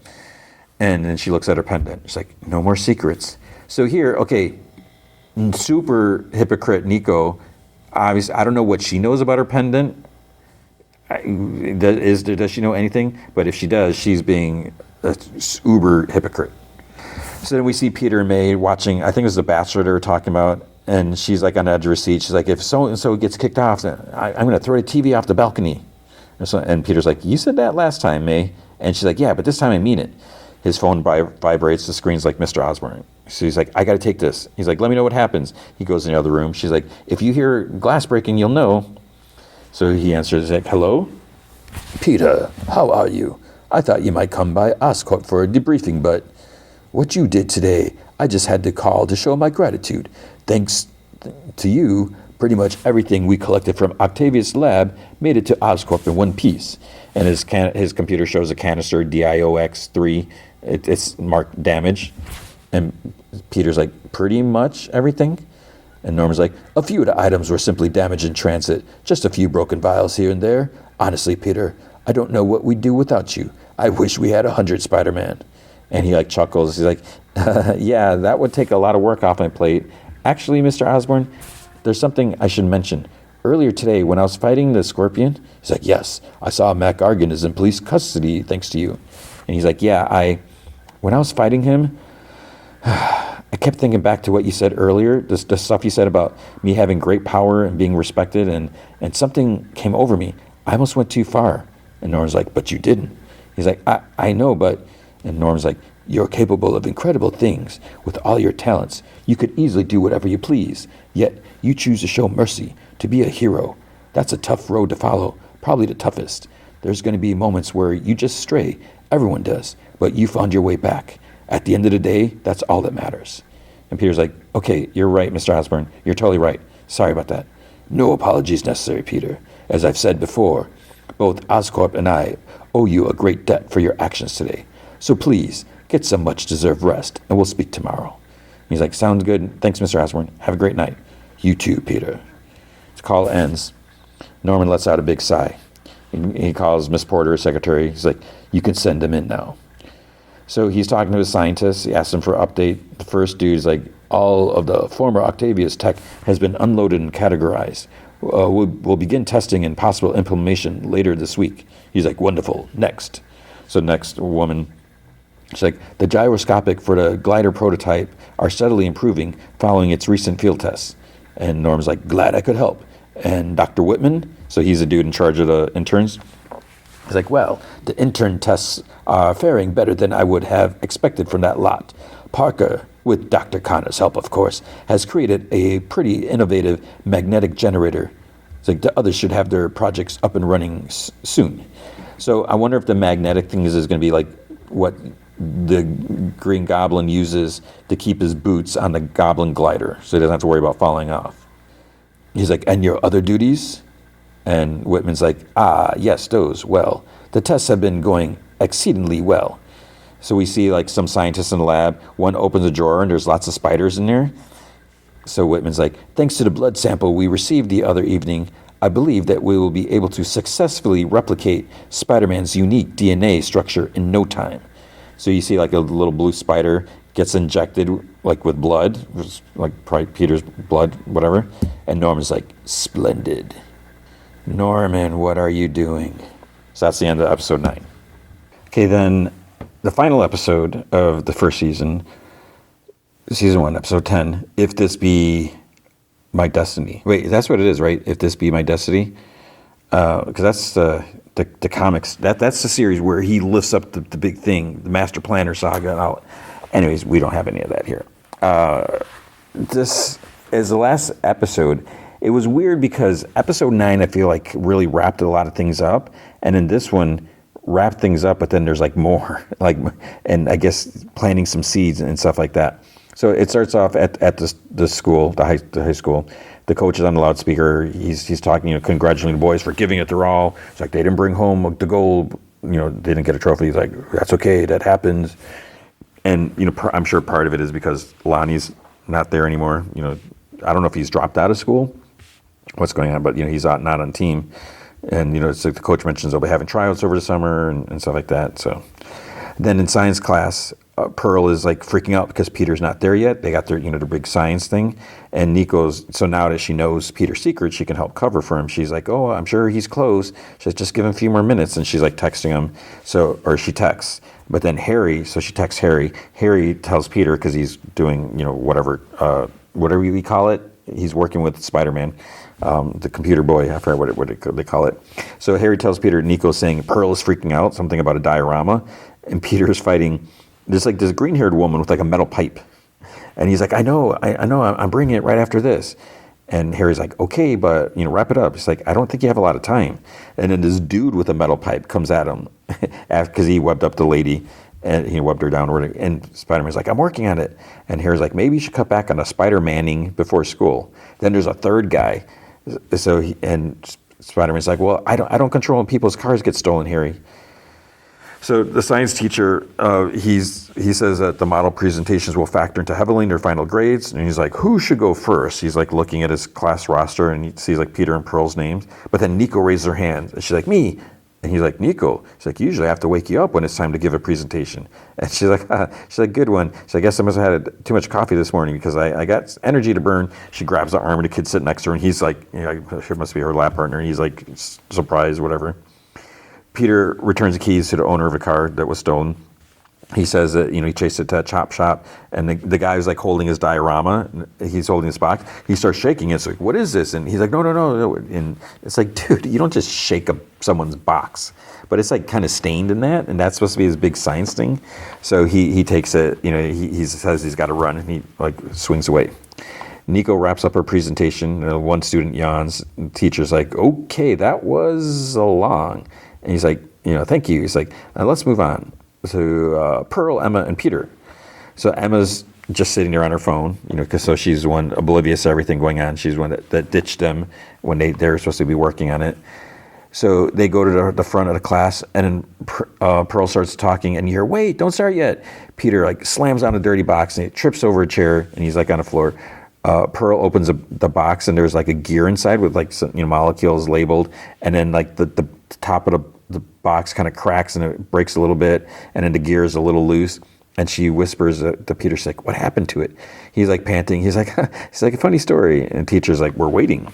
And then she looks at her pendant. She's like, no more secrets. So here, okay, super hypocrite Nico. Obviously, I don't know what she knows about her pendant. Does she know anything? But if she does, she's being an uber hypocrite. So then we see Peter and May watching, I think it was The Bachelor they were talking about, and she's like on the edge of her seat. She's like, if so-and-so gets kicked off, then I'm going to throw the TV off the balcony. And Peter's like, you said that last time, May. And she's like, yeah, but this time I mean it. His phone vibrates. The screen's like Mr. Osborn. So he's like, I got to take this. He's like, let me know what happens. He goes in the other room. She's like, if you hear glass breaking, you'll know. So he answers, like, hello? Peter, how are you? I thought you might come by Oscorp for a debriefing, but what you did today, I just had to call to show my gratitude. Thanks to you, pretty much everything we collected from Octavius' lab made it to Oscorp in one piece. And his computer shows a canister, DIOX3. It's marked damage. And Peter's like, pretty much everything? And Norman's like, a few of the items were simply damaged in transit. Just a few broken vials here and there. Honestly, Peter, I don't know what we'd do without you. I wish we had 100 Spider-Man. And he like chuckles. He's like, yeah, that would take a lot of work off my plate. Actually, Mr. Osborn, there's something I should mention. Earlier today, when I was fighting the Scorpion, he's like, yes, I saw Mac Gargan is in police custody thanks to you. And he's like, yeah, when I was fighting him, I kept thinking back to what you said earlier, the stuff you said about me having great power and being respected, and something came over me. I almost went too far. And Norman's like, but you didn't. He's like, I know, but... And Norman's like, You're capable of incredible things. With all your talents, you could easily do whatever you please. Yet, you choose to show mercy, to be a hero. That's a tough road to follow, probably the toughest. There's going to be moments where you just stray. Everyone does. But you found your way back. At the end of the day, that's all that matters. And Peter's like, okay, you're right, Mr. Osborn. You're totally right. Sorry about that. No apologies necessary, Peter. As I've said before, both Oscorp and I owe you a great debt for your actions today. So please, get some much-deserved rest, and we'll speak tomorrow. He's like, sounds good. Thanks, Mr. Osborn. Have a great night. You too, Peter. His call ends. Norman lets out a big sigh. He calls Miss Porter, his secretary. He's like, you can send him in now. So he's talking to his scientists. He asks them for an update. The first dude's like, all of the former Octavius tech has been unloaded and categorized. We'll begin testing and possible implementation later this week. He's like, wonderful. Next. So next woman, she's like, the gyroscopic for the glider prototype are steadily improving following its recent field tests. And Norm's like, glad I could help. And Dr. Whitman, so he's a dude in charge of the interns. He's like, well, the intern tests are faring better than I would have expected from that lot. Parker, with Dr. Connor's help, of course, has created a pretty innovative magnetic generator. It's like the others should have their projects up and running soon. So I wonder if the magnetic thing is going to be like what the Green Goblin uses to keep his boots on the Goblin glider, so he doesn't have to worry about falling off. He's like, and your other duties? And Whitman's like, yes, those. Well, the tests have been going exceedingly well. So we see like some scientists in the lab. One opens a drawer and there's lots of spiders in there. So Whitman's like, thanks to the blood sample we received the other evening, I believe that we will be able to successfully replicate Spider-Man's unique DNA structure in no time. So you see like a little blue spider gets injected like with blood, like probably Peter's blood, whatever. And Norman's like, splendid. Norman, what are you doing? So that's the end of episode 9. Okay, then the final episode of the first season, season 1, episode 10, If This Be My Destiny. Wait, that's what it is, right? If This Be My Destiny? Because that's the comics. That's the series where he lifts up the big thing, the Master Planner saga out. Anyways, we don't have any of that here. This is the last episode. It was weird because episode 9, I feel like, really wrapped a lot of things up. And in this one, wrapped things up, but then there's like more, like, and I guess planting some seeds and stuff like that. So it starts off at the school, the high school. The coach is on the loudspeaker. He's talking, congratulating the boys for giving it their all. It's like they didn't bring home the gold. They didn't get a trophy. He's like, that's okay, that happens. And I'm sure part of it is because Lonnie's not there anymore. I don't know if he's dropped out of school, what's going on, but he's not on team. And it's like the coach mentions they'll be having tryouts over the summer and stuff like that. So then in science class, Pearl is like freaking out because Peter's not there yet. They got their the big science thing, and Nico's, so now that she knows Peter's secret, she can help cover for him. She's like, oh, I'm sure he's close. She's just give him a few more minutes, and she's like texting him. Or she texts, but then Harry. So she texts Harry. Harry tells Peter because he's doing whatever we call it. He's working with Spider-Man. The computer boy, I forget what they call it. So Harry tells Peter, Nico's saying Pearl is freaking out, something about a diorama, and Peter is fighting. There's like this green-haired woman with like a metal pipe, and he's like, I know, I'm bringing it right after this. And Harry's like, okay, but wrap it up. He's like, I don't think you have a lot of time. And then this dude with a metal pipe comes at him because he webbed up the lady, and he webbed her down. And Spider-Man's like, I'm working on it. And Harry's like, maybe you should cut back on the Spider-Manning before school. Then there's a third guy. So Spider-Man's like, well, I don't control when people's cars get stolen, Harry. So the science teacher, he says that the model presentations will factor into heavily in their final grades. And he's like, who should go first? He's like looking at his class roster and he sees like Peter and Pearl's names. But then Nico raises her hand and she's like, me. And he's like, Nico. She's like, usually I have to wake you up when it's time to give a presentation. And she's like, good one. So I guess I must have had too much coffee this morning because I got energy to burn. She grabs the arm of the kid sitting next to her and he's like, it must be her lap partner. And he's like, surprised, whatever. Peter returns the keys to the owner of a car that was stolen. he says that, he chased it to a chop shop, and the guy who's like holding his diorama, he's holding his box, he starts shaking it. It's like, what is this? And he's like, no, no, no, no. And it's like, dude, you don't just shake someone's box. But it's like kind of stained in that, and that's supposed to be his big science thing. So he takes it, he says he's got to run, and he like swings away. Nico wraps up her presentation. One student yawns. The teacher's like, okay, that was long. And he's like, thank you. He's like, now let's move on. So Pearl, Emma, and Peter. So Emma's just sitting there on her phone, because so she's the one oblivious to everything going on. She's the one that ditched them when they're supposed to be working on it. So they go to the front of the class, and then Pearl starts talking, and you hear, wait, don't start yet. Peter like slams on a dirty box, and he trips over a chair, and he's like on the floor. Pearl opens the box, and there's like a gear inside with like some, molecules labeled, and then like the top of the box kind of cracks and it breaks a little bit, and then the gear is a little loose, and she whispers to Peter, she's like, what happened to it? He's like panting. He's like, it's like a funny story, and the teacher's like, we're waiting.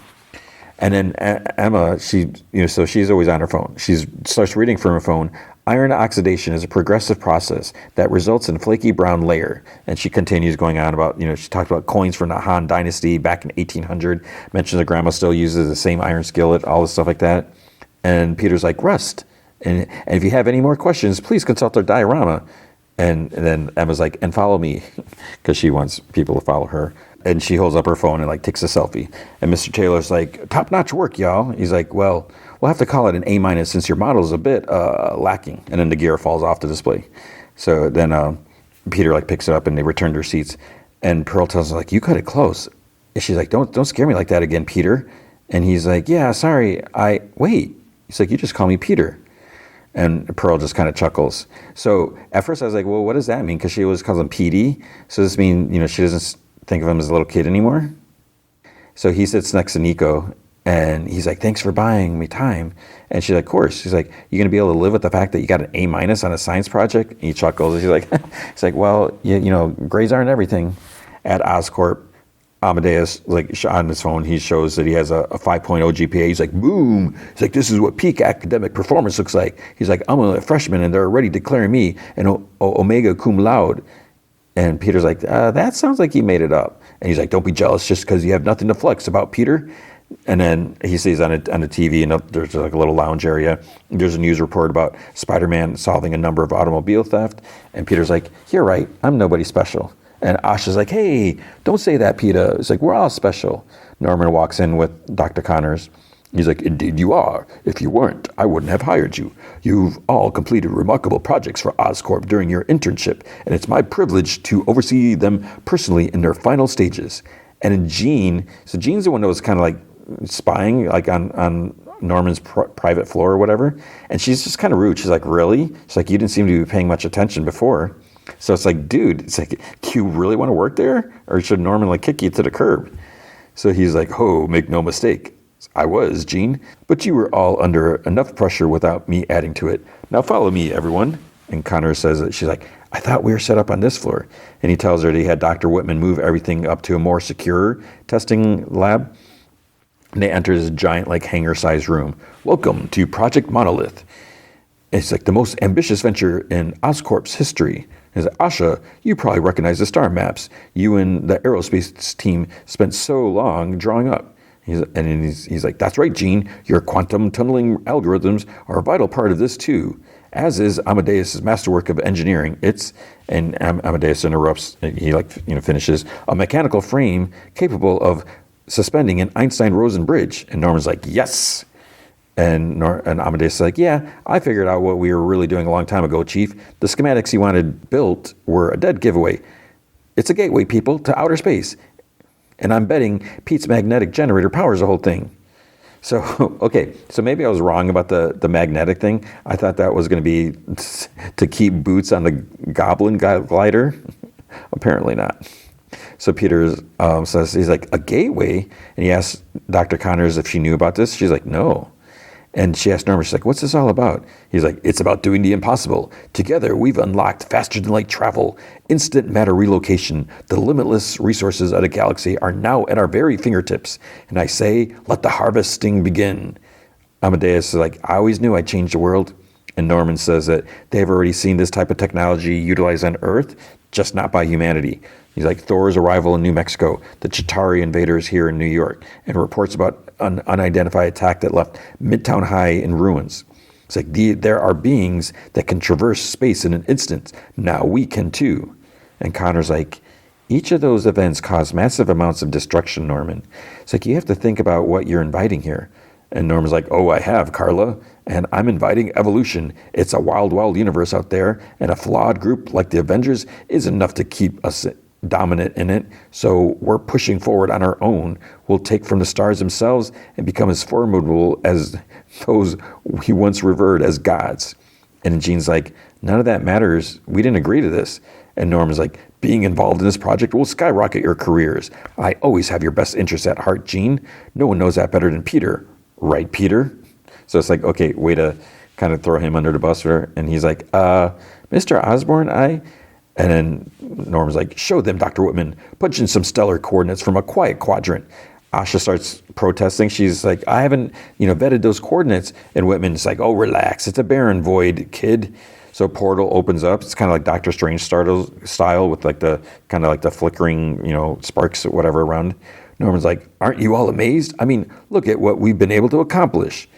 And then Emma, so she's always on her phone. She starts reading from her phone. Iron oxidation is a progressive process that results in flaky brown layer. And she continues going on about, she talked about coins from the Han Dynasty back in 1800, mentions her grandma still uses the same iron skillet, all this stuff like that. And Peter's like, rust. And if you have any more questions, please consult our diorama. And then Emma's like, and follow me, because she wants people to follow her. And she holds up her phone and like takes a selfie. And Mr. Taylor's like, top-notch work, y'all. He's like, well, we'll have to call it an A- since your model's a bit lacking. And then the gear falls off the display. So then Peter like picks it up, and they return their seats. And Pearl tells him like, you cut it close. And she's like, don't scare me like that again, Peter. And he's like, yeah, sorry. Wait. He's like, you just call me Peter. And Pearl just kind of chuckles. So at first I was like, well, what does that mean? Because she always calls him PD. So does this mean, she doesn't think of him as a little kid anymore? So he sits next to Nico, and he's like, thanks for buying me time. And she's like, of course. She's like, you going to be able to live with the fact that you got an A- on a science project? And he chuckles. He's like, well, grades aren't everything. At Oscorp, Amadeus, like on his phone, he shows that he has a 5.0 GPA. He's like, boom. He's like, this is what peak academic performance looks like. He's like, I'm a freshman, and they're already declaring me an omega cum laude. And Peter's like, that sounds like he made it up. And he's like, don't be jealous just because you have nothing to flex about, Peter. And then he sees on the TV, and there's like a little lounge area. There's a news report about Spider-Man solving a number of automobile theft. And Peter's like, you're right. I'm nobody special. And Asha's like, hey, don't say that, Peter. It's like, we're all special. Norman walks in with Dr. Connors. He's like, indeed you are. If you weren't, I wouldn't have hired you. You've all completed remarkable projects for Oscorp during your internship, and it's my privilege to oversee them personally in their final stages. And in Jean, so Jean's the one that was kind of like spying like on Norman's private floor or whatever, and she's just kind of rude. She's like, really? She's like, you didn't seem to be paying much attention before. So it's like, dude, it's like, do you really want to work there? Or should Norman like kick you to the curb? So he's like, oh, make no mistake. I was, Jean, but you were all under enough pressure without me adding to it. Now follow me, everyone. And Connor says that she's like, I thought we were set up on this floor. And he tells her that he had Dr. Whitman move everything up to a more secure testing lab. And they enter this giant, like, hangar-sized room. Welcome to Project Monolith. It's like the most ambitious venture in Oscorp's history. He's like, Asha, you probably recognize the star maps you and the aerospace team spent so long drawing up. He's like, that's right, Gene. Your quantum tunneling algorithms are a vital part of this too, as is Amadeus' masterwork of engineering. And Amadeus interrupts. He finishes a mechanical frame capable of suspending an Einstein-Rosen bridge. And Norman's like, yes. And Amadeus is like, yeah, I figured out what we were really doing a long time ago, Chief. The schematics he wanted built were a dead giveaway. It's a gateway, people, to outer space. And I'm betting Pete's magnetic generator powers the whole thing. So, okay, so maybe I was wrong about the magnetic thing. I thought that was going to be to keep boots on the goblin glider. Apparently not. So Peter says, he's like, a gateway? And he asks Dr. Connors if she knew about this. She's like, no. And she asked Norman, she's like, what's this all about? He's like, it's about doing the impossible. Together, we've unlocked faster-than-light travel, instant matter relocation. The limitless resources of the galaxy are now at our very fingertips. And I say, let the harvesting begin. Amadeus is like, I always knew I'd change the world. And Norman says that they've already seen this type of technology utilized on Earth, just not by humanity. He's like, Thor's arrival in New Mexico, the Chitauri invaders here in New York, and reports about an unidentified attack that left Midtown High in ruins. It's like, there are beings that can traverse space in an instant. Now we can too. And Connor's like, each of those events caused massive amounts of destruction, Norman. It's like, you have to think about what you're inviting here. And Norman's like, oh, I have, Carla, and I'm inviting evolution. It's a wild, wild universe out there, and a flawed group like the Avengers is enough to keep us dominant in it. So we're pushing forward on our own. We'll take from the stars themselves and become as formidable as those we once revered as gods. And Jean's like, none of that matters. We didn't agree to this. And Norman's like, being involved in this project will skyrocket your careers. I always have your best interests at heart, Jean. No one knows that better than Peter. Right, Peter? So it's like, okay, way to kind of throw him under the bus. And he's like, Mr. Osborn, And then Norman's like, show them, Dr. Whitman. Punch in some stellar coordinates from a quiet quadrant. Asha starts protesting. She's like, I haven't, vetted those coordinates. And Whitman's like, oh, relax. It's a barren void, kid. So portal opens up. It's kind of like Doctor Strange style with like the kind of like the flickering, sparks or whatever around. Norman's like, aren't you all amazed? I mean, look at what we've been able to accomplish.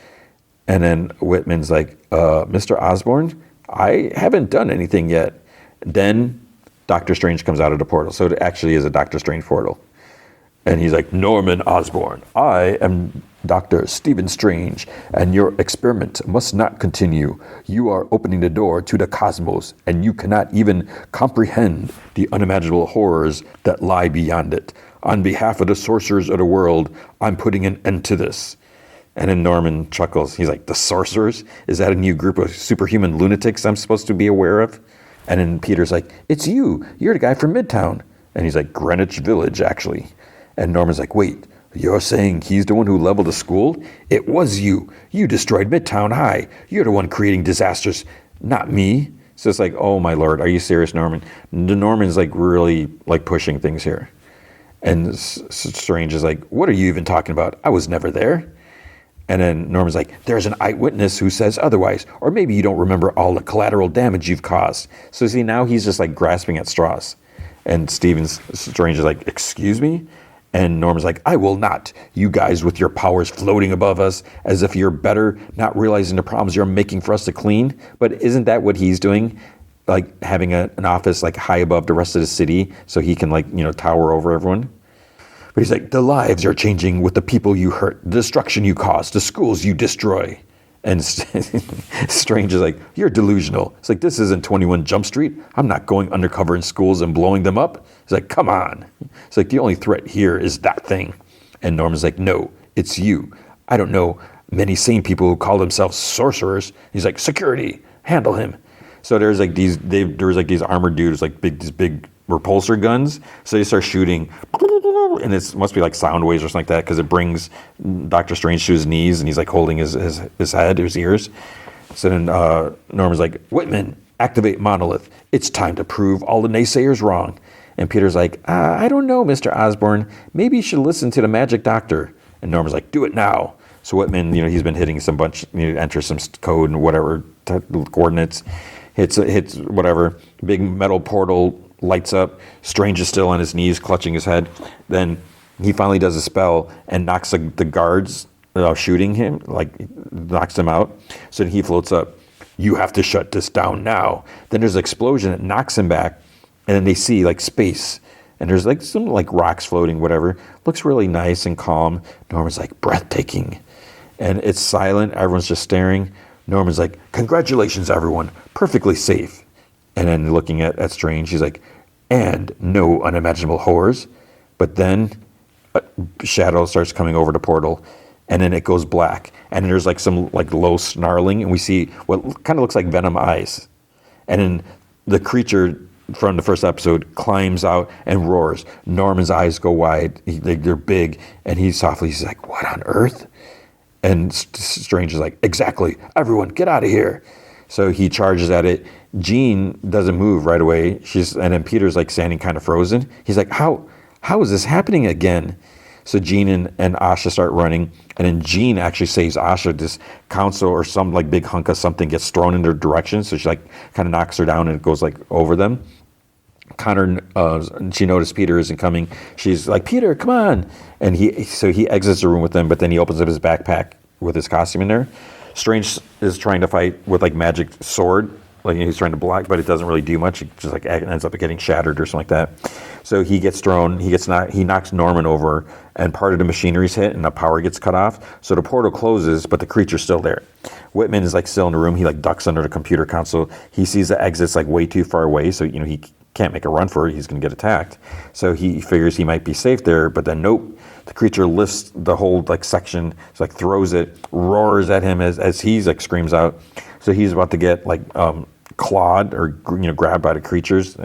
And then Whitman's like, Mr. Osborn, I haven't done anything yet. Then Doctor Strange comes out of the portal. So it actually is a Doctor Strange portal. And he's like, Norman Osborn, I am Dr. Stephen Strange, and your experiment must not continue. You are opening the door to the cosmos, and you cannot even comprehend the unimaginable horrors that lie beyond it. On behalf of the sorcerers of the world, I'm putting an end to this. And then Norman chuckles. He's like, the sorcerers? Is that a new group of superhuman lunatics I'm supposed to be aware of? And then Peter's like, it's you. You're the guy from Midtown. And he's like, Greenwich Village, actually. And Norman's like, wait, you're saying he's the one who leveled the school? It was you. You destroyed Midtown High. You're the one creating disasters, not me. So it's like, oh my Lord, are you serious, Norman? Norman's like really like pushing things here. And Strange is like, what are you even talking about? I was never there. And then Norman's like, there's an eyewitness who says otherwise. Or maybe you don't remember all the collateral damage you've caused. So see, now he's just like grasping at straws. And Strange is like, excuse me? And Norman's like, I will not. You guys with your powers floating above us as if you're better, not realizing the problems you're making for us to clean. But isn't that what he's doing? Like having an office like high above the rest of the city so he can like, tower over everyone. But he's like, the lives are changing with the people you hurt, the destruction you cause, the schools you destroy. And Strange is like, you're delusional. It's like, this isn't 21 Jump Street. I'm not going undercover in schools and blowing them up. He's like, come on. It's like, the only threat here is that thing. And Norman's like, no, it's you. I don't know many sane people who call themselves sorcerers. He's like, security, handle him. So there's like these armored dudes, like these big repulsor guns. So they start shooting, and it must be like sound waves or something like that, because it brings Doctor Strange to his knees, and he's like holding his head, his ears. So then Norman's like, Whitman, activate Monolith. It's time to prove all the naysayers wrong. And Peter's like, I don't know, Mr. Osborn. Maybe you should listen to the magic doctor. And Norman's like, do it now. So Whitman, he's been hitting some bunch, enters some code and whatever, coordinates, hits whatever, big metal portal lights up. Strange is still on his knees, clutching his head. Then he finally does a spell and knocks the guards shooting him, like knocks them out. So then he floats up. You have to shut this down now. Then there's an explosion that knocks him back, and then they see like space. And there's like some like rocks floating, whatever. Looks really nice and calm. Norman's like, breathtaking. And it's silent. Everyone's just staring. Norman's like, congratulations, everyone. Perfectly safe. And then looking at Strange, he's like, and no unimaginable horrors. But then a shadow starts coming over the portal, and then it goes black. And there's like some like low snarling, and we see what kind of looks like venom eyes. And then the creature from the first episode climbs out and roars. Norman's eyes go wide. They're big, and he's like, what on earth? And Strange is like, exactly. Everyone, get out of here. So he charges at it. Jean doesn't move right away. And then Peter's like standing kind of frozen. He's like, how is this happening again? So Jean and Asha start running, and then Jean actually saves Asha. This council or some like big hunk of something gets thrown in their direction, so she like kind of knocks her down and it goes like over them. Connor, she noticed Peter isn't coming. She's like, Peter, come on. And he exits the room with them, but then he opens up his backpack with his costume in there. Strange is trying to fight with like magic sword. Like he's trying to block, but it doesn't really do much. It just like ends up getting shattered or something like that. So he gets thrown, he knocks Norman over, and part of the machinery's hit and the power gets cut off. So the portal closes, but the creature's still there. Whitman is like still in the room. He like ducks under the computer console. He sees the exit's like way too far away, so he can't make a run for it. He's going to get attacked. So he figures he might be safe there, but then nope. The creature lifts the whole like section, so, like throws it, roars at him as he's like screams out. So he's about to get like clawed or grabbed by the creature's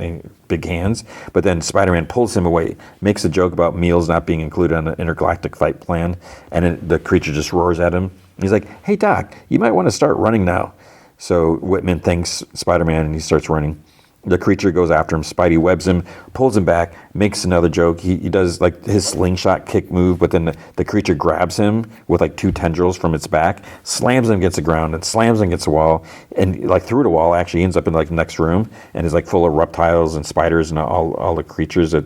big hands. But then Spider-Man pulls him away, makes a joke about meals not being included on the intergalactic fight plan, and then the creature just roars at him. He's like, "Hey Doc, you might want to start running now." So Whitman thanks Spider-Man and he starts running. The creature goes after him. Spidey webs him, pulls him back, makes another joke. He does like his slingshot kick move, but then the creature grabs him with like two tendrils from its back, slams him against the ground, and slams him against the wall, and like through the wall actually ends up in like the next room, and is like full of reptiles and spiders and all the creatures that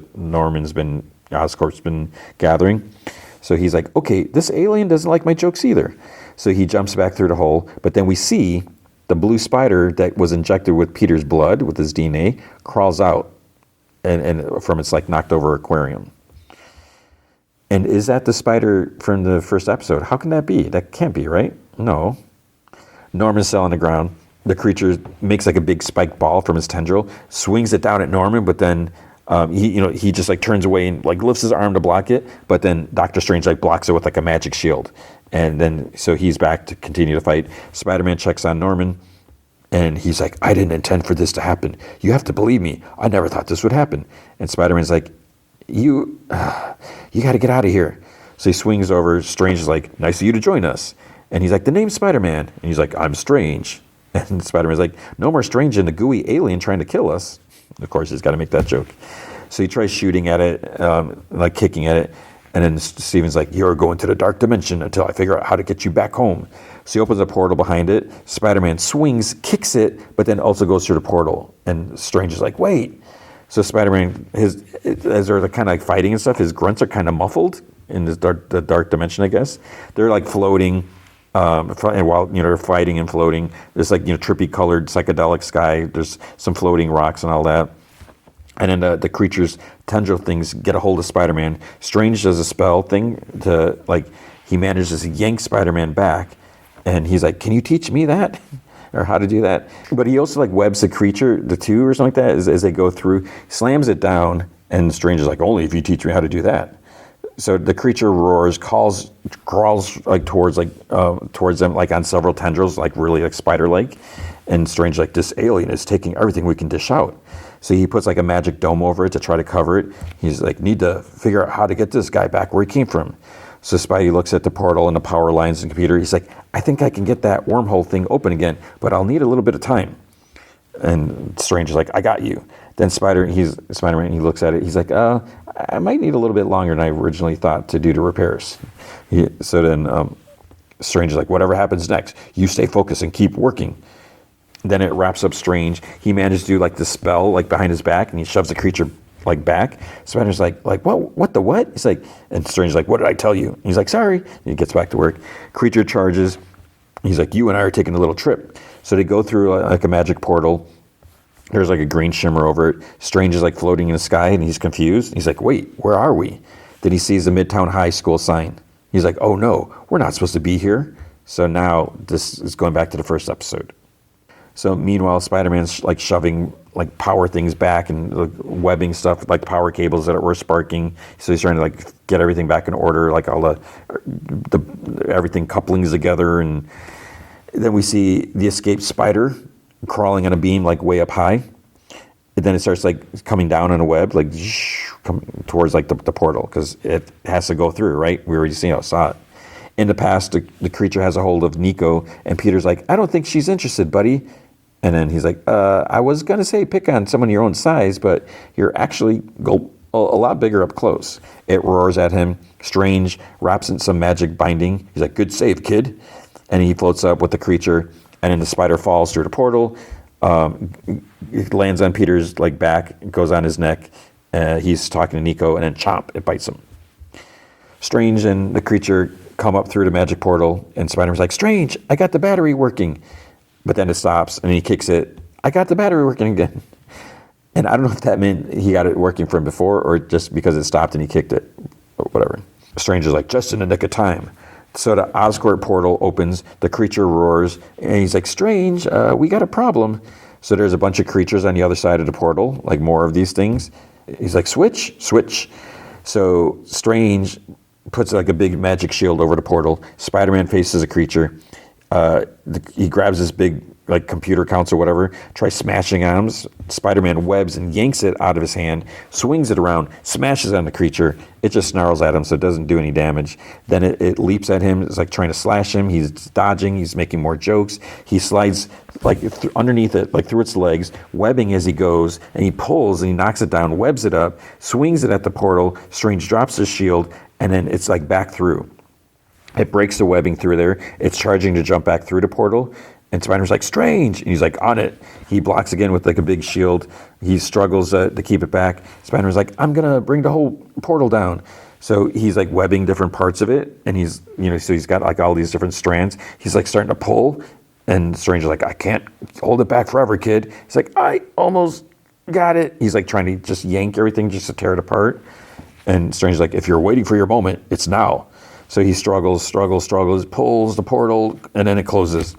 Oscorp's been gathering. So he's like, okay, this alien doesn't like my jokes either. So he jumps back through the hole, but then we see the blue spider that was injected with Peter's blood, with his DNA, crawls out and from its like knocked over aquarium. And is that the spider from the first episode? How can that be? That can't be, right? No. Norman's still on the ground. The creature makes like a big spiked ball from his tendril, swings it down at Norman, but then he just like turns away and like lifts his arm to block it, but then Doctor Strange like blocks it with like a magic shield. And then, so he's back to continue to fight. Spider-Man checks on Norman, and he's like, I didn't intend for this to happen. You have to believe me. I never thought this would happen. And Spider-Man's like, you got to get out of here. So he swings over. Strange is like, nice of you to join us. And he's like, the name's Spider-Man. And he's like, I'm Strange. And Spider-Man's like, no more Strange than the gooey alien trying to kill us. Of course, he's got to make that joke. So he tries shooting at it, like kicking at it. And then Steven's like, you're going to the dark dimension until I figure out how to get you back home. So he opens a portal behind it. Spider-Man swings, kicks it, but then also goes through the portal. And Strange is like, wait. So Spider-Man, as they're kind of like fighting and stuff, his grunts are kind of muffled in the dark dimension, I guess. They're like floating, and while they're fighting and floating. There's like trippy colored psychedelic sky. There's some floating rocks and all that. And then the creature's tendril things get a hold of Spider-Man. Strange does a spell thing to, like, he manages to yank Spider-Man back. And he's like, can you teach me that? Or how to do that? But he also, like, webs the creature, the two or something like that, as they go through, slams it down. And Strange is like, only if you teach me how to do that. So the creature roars, crawls like towards them, like on several tendrils, like really like spider-like. And Strange like, this alien is taking everything we can dish out. So he puts like a magic dome over it to try to cover it. He's like, need to figure out how to get this guy back where he came from. So Spidey looks at the portal and the power lines and computer. He's like, I think I can get that wormhole thing open again, but I'll need a little bit of time. And Strange is like, I got you. Then Spider-Man, he looks at it. He's like, I might need a little bit longer than I originally thought to do the repairs. So then Strange is like, whatever happens next, you stay focused and keep working. Then it wraps up Strange. He manages to do like the spell like behind his back, and he shoves the creature like back. Spider's like what the what? He's like, and Strange's like, what did I tell you? And he's like, sorry. And he gets back to work. Creature charges. He's like, you and I are taking a little trip. So they go through like a magic portal. There's like a green shimmer over it. Strange is like floating in the sky, and he's confused. He's like, wait, where are we? Then he sees the Midtown High School sign. He's like, oh no, we're not supposed to be here. So now this is going back to the first episode. So meanwhile, Spider-Man's like shoving like power things back and like, webbing stuff, like power cables that were sparking. So he's trying to like get everything back in order, like all the everything couplings together. And then we see the escaped spider crawling on a beam like way up high. And then it starts like coming down on a web, like coming towards like the portal, because it has to go through, right? We already saw it. In the past, the creature has a hold of Nico, and Peter's like, I don't think she's interested, buddy. And then he's like, I was going to say pick on someone your own size, but you're actually, gulp, a lot bigger up close. It roars at him. Strange wraps in some magic binding. He's like, good save, kid. And he floats up with the creature, and then the spider falls through the portal. It lands on Peter's like back, goes on his neck. He's talking to Nico, and then chomp, it bites him. Strange and the creature come up through the magic portal, and Spider-Man's like, Strange, I got the battery working. But then it stops, and he kicks it. I got the battery working again. And I don't know if that meant he got it working from before or just because it stopped and he kicked it or whatever. Strange is like, just in the nick of time. So the Oscorp portal opens, the creature roars, and he's like, Strange, we got a problem. So there's a bunch of creatures on the other side of the portal, like more of these things. He's like, switch. So Strange puts like a big magic shield over the portal. Spider-Man faces a creature. He grabs this big like computer console or whatever, tries smashing on him. Spider-Man webs and yanks it out of his hand, swings it around, smashes on the creature. It just snarls at him, so it doesn't do any damage. Then it leaps at him. It's like trying to slash him. He's dodging. He's making more jokes. He slides like underneath it, like through its legs, webbing as he goes, and he pulls and he knocks it down, webs it up, swings it at the portal. Strange drops his shield, and then it's like back through. It breaks the webbing through there. It's charging to jump back through the portal. And Spider-Man's like, Strange! And he's like, on it. He blocks again with like a big shield. He struggles to keep it back. Spider-Man's like, I'm going to bring the whole portal down. So he's like webbing different parts of it. And he's, so he's got like all these different strands. He's like starting to pull. And Strange is like, I can't hold it back forever, kid. He's like, I almost got it. He's like trying to just yank everything just to tear it apart. And Strange is like, if you're waiting for your moment, it's now. So he struggles, pulls the portal, and then it closes.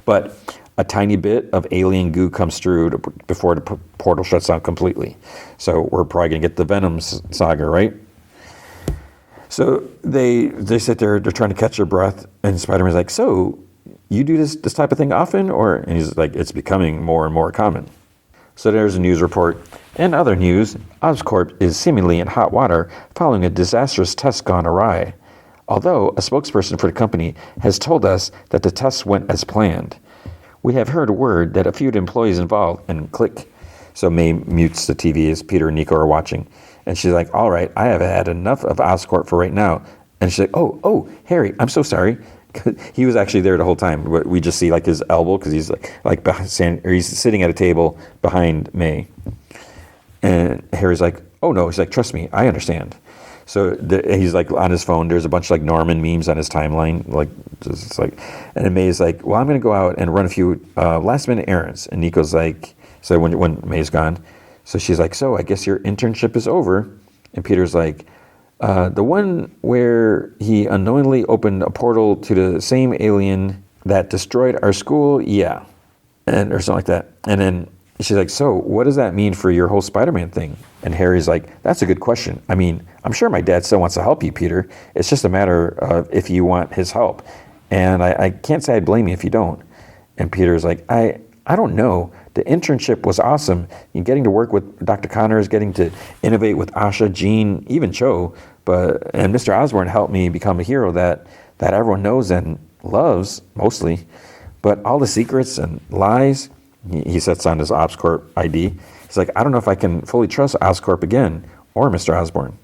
But a tiny bit of alien goo comes through before the portal shuts down completely. So we're probably going to get the Venom saga, right? So they sit there, they're trying to catch their breath, and Spider-Man's like, so you do this type of thing often? And he's like, it's becoming more and more common. So there's a news report. In other news, Oscorp is seemingly in hot water following a disastrous test gone awry. Although a spokesperson for the company has told us that the tests went as planned. We have heard word that a few employees involved, and click. So May mutes the TV as Peter and Nico are watching. And she's like, all right, I have had enough of Oscorp for right now. And she's like, oh, Harry, I'm so sorry. He was actually there the whole time. We just see like his elbow because he's like behind, or he's sitting at a table behind May. And Harry's like, oh no, he's like, trust me, I understand. So he's like on his phone. There's a bunch of like Norman memes on his timeline, and then May's like, "Well, I'm going to go out and run a few last minute errands." And Nico's like, "So when May's gone, so she's like, so I guess your internship is over." And Peter's like, "The one where he unknowingly opened a portal to the same alien that destroyed our school, yeah," and or something like that. And then she's like, so what does that mean for your whole Spider-Man thing? And Harry's like, that's a good question. I mean, I'm sure my dad still wants to help you, Peter. It's just a matter of if you want his help. And I can't say I'd blame you if you don't. And Peter's like, I don't know. The internship was awesome. You're getting to work with Dr. Connors, getting to innovate with Asha, Jean, even Cho. And Mr. Osborn helped me become a hero that everyone knows and loves, mostly. But all the secrets and lies, he sets on his Oscorp ID. He's like, I don't know if I can fully trust Oscorp again or Mr. Osborn.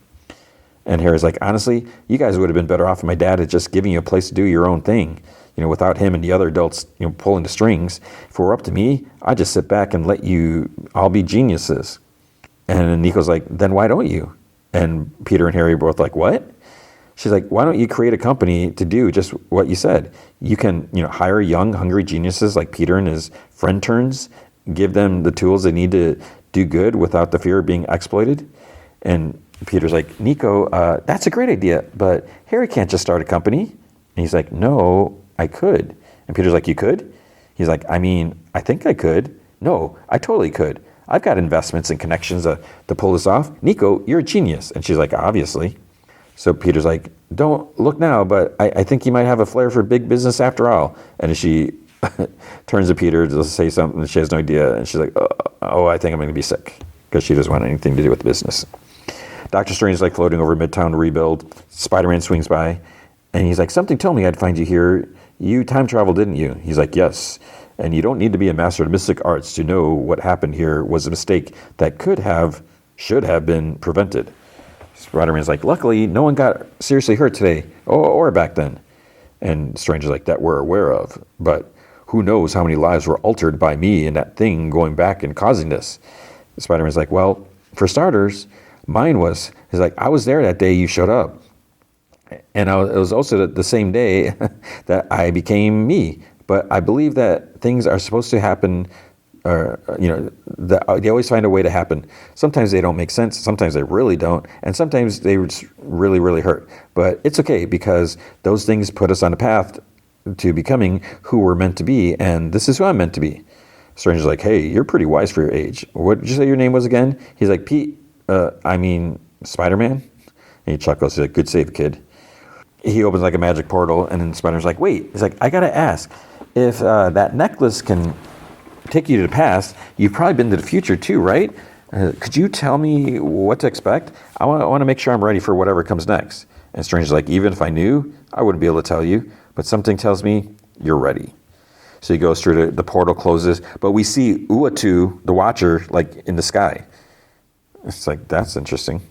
And Harry's like, honestly, you guys would have been better off if my dad had just given you a place to do your own thing, without him and the other adults, pulling the strings. If it were up to me, I'd just sit back and let you all be geniuses. And Nico's like, then why don't you? And Peter and Harry are both like, what? She's like, why don't you create a company to do just what you said? You can, hire young, hungry geniuses like Peter and his friend turns, give them the tools they need to do good without the fear of being exploited. And Peter's like, Nico, that's a great idea, but Harry can't just start a company. And he's like, no, I could. And Peter's like, you could? He's like, I mean, I think I could. No, I totally could. I've got investments and connections to pull this off. Nico, you're a genius. And she's like, obviously. So Peter's like, don't look now, but I think you might have a flair for big business after all. And she turns to Peter to say something, she has no idea. And she's like, oh, I think I'm going to be sick, because she doesn't want anything to do with business. Doctor Strange is like floating over Midtown to rebuild. Spider-Man swings by, and he's like, something told me I'd find you here. You time traveled, didn't you? He's like, yes. And you don't need to be a master of mystic arts to know what happened here was a mistake that could have should have been prevented. Spider-Man's like, luckily, no one got seriously hurt today, or back then. And Stranger's like, that we're aware of. But who knows how many lives were altered by me and that thing going back and causing this? Spider-Man's like, well, for starters, mine was. He's like, I was there that day you showed up. And it was also the same day that I became me. But I believe that things are supposed to happen, they always find a way to happen. Sometimes they don't make sense. Sometimes they really don't. And sometimes they really, really hurt. But it's okay because those things put us on a path to becoming who we're meant to be. And this is who I'm meant to be. Stranger's like, hey, you're pretty wise for your age. What did you say your name was again? He's like, Spider-Man? And he chuckles. He's like, good save, kid. He opens like a magic portal, and then Spider-Man's like, wait. He's like, I gotta ask, if that necklace can take you to the past, you've probably been to the future too, right? Could you tell me what to expect? I want to make sure I'm ready for whatever comes next. And Stranger's like, even if I knew, I wouldn't be able to tell you, but something tells me you're ready. So he goes through the portal closes, but we see Uatu, the Watcher, like in the sky. It's like, that's interesting.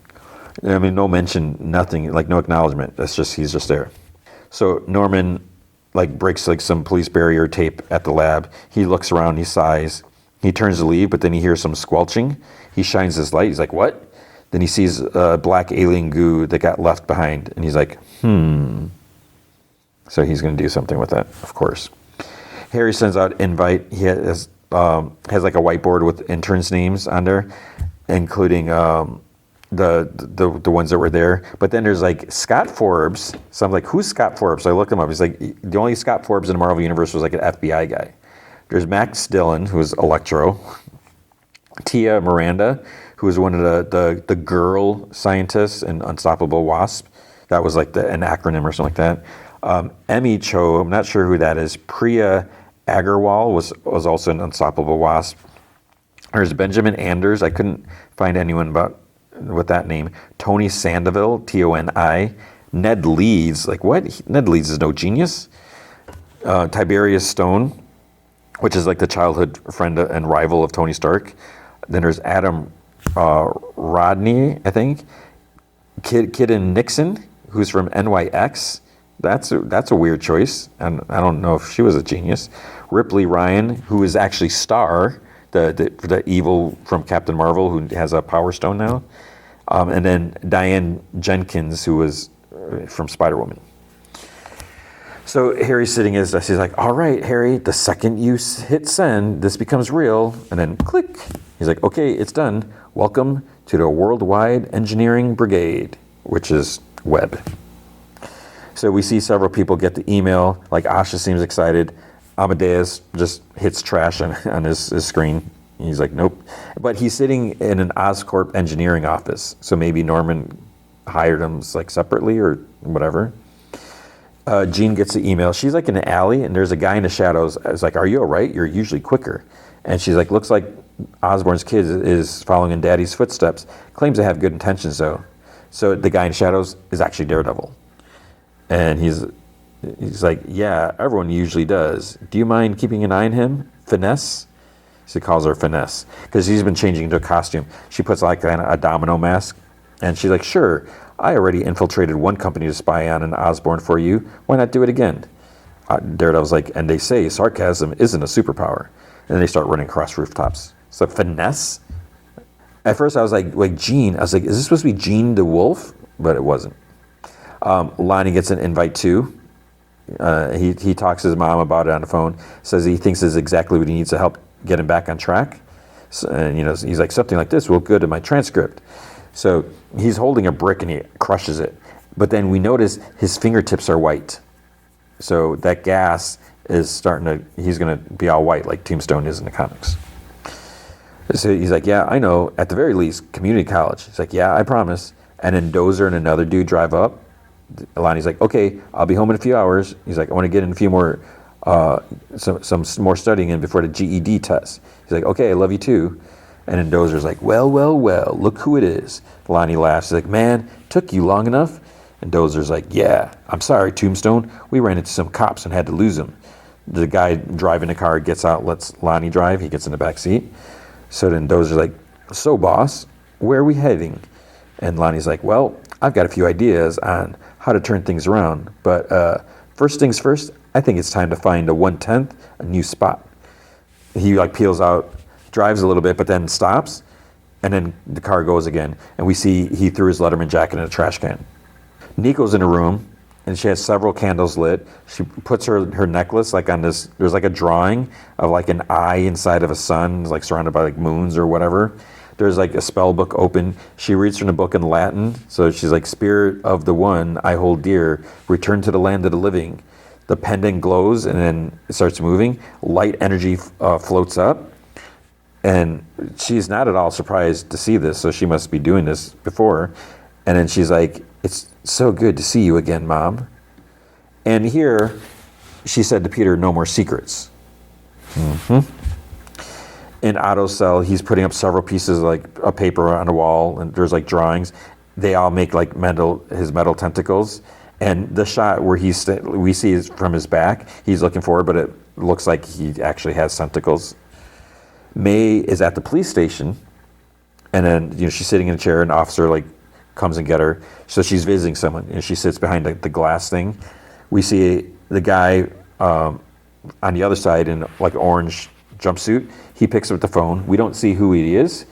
I mean, no mention, nothing, like no acknowledgement. That's just, he's just there. So Norman like breaks like some police barrier tape at the lab. He looks around, he sighs. He turns to leave, but then he hears some squelching. He shines his light. He's like, what? Then he sees black alien goo that got left behind. And he's like, So he's going to do something with that, of course. Harry sends out invite. He has like a whiteboard with interns' names on there, including the ones that were there. But then there's like Scott Forbes. So I'm like, who's Scott Forbes? So I looked him up. He's like, the only Scott Forbes in the Marvel Universe was like an FBI guy. There's Max Dillon, who's Electro. Tia Miranda, who was one of the girl scientists in Unstoppable Wasp. That was like an acronym or something like that. Emmy Cho, I'm not sure who that is. Priya Agarwal was also an Unstoppable Wasp. There's Benjamin Anders. I couldn't find anyone with that name. Tony Sandoval, Toni. Ned Leeds, like what? Ned Leeds is no genius. Tiberius Stone, which is like the childhood friend and rival of Tony Stark. Then there's Adam Rodney, I think. Kidden Nixon, who's from NYX. That's a weird choice, and I don't know if she was a genius. Ripley Ryan, who is actually Star, the evil from Captain Marvel, who has a Power Stone now. And then Diane Jenkins, who was from Spider-Woman. So Harry's sitting his desk. He's like, all right, Harry, the second you hit send, this becomes real. And then click. He's like, okay, it's done. Welcome to the Worldwide Engineering Brigade, which is Web. So we see several people get the email. Like Asha seems excited. Amadeus just hits trash on his screen. He's like, nope. But he's sitting in an Oscorp engineering office. So maybe Norman hired him like separately or whatever. Jean gets the email. She's like in an alley, and there's a guy in the shadows. I was like, are you all right? You're usually quicker. And she's like, looks like Osborn's kid is following in Daddy's footsteps. Claims to have good intentions, though. So the guy in the shadows is actually Daredevil. And he's like, yeah, everyone usually does. Do you mind keeping an eye on him? Finesse? She calls her Finesse. Because he's been changing into a costume. She puts like a domino mask. And she's like, sure, I already infiltrated one company to spy on an Osborn for you. Why not do it again? Daredevil's like, and they say sarcasm isn't a superpower. And then they start running across rooftops. So Finesse? At first I was like Jean. I was like, is this supposed to be Jean the Wolf? But it wasn't. Lonnie gets an invite too. He talks to his mom about it on the phone. Says he thinks this is exactly what he needs to help get him back on track. So, and he's like, something like this will go to my transcript. So he's holding a brick and he crushes it. But then we notice his fingertips are white. So that gas is he's going to be all white like Tombstone is in the comics. So he's like, yeah, I know. At the very least, community college. He's like, yeah, I promise. And then Dozer and another dude drive up. Lonnie's like, okay, I'll be home in a few hours. He's like, I want to get in a few more, some more studying in before the GED test. He's like, okay, I love you too. And then Dozer's like, well, look who it is. Lonnie laughs. He's like, man, took you long enough? And Dozer's like, yeah, I'm sorry, Tombstone. We ran into some cops and had to lose him. The guy driving the car gets out, lets Lonnie drive. He gets in the back seat. So then Dozer's like, so boss, where are we heading? And Lonnie's like, well, I've got a few ideas on how to turn things around. But first things first, I think it's time to find a 1/10, a new spot. He like peels out, drives a little bit, but then stops. And then the car goes again. And we see he threw his Letterman jacket in a trash can. Nico's in a room, and she has several candles lit. She puts her necklace like on this, there's like a drawing of like an eye inside of a sun, like surrounded by like moons or whatever. There's like a spell book open. She reads from the book in Latin. So she's like, spirit of the one I hold dear, return to the land of the living. The pendant glows and then it starts moving. Light energy floats up. And she's not at all surprised to see this. So she must be doing this before. And then she's like, it's so good to see you again, Mom. And here she said to Peter, no more secrets. In Otto's cell, he's putting up several pieces of like a paper on the wall, and there's like drawings. They all make like his metal tentacles. And the shot where we see is from his back. He's looking forward, but it looks like he actually has tentacles. May is at the police station, and then she's sitting in a chair. An officer like comes and get her. So she's visiting someone, and she sits behind the glass thing. We see the guy on the other side in like orange jumpsuit. He picks up the phone. We don't see who he is,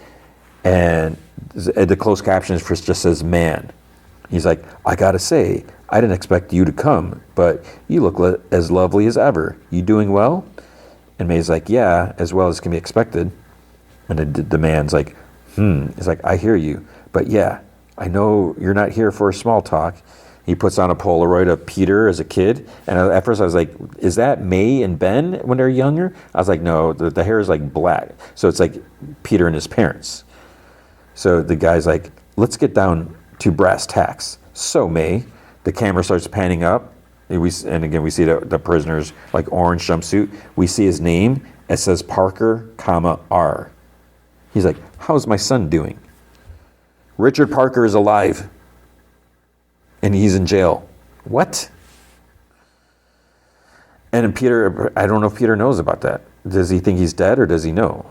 and the closed captions just says "man." He's like, I gotta say, I didn't expect you to come, but you look as lovely as ever. You doing well? And May's like, yeah, as well as can be expected. And the man's like, He's like, I hear you, but yeah, I know you're not here for a small talk. He puts on a Polaroid of Peter as a kid. And at first I was like, is that May and Ben when they're younger? I was like, no, the hair is like black. So it's like Peter and his parents. So the guy's like, let's get down to brass tacks. So May, the camera starts panning up. And again, we see the prisoner's like orange jumpsuit. We see his name. It says Parker, R. He's like, how's my son doing? Richard Parker is alive. And he's in jail. What? And Peter, I don't know if Peter knows about that. Does he think he's dead or does he know?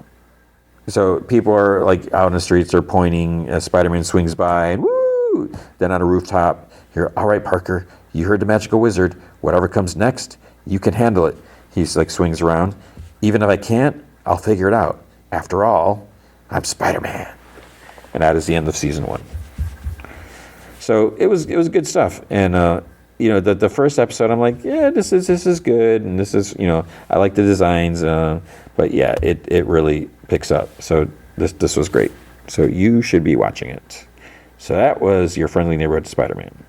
So people are like out in the streets, they're pointing as Spider-Man swings by, and woo! Then on a rooftop, here, all right, Parker, you heard the magical wizard. Whatever comes next, you can handle it. He's like swings around. Even if I can't, I'll figure it out. After all, I'm Spider-Man. And that is the end of season 1. So it was good stuff, and the first episode I'm like, yeah, this is good, and this is I like the designs, but yeah, it really picks up. So this was great. So you should be watching it. So that was your friendly neighborhood Spider-Man.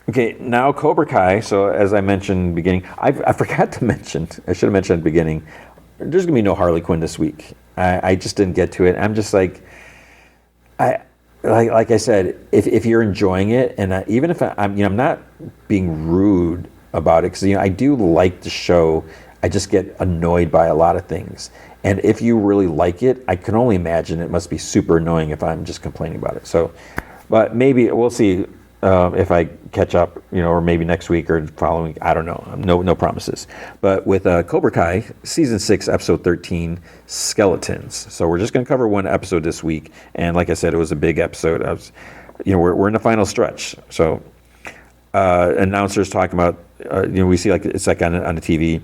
Okay, now Cobra Kai. So as I mentioned in the beginning, I forgot to mention. I should have mentioned at the beginning. There's gonna be no Harley Quinn this week. I just didn't get to it. I'm just like, Like I said, if you're enjoying it, and even if I'm not being rude about it, because I do like the show, I just get annoyed by a lot of things. And if you really like it, I can only imagine it must be super annoying if I'm just complaining about it. So, but maybe we'll see if I catch up, or maybe next week or following. I don't know. No promises. But with Cobra Kai, season 6, episode 13, Skeletons. So we're just going to cover one episode this week. And like I said, it was a big episode. We're in the final stretch. So announcers talking about, we see like it's like on the TV,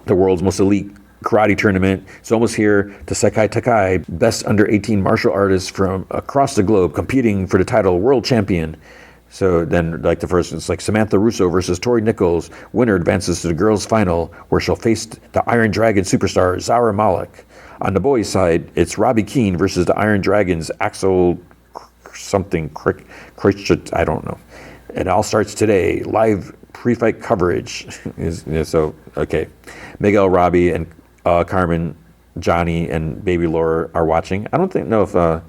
the world's most elite karate tournament. It's almost here. The Sekai Takai, best under 18 martial artists from across the globe competing for the title world champion. So then, like the first, it's like Samantha Russo versus Tori Nichols. Winner advances to the girls' final, where she'll face the Iron Dragon superstar Zara Malik. On the boys' side, it's Robbie Keane versus the Iron Dragons Axel something, I don't know. It all starts today. Live pre-fight coverage so okay. Miguel, Robbie, and Carmen, Johnny, and baby Laura are watching. I don't know if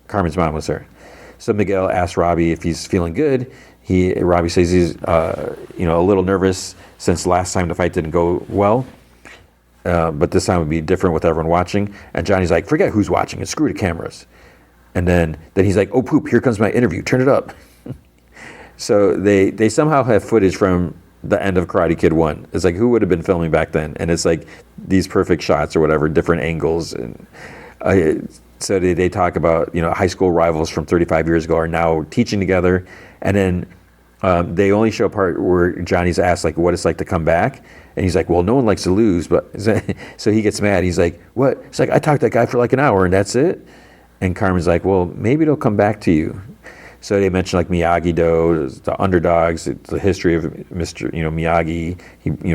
Carmen's mom was there. So Miguel asks Robbie if he's feeling good. Robbie says he's a little nervous since last time the fight didn't go well. But this time would be different with everyone watching. And Johnny's like, forget who's watching and screw the cameras. And then he's like, oh poop, here comes my interview. Turn it up. So they somehow have footage from the end of Karate Kid 1. It's like, who would have been filming back then? And it's like these perfect shots or whatever, different angles. And So they talk about, high school rivals from 35 years ago are now teaching together. And then they only show a part where Johnny's asked, like, what it's like to come back. And he's like, well, no one likes to lose. But so he gets mad. He's like, what? It's like, I talked to that guy for like an hour and that's it. And Carmen's like, well, maybe it'll come back to you. So they mention like Miyagi-Do, the underdogs, the history of Mr. Miyagi. He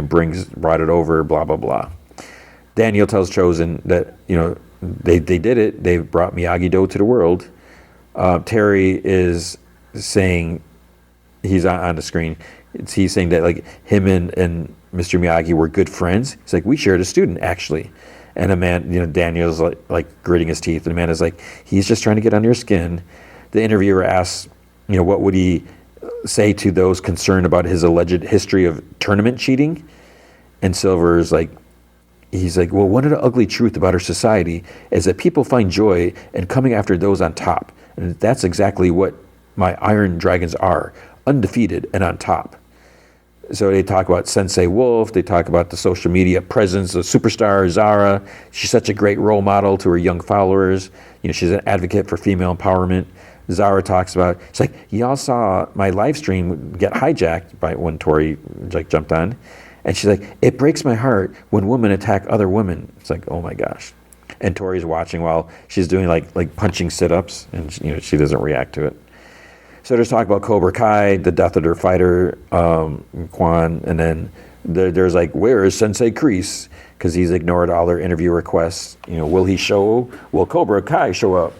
brought it over, blah, blah, blah. Daniel tells Chosen that, they did it. They brought Miyagi-Do to the world. Terry is saying, he's on the screen. He's saying that like him and Mr. Miyagi were good friends. He's like, we shared a student actually. And a man, Daniel's like gritting his teeth. And Amanda's like, he's just trying to get under your skin. The interviewer asks, what would he say to those concerned about his alleged history of tournament cheating? And Silver's like, he's like, well, one of the ugly truth about our society is that people find joy in coming after those on top. And that's exactly what my Iron Dragons are, undefeated and on top. So they talk about Sensei Wolf. They talk about the social media presence of superstar Zara. She's such a great role model to her young followers. She's an advocate for female empowerment. Zara talks about, it's like, y'all saw my live stream get hijacked by when Tori jumped on. And she's like, it breaks my heart when women attack other women. It's like, oh my gosh. And Tori's watching while she's doing like punching sit-ups, and she doesn't react to it. So there's talk about Cobra Kai, the death of their fighter, Quan, and then there's like, where is Sensei Kreese? Because he's ignored all their interview requests. Will Cobra Kai show up?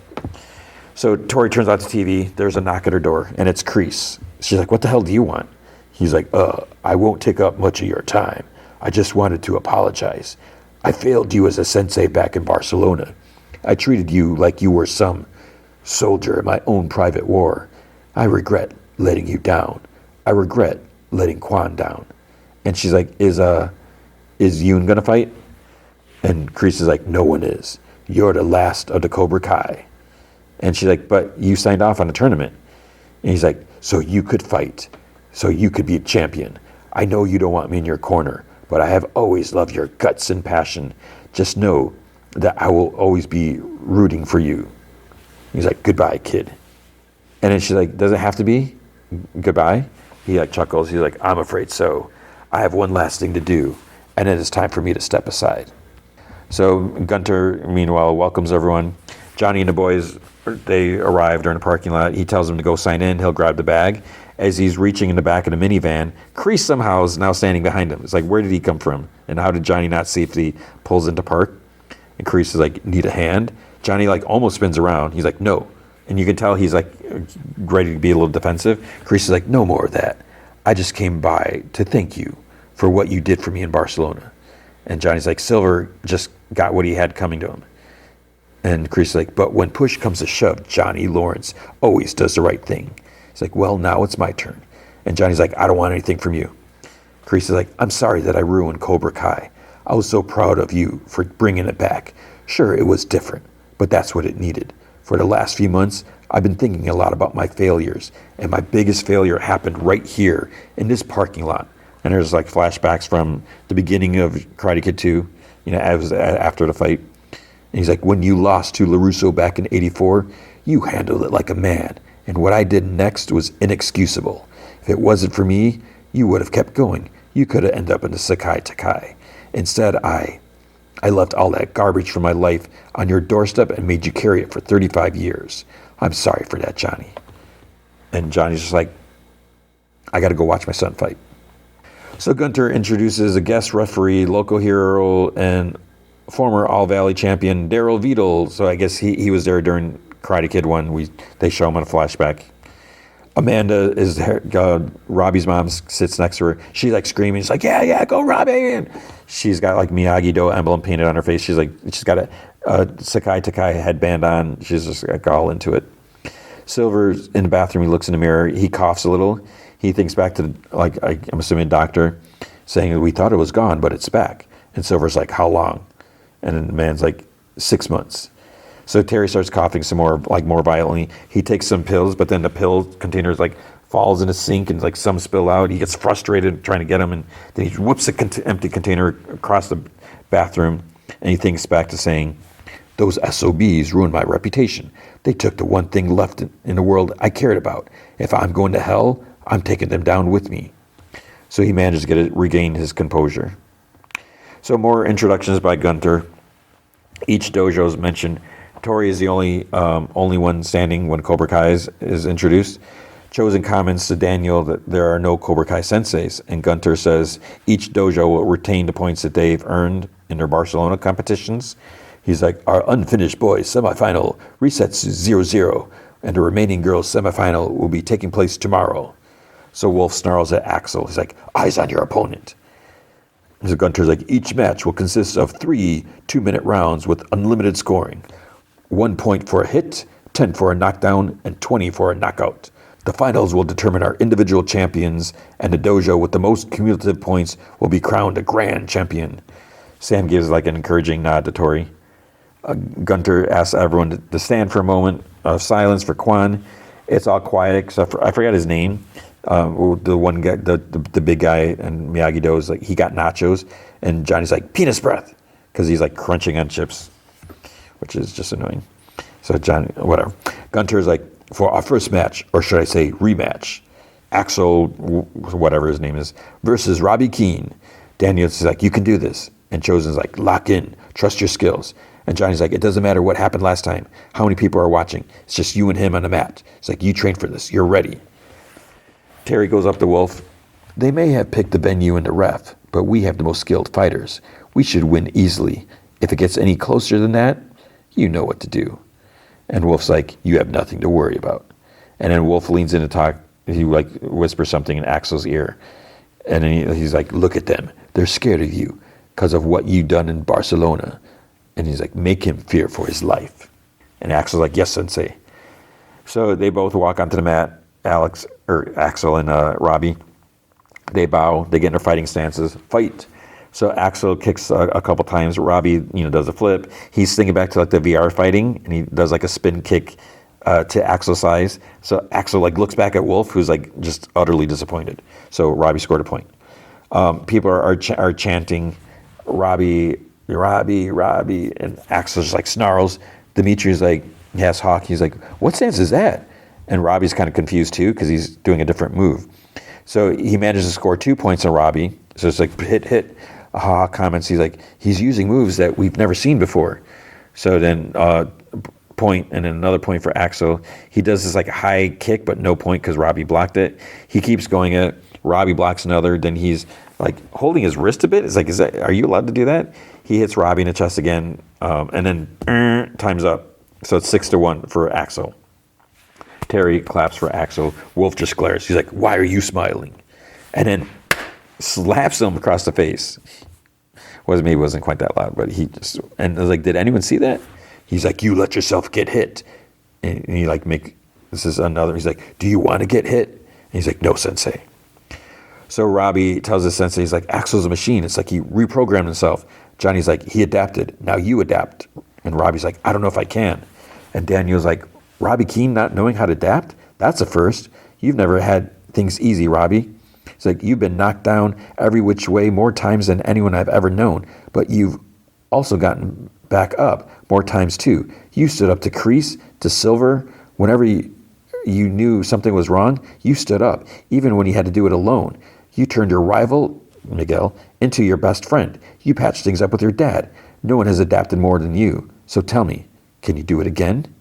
So Tori turns out the TV, there's a knock at her door, and it's Kreese. She's like, what the hell do you want? He's like, I won't take up much of your time. I just wanted to apologize. I failed you as a sensei back in Barcelona. I treated you like you were some soldier in my own private war. I regret letting you down. I regret letting Quan down. And she's like, is Yoon gonna fight? And Kreese is like, no one is. You're the last of the Cobra Kai. And she's like, but you signed off on a tournament. And he's like, so you could fight. So you could be a champion. I know you don't want me in your corner, but I have always loved your guts and passion. Just know that I will always be rooting for you. He's like, goodbye, kid. And then she's like, does it have to be goodbye? He like chuckles. He's like, I'm afraid so. I have one last thing to do, and it is time for me to step aside. So Gunter, meanwhile, welcomes everyone. Johnny and the boys, they arrive during the parking lot. He tells them to go sign in. He'll grab the bag. As he's reaching in the back of the minivan, Kreese somehow is now standing behind him. It's like, where did he come from? And how did Johnny not see if he pulls into park? And Kreese is like, need a hand? Johnny like almost spins around. He's like, no. And you can tell he's like ready to be a little defensive. Kreese is like, no more of that. I just came by to thank you for what you did for me in Barcelona. And Johnny's like, Silver just got what he had coming to him. And Kreese is like, but when push comes to shove, Johnny Lawrence always does the right thing. He's like, well, now it's my turn. And Johnny's like, I don't want anything from you. Kreese is like, I'm sorry that I ruined Cobra Kai. I was so proud of you for bringing it back. Sure, it was different, but that's what it needed. For the last few months, I've been thinking a lot about my failures, and my biggest failure happened right here in this parking lot. And there's like flashbacks from the beginning of Karate Kid 2, after the fight. And he's like, when you lost to LaRusso back in '84, you handled it like a man. And what I did next was inexcusable. If it wasn't for me, you would have kept going. You could have ended up in the Sakai Takai. Instead, I left all that garbage from my life on your doorstep and made you carry it for 35 years. I'm sorry for that, Johnny. And Johnny's just like, I got to go watch my son fight. So Gunter introduces a guest referee, local hero, and former All-Valley champion, Daryl Vidal. So I guess he was there during Karate Kid 1. They show him on a flashback. Amanda is there. Robbie's mom sits next to her. She's like screaming. She's like, yeah, go Robbie. And she's got like Miyagi-Do emblem painted on her face. She's got a Sakai Takai headband on. She's just like all into it. Silver's in the bathroom. He looks in the mirror. He coughs a little. He thinks back to I'm assuming doctor saying, we thought it was gone, but it's back. And Silver's like, how long? And then the man's like, 6 months. So Terry starts coughing some more, more violently. He takes some pills, but then the pill container falls in a sink and some spill out. He gets frustrated trying to get them, and then he whips an empty container across the bathroom. And he thinks back to saying, Those SOBs ruined my reputation. They took the one thing left in the world I cared about. If I'm going to hell, I'm taking them down with me. So he managed to regain his composure. So more introductions by Gunther. Each dojo is mentioned. Tori is the only one standing when Cobra Kai is introduced. Chosen comments to Daniel that there are no Cobra Kai senseis, and Gunther says each dojo will retain the points that they've earned in their Barcelona competitions. He's like, our unfinished boys semifinal resets to 0-0, and the remaining girls semifinal will be taking place tomorrow. So Wolf snarls at Axel. He's like, eyes on your opponent. So Gunther's like, each match will consist of 3 2-minute rounds with unlimited scoring. 1 point for a hit, 10 for a knockdown, and 20 for a knockout. The finals will determine our individual champions, and the dojo with the most cumulative points will be crowned a grand champion. Sam gives like an encouraging nod to Tori. Gunther asks everyone to stand for a moment of silence for Quan. It's all quiet except for, I forgot his name. The one guy, the big guy, and Miyagi-Do's like, he got nachos, and Johnny's like, penis breath, because he's like crunching on chips, which is just annoying. So Johnny, whatever. Gunther's like, for our first match, or should I say rematch, Axel, whatever his name is, versus Robbie Keane. Daniel's like, you can do this. And Chosen's like, lock in, trust your skills. And Johnny's like, it doesn't matter what happened last time, how many people are watching. It's just you and him on the mat. It's like, you trained for this, you're ready. Terry goes up to Wolf. They may have picked the venue and the ref, but we have the most skilled fighters. We should win easily. If it gets any closer than that, you know what to do. And Wolf's like, you have nothing to worry about. And then Wolf leans in to talk. He like whispers something in Axel's ear. And then he's like, look at them. They're scared of you because of what you've done in Barcelona. And he's like, make him fear for his life. And Axel's like, yes, sensei. So they both walk onto the mat, Axel and Robbie. They bow, they get in their fighting stances, fight. So Axel kicks a couple times. Robbie, does a flip. He's thinking back to like the VR fighting, and he does like a spin kick to Axel's size. So Axel like looks back at Wolf, who's like just utterly disappointed. So Robbie scored a point. People are chanting, Robbie, and Axel just like snarls. Dimitri's like, yes, Hawk. He's like, what stance is that? And Robbie's kind of confused too because he's doing a different move. So he manages to score 2 points on Robbie. So it's like hit. Hawk comments, he's like, he's using moves that we've never seen before. So then point, and then another point for Axel. He does this like high kick, but no point because Robbie blocked it. He keeps going it. Robbie blocks another. Then he's like holding his wrist a bit. It's like, are you allowed to do that? He hits Robbie in the chest again, and then time's up. So it's 6-1 for Axel. Terry claps for Axel. Wolf just glares. He's like, why are you smiling? And then slaps him across the face. Maybe it wasn't quite that loud, but he just, and I was like, did anyone see that? He's like, you let yourself get hit. And he like this is another, he's like, do you want to get hit? And he's like, no, sensei. So Robbie tells his sensei, he's like, Axel's a machine. It's like he reprogrammed himself. Johnny's like, he adapted. Now you adapt. And Robbie's like, I don't know if I can. And Daniel's like, Robbie Keane not knowing how to adapt? That's a first. You've never had things easy, Robbie. It's like, you've been knocked down every which way more times than anyone I've ever known, but you've also gotten back up more times too. You stood up to Kreese, to Silver. Whenever you knew something was wrong, you stood up, even when you had to do it alone. You turned your rival, Miguel, into your best friend. You patched things up with your dad. No one has adapted more than you. So tell me, can you do it again?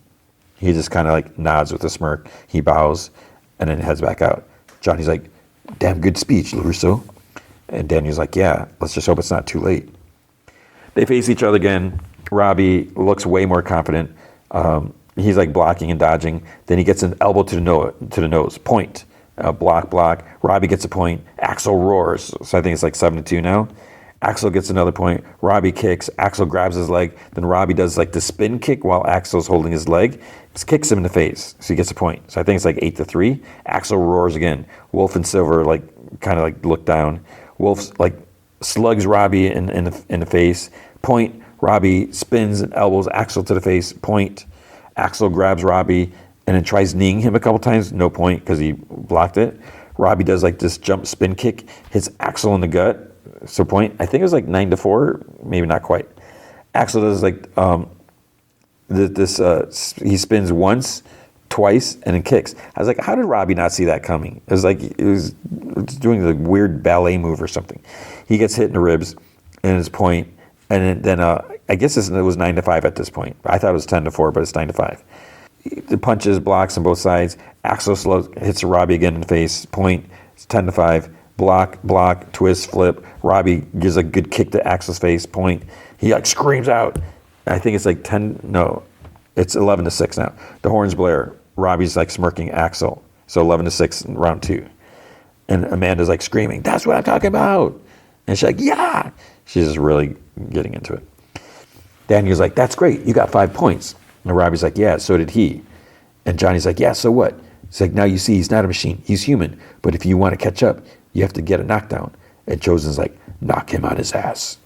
He just kind of like nods with a smirk. He bows and then heads back out. Johnny's like, damn good speech, LaRusso. And Daniel's like, yeah, let's just hope it's not too late. They face each other again. Robbie looks way more confident. He's like blocking and dodging. Then he gets an elbow to the nose. Point. Block. Robbie gets a point. Axel roars. So I think it's like 7-2 now. Axel gets another point. Robbie kicks. Axel grabs his leg. Then Robbie does like the spin kick while Axel's holding his leg. Just kicks him in the face. So he gets a point. So I think it's like 8-3. Axel roars again. Wolf and Silver like kind of like look down. Wolf like slugs Robbie in the face. Point. Robbie spins and elbows Axel to the face. Point. Axel grabs Robbie and then tries kneeing him a couple times. No point because he blocked it. Robbie does like this jump spin kick. Hits Axel in the gut. So point, I think it was like 9-4, maybe not quite. Axel does like he spins once, twice, and then kicks. I was like, how did Robbie not see that coming? It was like it was doing the weird ballet move or something. He gets hit in the ribs in his point, and then I guess it was 9-5 at this point. I thought it was 10-4, but it's 9-5. The punches, blocks on both sides. Axel hits Robbie again in the face. Point. It's 10-5. Block, twist, flip. Robbie gives a good kick to Axel's face. Point. He like screams out. I think it's like 10. No, it's 11-6 now. The horns blare. Robbie's like smirking Axel. So 11-6 in round 2. And Amanda's like screaming, "That's what I'm talking about!" And she's like, "Yeah!" She's just really getting into it. Daniel's like, "That's great. You got 5 points." And Robbie's like, "Yeah, so did he." And Johnny's like, "Yeah, so what?" He's like, "Now you see he's not a machine. He's human. But if you want to catch up, you have to get a knockdown." And Chosen's like, "Knock him on his ass."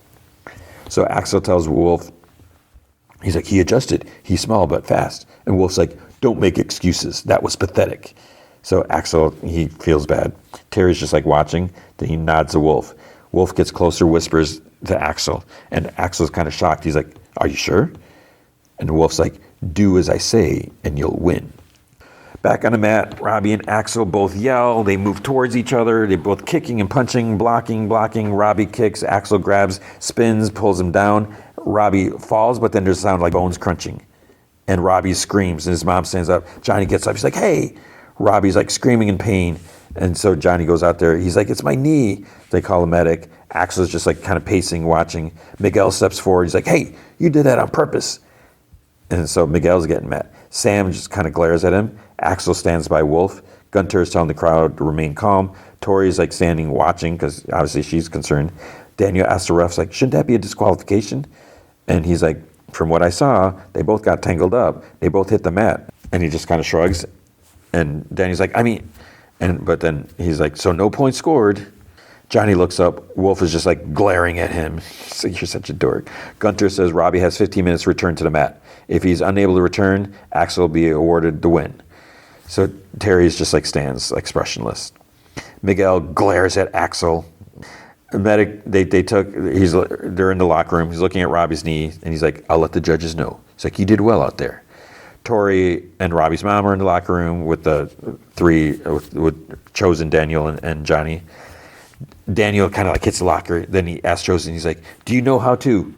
So Axel tells Wolf, he's like, "He adjusted. He's small but fast." And Wolf's like, "Don't make excuses. That was pathetic." So Axel, he feels bad. Terry's just like watching. Then he nods to Wolf. Wolf gets closer, whispers to Axel. And Axel's kind of shocked. He's like, "Are you sure?" And Wolf's like, "Do as I say and you'll win." Back on the mat, Robbie and Axel both yell. They move towards each other. They're both kicking and punching, blocking. Robbie kicks. Axel grabs, spins, pulls him down. Robbie falls, but then there's a sound like bones crunching. And Robbie screams, and his mom stands up. Johnny gets up. He's like, "Hey!" Robbie's like screaming in pain. And so Johnny goes out there. He's like, "It's my knee." They call a medic. Axel's just like kind of pacing, watching. Miguel steps forward. He's like, "Hey, you did that on purpose." And so Miguel's getting mad. Sam just kind of glares at him. Axel stands by Wolf. Gunter is telling the crowd to remain calm. Tori's like standing watching because obviously she's concerned. Daniel asks the refs, like, "Shouldn't that be a disqualification?" And he's like, "From what I saw, they both got tangled up. They both hit the mat." And he just kind of shrugs. And Danny's like, but then he's like, "So no points scored." Johnny looks up. Wolf is just like glaring at him. So "You're such a dork." Gunter says Robbie has 15 minutes to return to the mat. If he's unable to return, Axel will be awarded the win. So Terry's just like stands expressionless. Miguel glares at Axel. The medic, they're in the locker room. He's looking at Robbie's knee and he's like, "I'll let the judges know." He's like, "You did well out there." Tori and Robbie's mom are in the locker room with the three, with Chosen, Daniel, and Johnny. Daniel kind of like hits the locker. Then he asks Chosen, he's like, "Do you know how to?"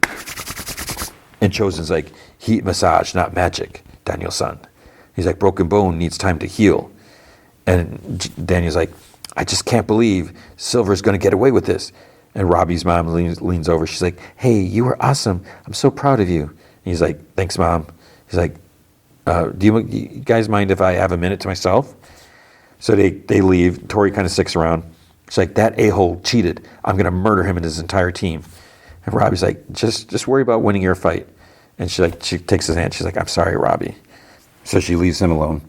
And Chosen's like, "Heat massage, not magic, Daniel's son." He's like, "Broken bone needs time to heal." And Daniel's like, "I just can't believe Silver's going to get away with this." And Robbie's mom leans over. She's like, "Hey, you were awesome. I'm so proud of you." And he's like, "Thanks, Mom." He's like, do you guys mind if I have a minute to myself?" So they leave. Tori kind of sticks around. She's like, "That a-hole cheated. I'm going to murder him and his entire team." And Robbie's like, just worry about winning your fight. And she takes his hand. She's like, "I'm sorry, Robbie." So she leaves him alone.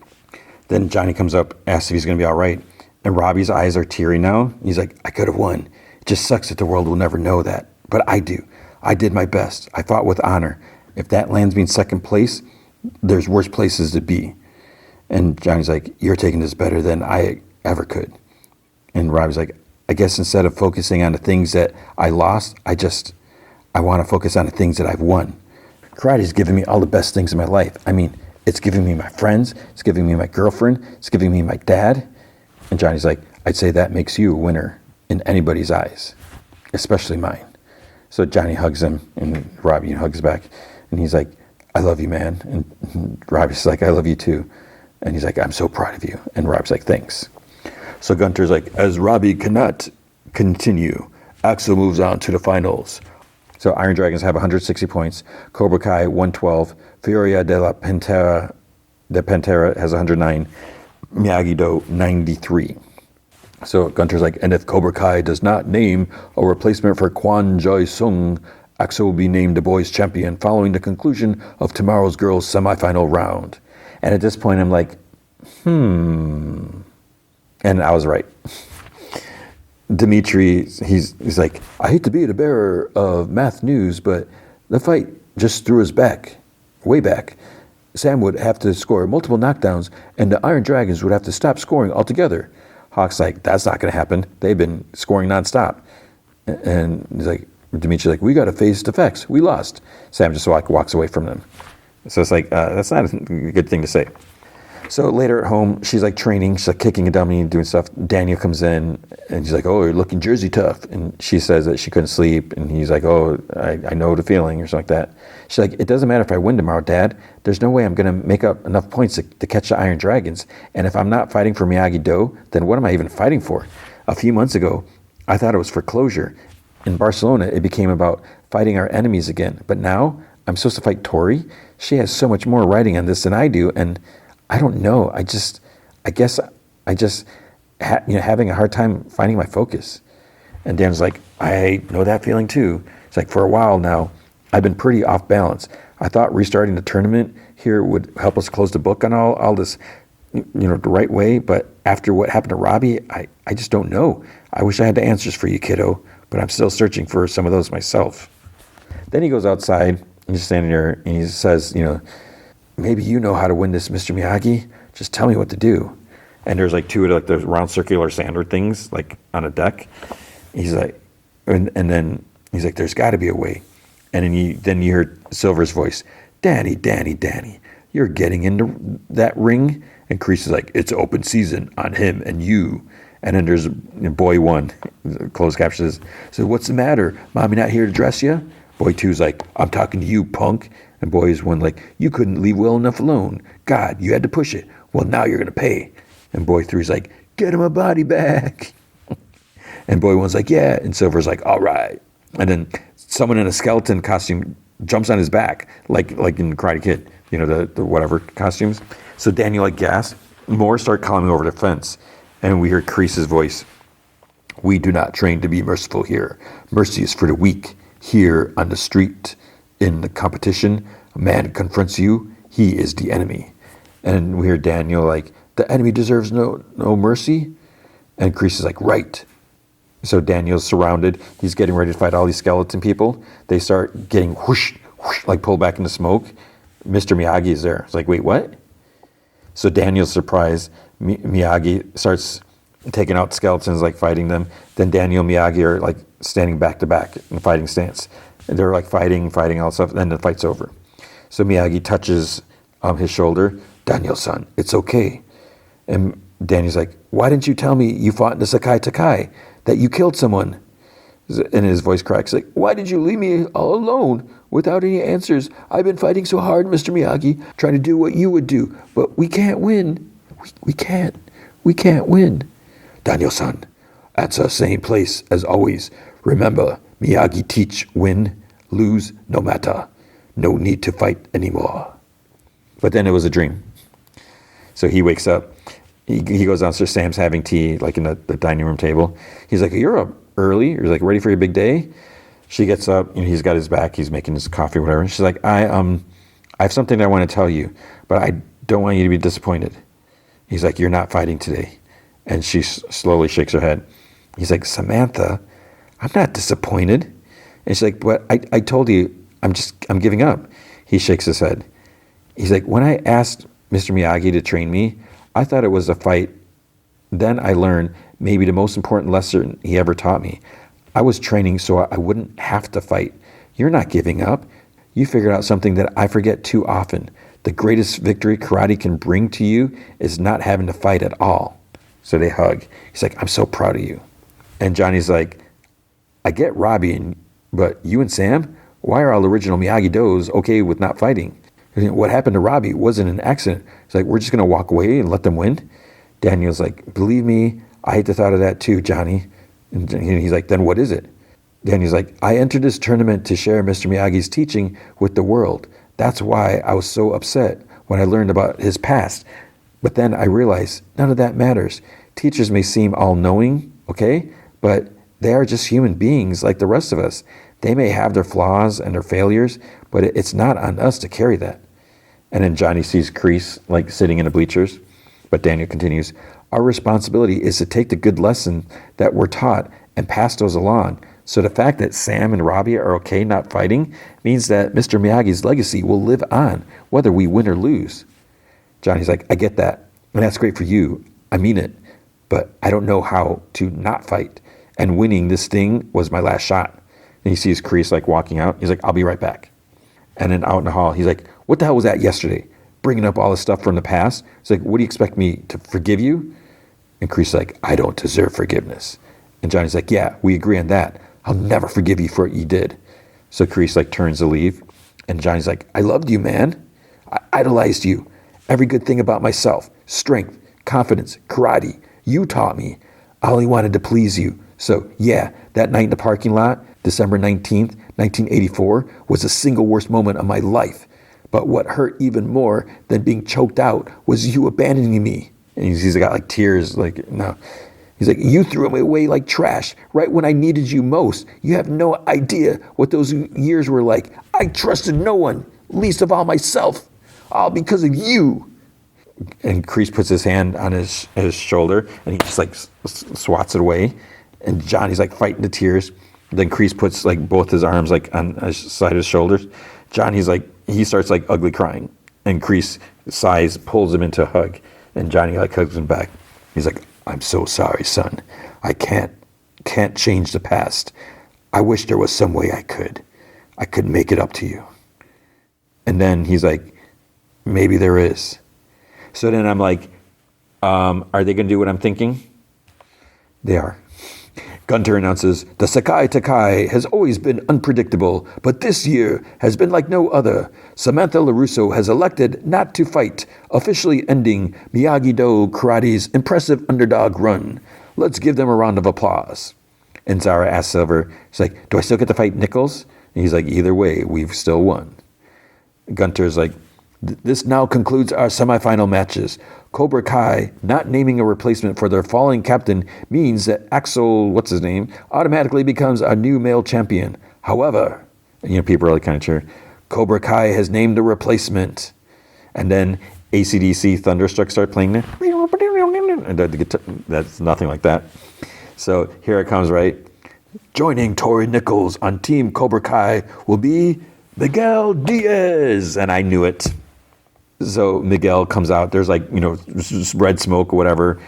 Then Johnny comes up, asks if he's going to be all right. And Robbie's eyes are teary now. He's like, "I could have won. It just sucks that the world will never know that. But I do. I did my best. I fought with honor. If that lands me in second place, there's worse places to be." And Johnny's like, "You're taking this better than I ever could." And Robbie's like, "I guess instead of focusing on the things that I lost, I want to focus on the things that I've won. Karate's given me all the best things in my life. I mean, it's giving me my friends, it's giving me my girlfriend, it's giving me my dad." And Johnny's like, "I'd say that makes you a winner in anybody's eyes, especially mine." So Johnny hugs him, and Robbie hugs back. And he's like, "I love you, man." And Robbie's like, "I love you too." And he's like, "I'm so proud of you." And Robbie's like, "Thanks." So Gunter's like, as Robbie cannot continue, Axel moves on to the finals. So Iron Dragons have 160 points, Cobra Kai 112, Furia de la Pantera has 109, Miyagi-Do 93. So Gunter's like, and if Cobra Kai does not name a replacement for Kwon Joi-sung, Axel will be named the boys' champion following the conclusion of tomorrow's girls' semifinal round. And at this point, I'm like, And I was right. Dimitri, he's like, I hate to be the bearer of math news, but the fight just threw us back, way back. Sam would have to score multiple knockdowns, and the Iron Dragons would have to stop scoring altogether. Hawk's like, that's not going to happen. They've been scoring nonstop. And he's like, Dimitri's like, we got to face the facts. We lost. Sam just walks away from them. So it's like, that's not a good thing to say. So later at home, she's like training, she's like kicking a dummy and doing stuff. Daniel comes in and she's like, oh, you're looking Jersey tough. And she says that she couldn't sleep. And he's like, oh, I know the feeling or something like that. She's like, it doesn't matter if I win tomorrow, Dad. There's no way I'm going to make up enough points to catch the Iron Dragons. And if I'm not fighting for Miyagi-Do, then what am I even fighting for? A few months ago, I thought it was for closure. In Barcelona, it became about fighting our enemies again. But now I'm supposed to fight Tori. She has so much more writing on this than I do. And I don't know. I guess having a hard time finding my focus. And Dan's like, I know that feeling too. It's like, for a while now, I've been pretty off balance. I thought restarting the tournament here would help us close the book on all this, the right way. But after what happened to Robbie, I just don't know. I wish I had the answers for you, kiddo, but I'm still searching for some of those myself. Then he goes outside and he's standing there and he says, maybe you know how to win this, Mr. Miyagi. Just tell me what to do. And there's like two of like those round circular sander things like on a deck. He's like, and then he's like, there's got to be a way. And then you hear Silver's voice, Danny, you're getting into that ring. And Kreese is like, it's open season on him and you. And then there's boy one, closed captions. So what's the matter? Mommy not here to dress you? Boy two's like, I'm talking to you, punk. And boy's one like, you couldn't leave well enough alone. God, you had to push it. Well, now you're going to pay. And boy three's like, get him a body bag. And boy one's like, yeah. And Silver's like, all right. And then someone in a skeleton costume jumps on his back, like in Karate Kid, the whatever costumes. So Daniel like gasps. More start climbing over the fence. And we hear Kreese's voice. We do not train to be merciful here. Mercy is for the weak. Here on the street, in the competition, a man confronts you, he is the enemy. And we hear Daniel like, the enemy deserves no mercy? And Kreese is like, right. So Daniel's surrounded. He's getting ready to fight all these skeleton people. They start getting whoosh, whoosh, like pulled back into smoke. Mr. Miyagi is there. It's like, wait, what? So Daniel's surprised. Miyagi starts taking out skeletons, like fighting them. Then Daniel and Miyagi are like standing back to back in fighting stance. And they're like fighting all stuff. Then the fight's over. So Miyagi touches his shoulder. Daniel-san, it's okay. And Daniel's like, why didn't you tell me you fought in the Sakai Takai, that you killed someone? And his voice cracks like, why did you leave me all alone without any answers? I've been fighting so hard, Mr. Miyagi, trying to do what you would do, but we can't win. We can't win. Daniel-san, that's the same place as always. Remember, Miyagi teach, win, lose, no matter. No need to fight anymore. But then it was a dream. So he wakes up. He goes downstairs. Sam's having tea, like in the dining room table. He's like, you're up early. You're like, ready for your big day? She gets up. He's got his back. He's making his coffee or whatever. And she's like, I have something I want to tell you, but I don't want you to be disappointed. He's like, you're not fighting today. And she slowly shakes her head. He's like, Samantha, I'm not disappointed. And she's like, but I told you, I'm giving up. He shakes his head. He's like, when I asked Mr. Miyagi to train me, I thought it was a fight. Then I learned maybe the most important lesson he ever taught me. I was training so I wouldn't have to fight. You're not giving up. You figured out something that I forget too often. The greatest victory karate can bring to you is not having to fight at all. So they hug. He's like, I'm so proud of you. And Johnny's like, I get Robbie, but you and Sam, why are all original Miyagi-Dos okay with not fighting? What happened to Robbie wasn't an accident. It's like, we're just going to walk away and let them win? Daniel's like, believe me, I hate the thought of that too, Johnny. And he's like, then what is it? Daniel's like, I entered this tournament to share Mr. Miyagi's teaching with the world. That's why I was so upset when I learned about his past. But then I realized none of that matters. Teachers may seem all-knowing, okay? But they are just human beings like the rest of us. They may have their flaws and their failures, but it's not on us to carry that. And then Johnny sees Kreese like sitting in the bleachers. But Daniel continues, our responsibility is to take the good lesson that we're taught and pass those along. So the fact that Sam and Robbie are okay not fighting means that Mr. Miyagi's legacy will live on, whether we win or lose. Johnny's like, I get that. And that's great for you. I mean it. But I don't know how to not fight. And winning this thing was my last shot. And he sees Kreese like walking out. He's like, I'll be right back. And then out in the hall, he's like, What the hell was that yesterday? Bringing up all the stuff from the past? It's like, what do you expect me to forgive you? And Kree's like, I don't deserve forgiveness. And Johnny's like, yeah, we agree on that. I'll never forgive you for what you did. So Kreese like turns to leave. And Johnny's like, I loved you, man. I idolized you. Every good thing about myself, strength, confidence, karate, you taught me. I only wanted to please you. So yeah, that night in the parking lot, December 19th, 1984, was the single worst moment of my life. But what hurt even more than being choked out was you abandoning me. And he's got like tears, like, no. He's like, you threw me away like trash right when I needed you most. You have no idea what those years were like. I trusted no one, least of all myself, all because of you. And Kreese puts his hand on his shoulder and he just like swats it away. And Johnny's like fighting the tears. Then Kreese puts like both his arms like on his side of his shoulders. Johnny's like, he starts like ugly crying. And Kreese sighs, pulls him into a hug. And Johnny like hugs him back. He's like, I'm so sorry, son. I can't change the past. I wish there was some way I could. I could make it up to you. And then he's like, maybe there is. So then I'm like, are they going to do what I'm thinking? They are. Gunter announces, the Sakai Takai has always been unpredictable, but this year has been like no other. Samantha LaRusso has elected not to fight, officially ending Miyagi-Do Karate's impressive underdog run. Let's give them a round of applause. And Zara asks Silver, she's like, do I still get to fight Nichols? And he's like, either way, we've still won. Gunter's like, this now concludes our semifinal matches. Cobra Kai not naming a replacement for their falling captain means that Axel, what's his name, automatically becomes a new male champion. However, people are like kind of cheering, Cobra Kai has named a replacement. And then AC/DC Thunderstruck start playing there. And that's nothing like that. So here it comes, right? Joining Tori Nichols on Team Cobra Kai will be Miguel Diaz. And I knew it. So Miguel comes out. There's like, red smoke or whatever.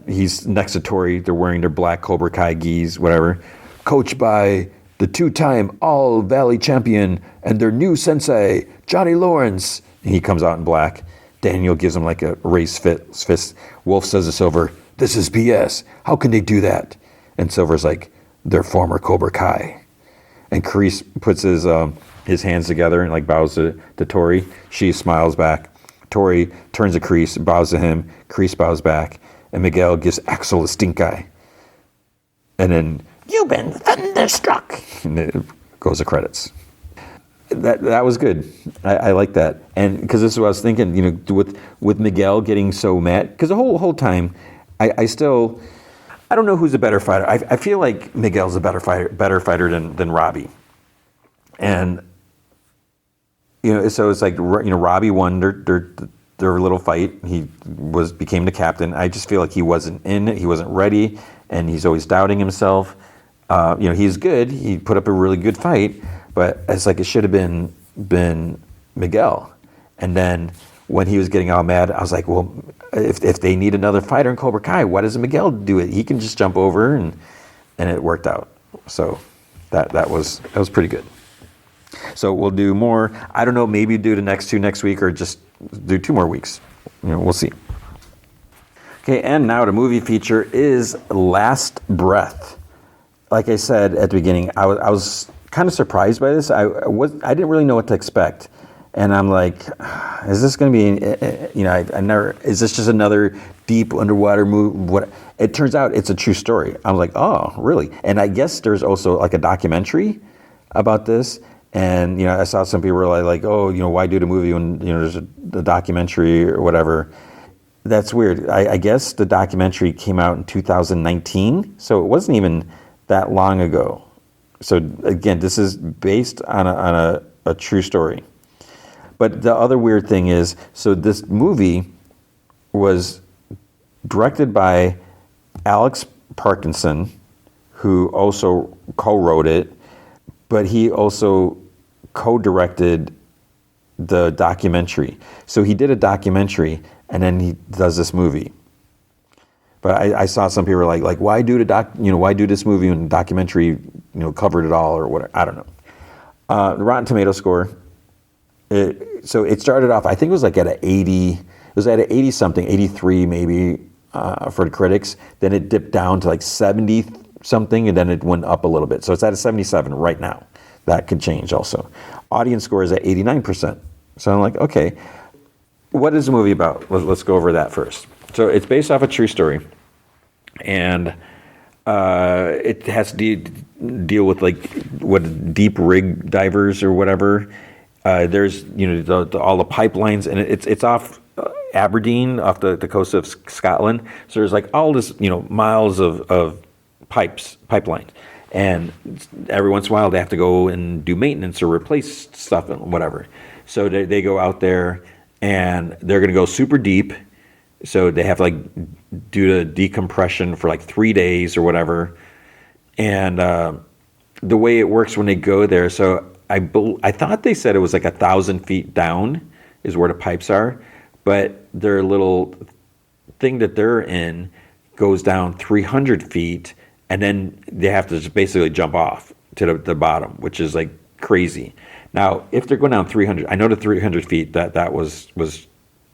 He's next to Tori. They're wearing their black Cobra Kai gis, whatever. Coached by the two-time All-Valley champion and their new sensei, Johnny Lawrence. And he comes out in black. Daniel gives him like a raised fist. Wolf says to Silver, this is BS. How can they do that? And Silver's like, they're former Cobra Kai. And Kreese puts his hands together and like bows to Tori. She smiles back. Tori turns to Kreese, bows to him. Kreese bows back. And Miguel gives Axel a stink eye. And then, you've been thunderstruck. And it goes to credits. That was good. I like that. And because this is what I was thinking, with Miguel getting so mad. Because the whole time, I don't know who's a better fighter. I feel like Miguel's a better fighter than Robbie. And so it's like, Robbie won their little fight. He became the captain. I just feel like he wasn't in it. He wasn't ready, and he's always doubting himself. He's good. He put up a really good fight, but it's like it should have been Miguel. And then when he was getting all mad, I was like, well, if they need another fighter in Cobra Kai, why doesn't Miguel do it? He can just jump over, and it worked out. So that was pretty good. So we'll do more. I don't know, maybe do the next two next week or just do 2 more weeks. We'll see. Okay, and now the movie feature is Last Breath. Like I said at the beginning, I was kind of surprised by this. I didn't really know what to expect. And I'm like, is this going to be, is this just another deep underwater movie? What? It turns out it's a true story. I was like, oh, really? And I guess there's also like a documentary about this. And, I saw some people were like, oh, why do the movie when, there's a documentary or whatever. That's weird. I guess the documentary came out in 2019. So it wasn't even that long ago. So again, this is based on a true story. But the other weird thing is, so this movie was directed by Alex Parkinson, who also co-wrote it, but he also co-directed the documentary. So he did a documentary, and then he does this movie. But I saw some people were like, why do why do this movie when the documentary, covered it all or whatever? I don't know. The Rotten Tomato score So it started off, I think it was like at an 80, it was at an 80 something, 83 maybe for the critics. Then it dipped down to like 70 something, and then it went up a little bit. So it's at a 77 right now. That could change also. Audience score is at 89%. So I'm like, okay, what is the movie about? Let's go over that first. So it's based off a true story, and it has to deal with like what deep rig divers or whatever. There's all the pipelines, and it's off Aberdeen, off the coast of Scotland. So there's like all this miles of pipelines, and every once in a while they have to go and do maintenance or replace stuff and whatever. So they go out there, and they're going to go super deep. So they have to like do the decompression for like 3 days or whatever. And the way it works when they go there, so I thought they said it was like 1,000 feet down is where the pipes are, but their little thing that they're in goes down 300 feet, and then they have to just basically jump off to the bottom, which is like crazy. Now, if they're going down 300, I know the 300 feet that was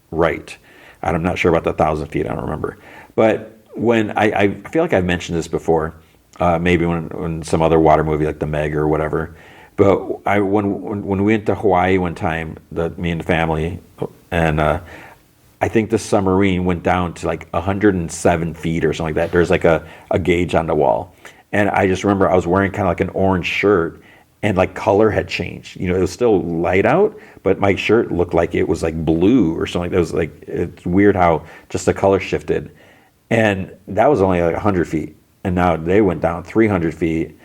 right. I'm not sure about the 1,000 feet. I don't remember. But when I feel like I've mentioned this before, maybe when some other water movie like The Meg or whatever. But when we went to Hawaii one time, me and the family, and I think the submarine went down to like 107 feet or something like that. There's like a gauge on the wall. And I just remember I was wearing kind of like an orange shirt, and like color had changed. It was still light out, but my shirt looked like it was like blue or something. It was like, it's weird how just the color shifted. And that was only like 100 feet. And now they went down 300 feet.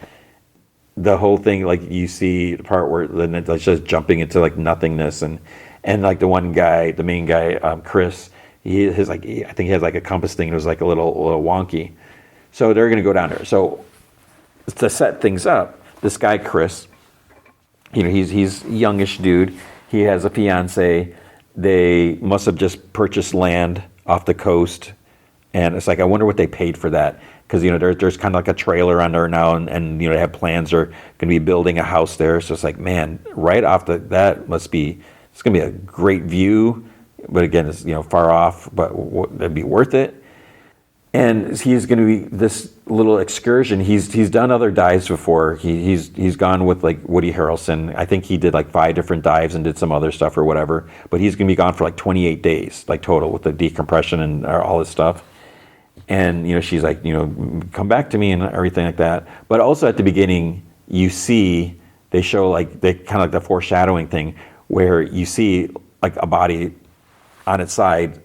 The whole thing, like you see the part where then it's just jumping into like nothingness. And like the one guy, the main guy, Chris, I think he has like a compass thing. It was like a little wonky. So they're going to go down there. So to set things up, this guy, Chris, he's a youngish dude. He has a fiance. They must have just purchased land off the coast. And it's like, I wonder what they paid for that. Because, there's kind of like a trailer on there now. And they have plans. They're going to be building a house there. So it's like, man, right off it's going to be a great view. But again, it's, far off. But it'd be worth it. And he's going to be this little excursion. He's done other dives before. He's gone with like Woody Harrelson. I think he did like 5 different dives and did some other stuff or whatever. But he's going to be gone for like 28 days, like total, with the decompression and all this stuff. And she's like, come back to me and everything like that. But also at the beginning, they show like kind of like the foreshadowing thing where you see like a body on its side,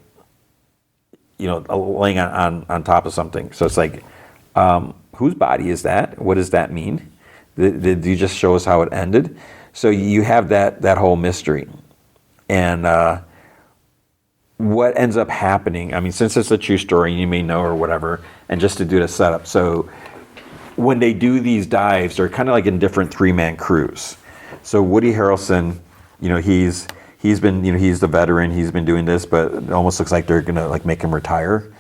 laying on top of something. So it's like, whose body is that? What does that mean? Did you just show us how it ended? So you have that whole mystery. And what ends up happening, I mean, since it's a true story, you may know or whatever, and just to do the setup. So when they do these dives, they're kind of like in different 3-man crews. So Woody Harrelson, he's been, he's the veteran. He's been doing this, but it almost looks like they're gonna like make him retire.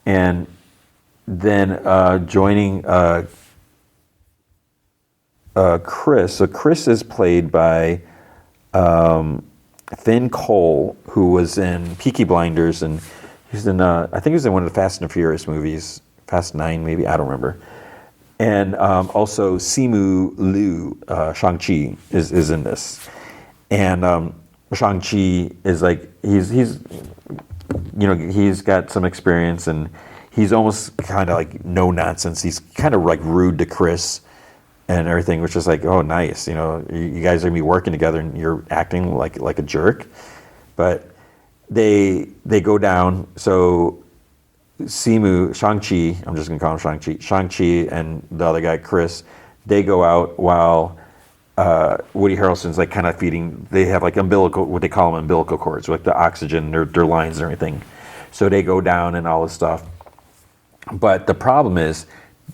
And then joining Chris. So Chris is played by Finn Cole, who was in Peaky Blinders, and he's in I think he was in one of the Fast and Furious movies, Fast 9 maybe, I don't remember. And also Simu Liu, Shang-Chi is in this, and Shang-Chi is like he's got some experience, and he's almost kind of like no nonsense. He's kind of like rude to Chris and everything, which is like, oh, nice. You guys are gonna be working together, and you're acting like a jerk. But they go down. So Shang-Chi, I'm just gonna call him Shang-Chi. Shang-Chi and the other guy, Chris, they go out while Woody Harrelson's like kind of feeding. They have like what they call them umbilical cords, like the oxygen, their lines and everything. So they go down and all this stuff. But the problem is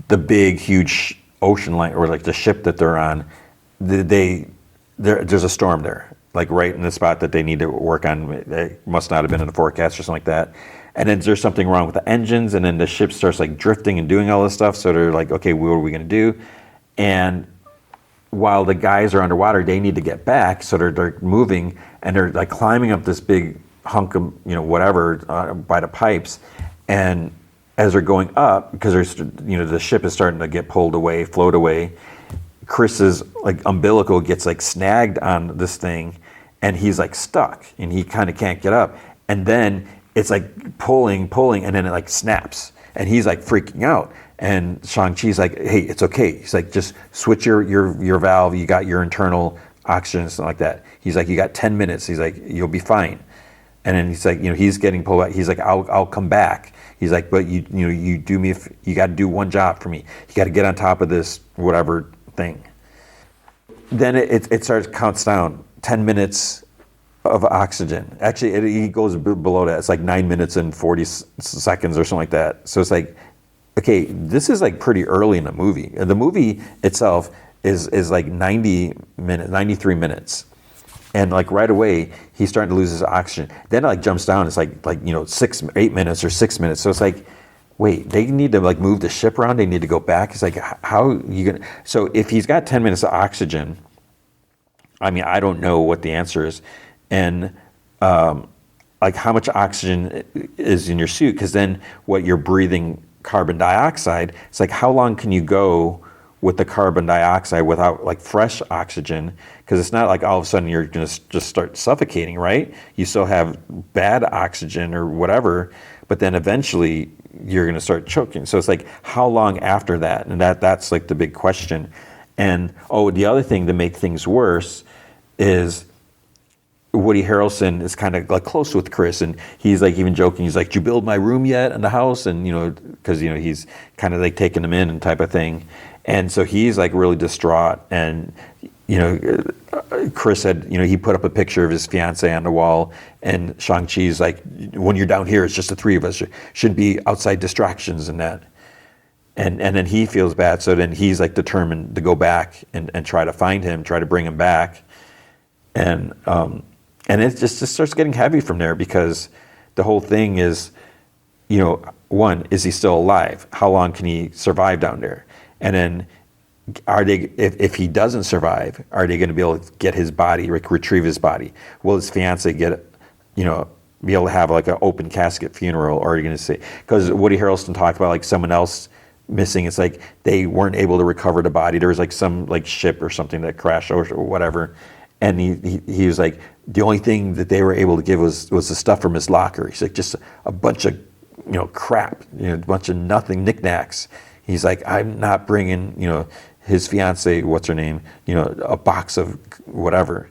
the big, huge ocean line, or like the ship that they're on, there's a storm there, like right in the spot that they need to work on. It must not have been in the forecast or something like that. And then there's something wrong with the engines, and then the ship starts like drifting and doing all this stuff. So they're like, okay, what are we going to do? And while the guys are underwater, they need to get back, so they're moving, and they're like climbing up this big hunk of, whatever, by the pipes, and as they're going up, because there's, the ship is starting to get pulled away, float away, Chris's like umbilical gets like snagged on this thing, and he's like stuck, and he kind of can't get up, and then it's like pulling, and then it like snaps, and he's like freaking out. And Shang-Chi's like, hey, it's okay. He's like, just switch your valve. You got your internal oxygen and something like that. He's like, you got 10 minutes. He's like, you'll be fine. And then he's like, he's getting pulled back. He's like, I'll come back. He's like, but you do me, you got to do one job for me. You got to get on top of this whatever thing. Then it counts down 10 minutes of oxygen. Actually, he goes below that. It's like 9 minutes and 40 seconds or something like that. So it's like, okay, this is like pretty early in the movie. And the movie itself is like 93 minutes. And like right away, he's starting to lose his oxygen. Then it like jumps down, it's like 8 minutes or 6 minutes. So it's like, wait, they need to like move the ship around, they need to go back. It's like, how are you gonna, so if he's got 10 minutes of oxygen, I mean, I don't know what the answer is. And like how much oxygen is in your suit? Because then what you're breathing, carbon dioxide, it's like, how long can you go with the carbon dioxide without like fresh oxygen? Because it's not like all of a sudden you're going to just start suffocating, right? You still have bad oxygen or whatever, but then eventually you're going to start choking. So it's like, how long after that? And that's like the big question. And the other thing to make things worse is Woody Harrelson is kind of like close with Chris, and he's like even joking. He's like, "Did you build my room yet in the house?" And because he's kind of like taking him in and type of thing, and so he's like really distraught. And Chris said, he put up a picture of his fiance on the wall, and Shang-Chi's like, "When you're down here, it's just the three of us. Should be outside distractions and that." And then he feels bad, so then he's like determined to go back and try to find him, try to bring him back, and it just starts getting heavy from there, because the whole thing is, one, is he still alive? How long can he survive down there? And then are they, if he doesn't survive, are they going to be able to get his body, retrieve his body? Will his fiance get, be able to have like an open casket funeral? Or are you going to say, because Woody Harrelson talked about like someone else missing, it's like they weren't able to recover the body. There was like some like ship or something that crashed or whatever. And he was like, the only thing that they were able to give was the stuff from his locker. He's like, just a bunch of, crap, a bunch of nothing, knickknacks. He's like, I'm not bringing, his fiance, what's her name, a box of whatever.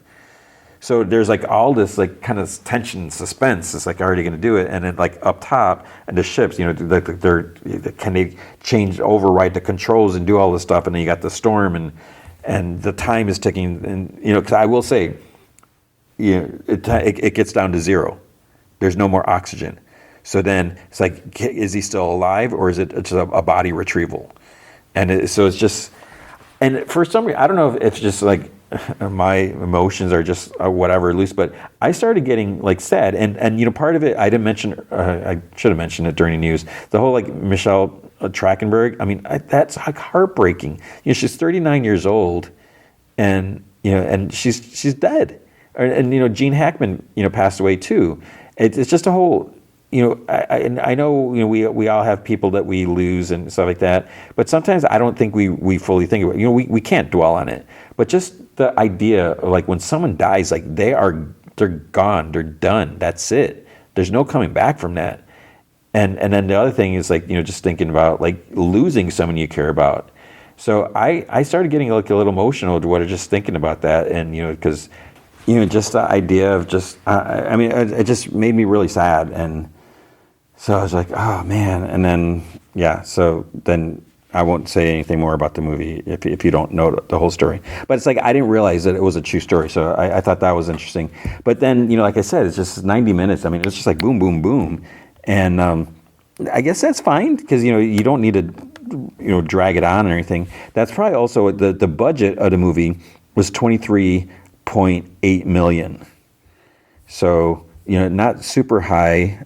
So there's like all this like kind of tension and suspense. It's like, are they going to do it? And then like up top and the ships, can they override the controls and do all this stuff? And then you got the storm and the time is ticking, and because I will say, it gets down to zero. There's no more oxygen. So then it's like, is he still alive, or is it just a body retrieval? And so it's just, and for some reason, I don't know if it's just like my emotions are just whatever loose, but I started getting like sad, and part of it I didn't mention. I should have mentioned it during the news. The whole like Michelle Trachtenberg. I mean, that's like heartbreaking. She's 39 years old, and and she's dead. And Gene Hackman passed away too. It's just a whole. I know we all have people that we lose and stuff like that, but sometimes I don't think we fully think about it. We can't dwell on it, but just the idea of like when someone dies, like they're gone, they're done, that's it. There's no coming back from that. And then the other thing is like just thinking about like losing someone you care about. So I started getting like a little emotional to just thinking about that, and because just the idea of just I mean it just made me really sad. And so I was like, oh man. And then so then I won't say anything more about the movie if you don't know the whole story. But it's like I didn't realize that it was a true story, so I thought that was interesting. But then like I said, it's just 90 minutes. I mean, it's just like boom, boom, boom, and I guess that's fine, because you don't need to drag it on or anything. That's probably also the budget of the movie was $23.8 million, so not super high.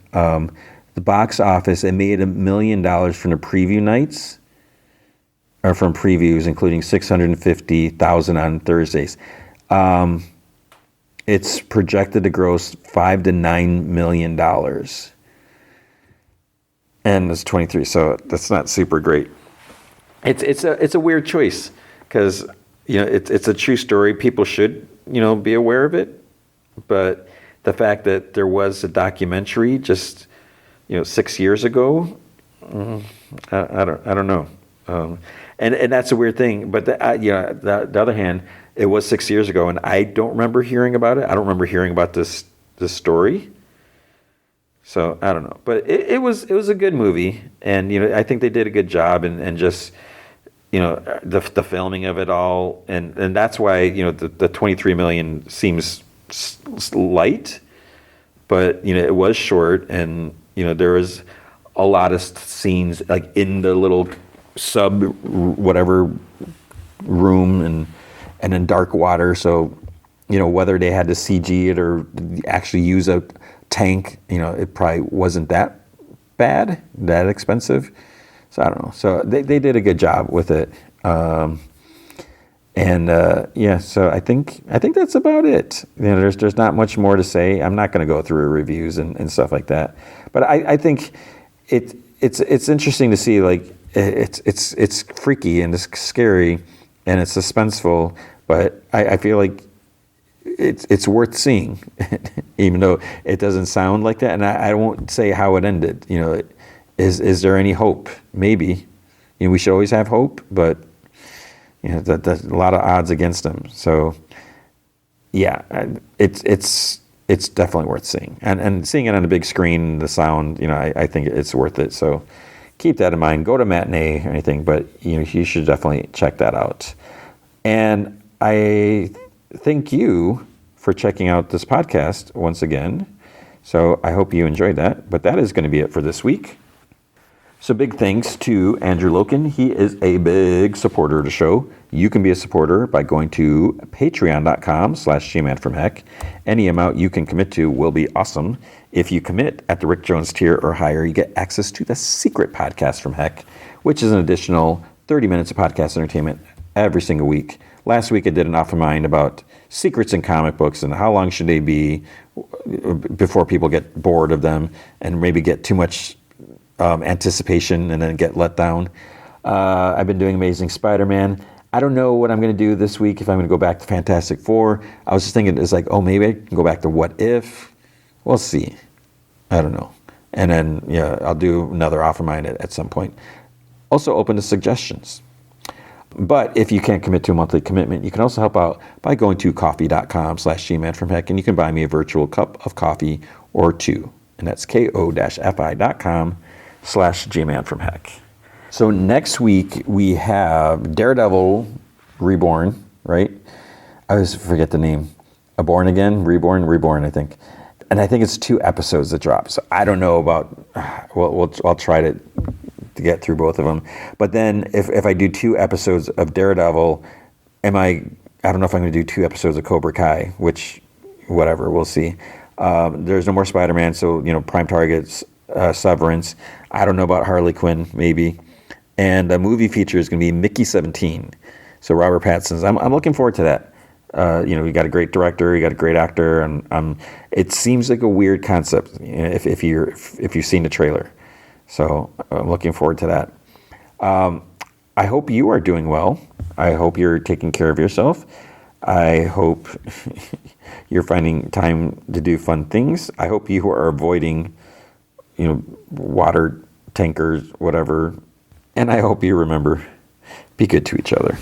The box office, it made $1 million from the preview nights. are from previews, including 650,000 on Thursdays. It's projected to gross $5 to $9 million, and it's 23, so that's not super great. It's a weird choice because it's a true story. People should be aware of it, but the fact that there was a documentary just 6 years ago, I don't know. And that's a weird thing. But the other hand, it was 6 years ago, and I don't remember hearing about it. I don't remember hearing about this story. So I don't know. But it was a good movie, and I think they did a good job, and just the filming of it all, and that's why the 23 million seems light, but it was short, and there was a lot of scenes like in the little sub whatever room and in dark water, so whether they had to CG it or actually use a tank, it probably wasn't that bad, that expensive. So I don't know. So they did a good job with it, so I think that's about it. There's not much more to say. I'm not going to go through reviews and stuff like that, but I think it's interesting to see, like it's freaky and it's scary and it's suspenseful, but I feel like it's worth seeing, even though it doesn't sound like that. And I won't say how it ended. Is there any hope? Maybe. We should always have hope, but there's a lot of odds against them. So yeah, it's definitely worth seeing, and seeing it on the big screen, the sound. I think it's worth it. So keep that in mind. Go to matinee or anything, but you should definitely check that out. And I thank you for checking out this podcast once again. So I hope you enjoyed that. But that is going to be it for this week. So big thanks to Andrew Loken. He is a big supporter of the show. You can be a supporter by going to patreon.com/gmanfromheck. Any amount you can commit to will be awesome. If you commit at the Rick Jones tier or higher, you get access to the secret podcast from Heck, which is an additional 30 minutes of podcast entertainment every single week. Last week I did an Off of Mind about secrets in comic books and how long should they be before people get bored of them and maybe get too much anticipation and then get let down. I've been doing Amazing Spider-Man. I don't know what I'm going to do this week, if I'm going to go back to Fantastic Four. I was just thinking, it's like, maybe I can go back to What If. We'll see. I don't know. And then, I'll do another Off of Mind at some point. Also open to suggestions. But if you can't commit to a monthly commitment, you can also help out by going to coffee.com/gmanfromheck, and you can buy me a virtual cup of coffee or two. And that's ko-fi.com/gmanfromheck. So next week we have Daredevil Reborn, right? I always forget the name. Born Again? Reborn, I think. And I think it's 2 episodes that drop. So I don't know about, I'll try to get through both of them. But then if I do 2 episodes of Daredevil, I don't know if I'm going to do 2 episodes of Cobra Kai, which, whatever, we'll see. There's no more Spider-Man, so, prime targets, Severance. I don't know about Harley Quinn, maybe. And the movie feature is going to be Mickey 17. So Robert Pattinson's. I'm looking forward to that. You got a great director, you got a great actor, and it seems like a weird concept if you've seen the trailer. So I'm looking forward to that. I hope you are doing well. I hope you're taking care of yourself. I hope you're finding time to do fun things. I hope you are avoiding, water tankers, whatever. And I hope you remember, be good to each other.